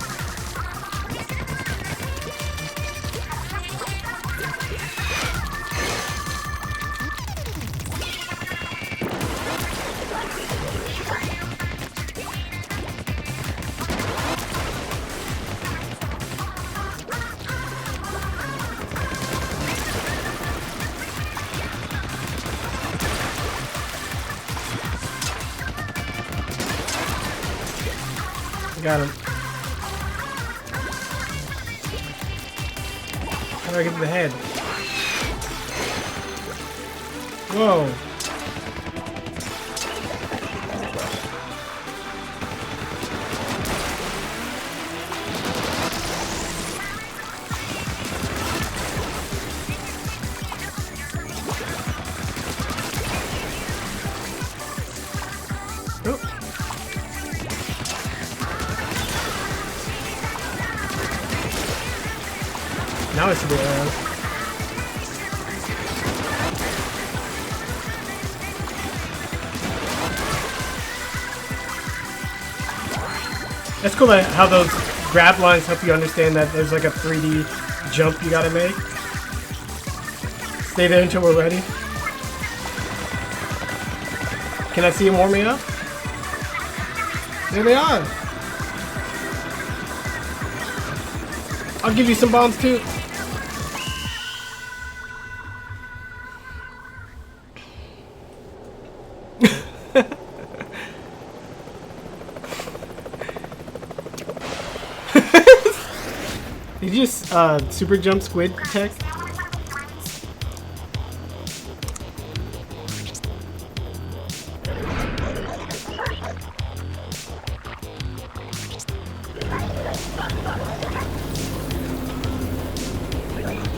Got him. How do I get to the head? Whoa. Now I see the arrows. That's cool how those grab lines help you understand that there's like a 3D jump you gotta make. Stay there until we're ready. Can I see him warm me up? There they are. I'll give you some bombs too. Did you just super jump squid tech?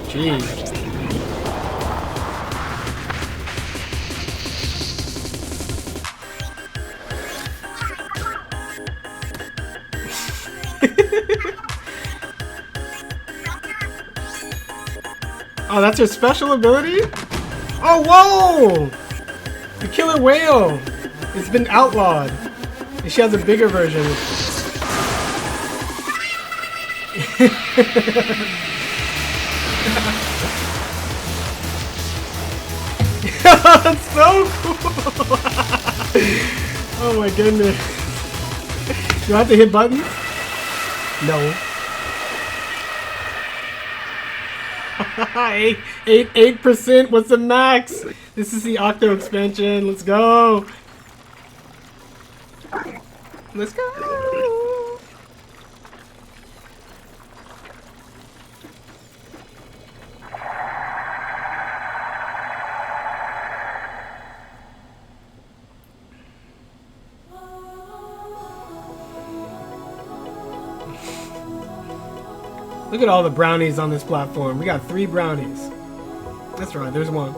Jeez. Oh, that's her special ability? Oh, whoa! The killer whale! It's been outlawed. And she has a bigger version. That's so cool! Oh my goodness. Do I have to hit buttons? No. 8%. What's the max? This is the Octo expansion. Let's go. Let's go. Look at all the brownies on this platform. We got 3 brownies. That's right, there's one.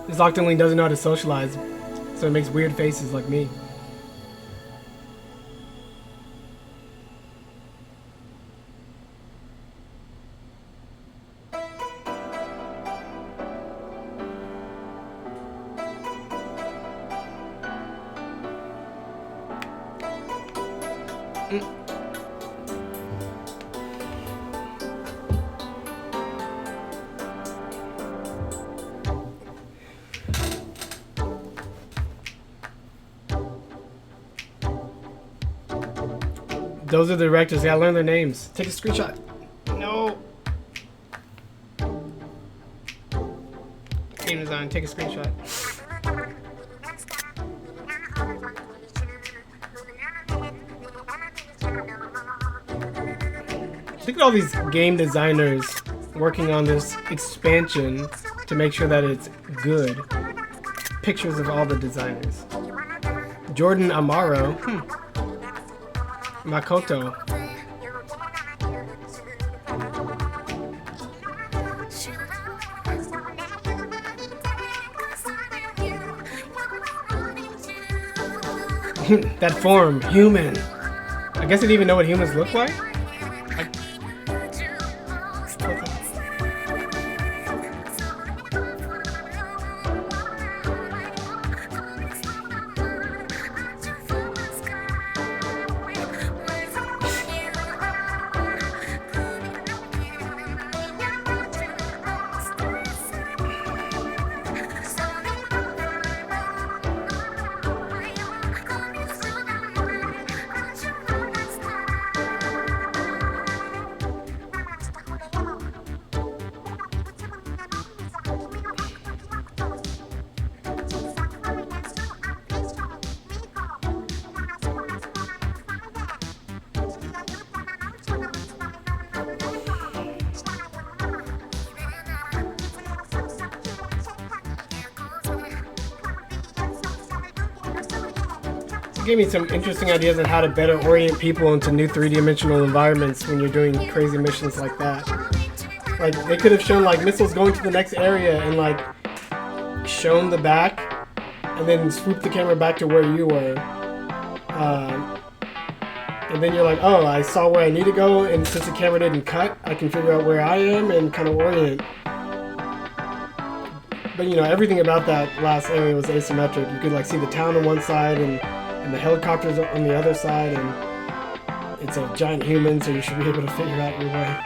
This Octoling doesn't know how to socialize, so it makes weird faces like me. Those are the directors. Gotta learn their names. Take a screenshot. No. Game design. Take a screenshot. Look at all these game designers working on this expansion to make sure that it's good. Pictures of all the designers. Jordan Amaro. Makoto. That form, human. I guess I didn't even know what humans look like. Gave me some interesting ideas on how to better orient people into new 3D-dimensional environments when you're doing crazy missions like that. Like, they could have shown, like, missiles going to the next area and, like, shown the back and then swoop the camera back to where you were. And then you're like, oh, I saw where I need to go, and since the camera didn't cut, I can figure out where I am and kind of orient. But you know, everything about that last area was asymmetric. You could like see the town on one side and the helicopters on the other side, and it's a giant human, so you should be able to figure out your way.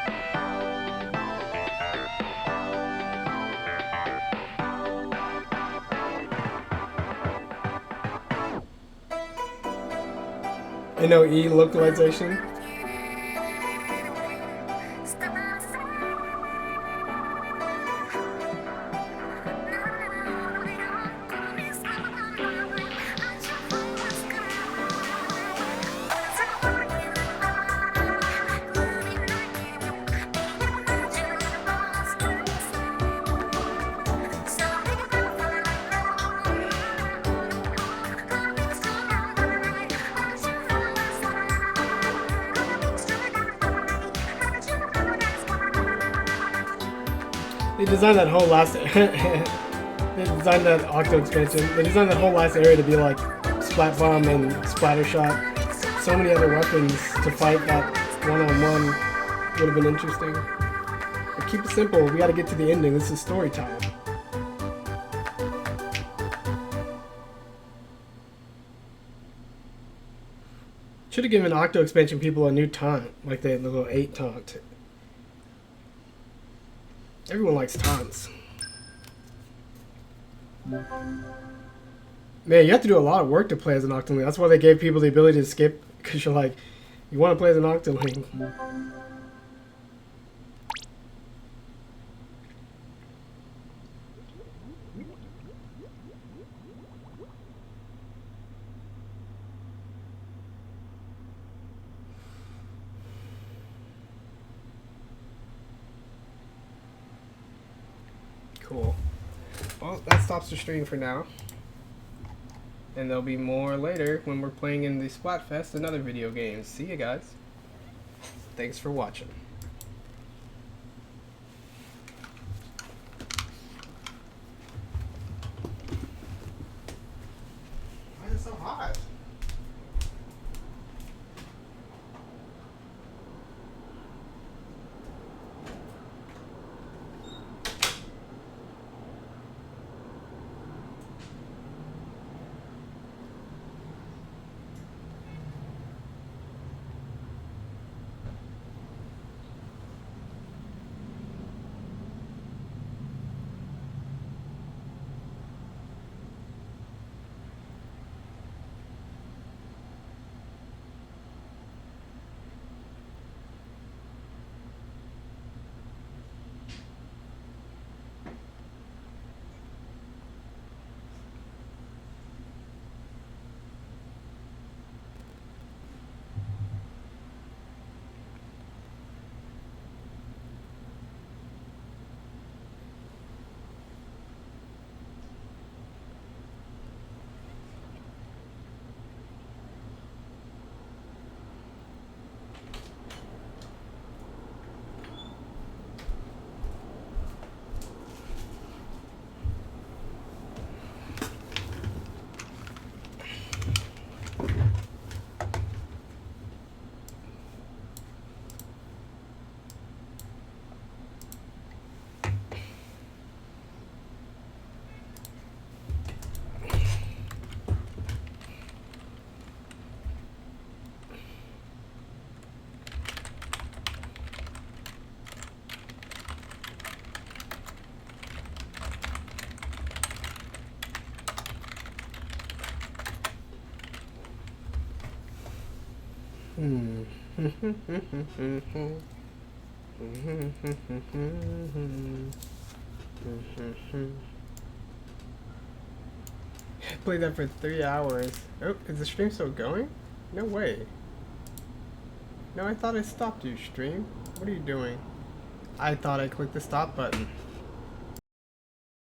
NOE localization. They designed that whole last. They designed that Octo expansion. They designed that whole last area to be like Splat Bomb and Splatter Shot. So many other weapons to fight that one-on-one would have been interesting. But keep it simple. We got to get to the ending. This is story time. Should have given Octo expansion people a new taunt, like the little 8 taunt. Everyone likes taunts. Man, you have to do a lot of work to play as an Octoling. That's why they gave people the ability to skip, because you're like, you want to play as an Octoling. Cool. Well, that stops the stream for now. And there'll be more later when we're playing in the Splatfest and other video games. See you guys. Thanks for watching. Why is it so hot? Played that for 3 hours. Oh, is the stream still going? No way. No, I thought I stopped you, stream. What are you doing? I thought I clicked the stop button.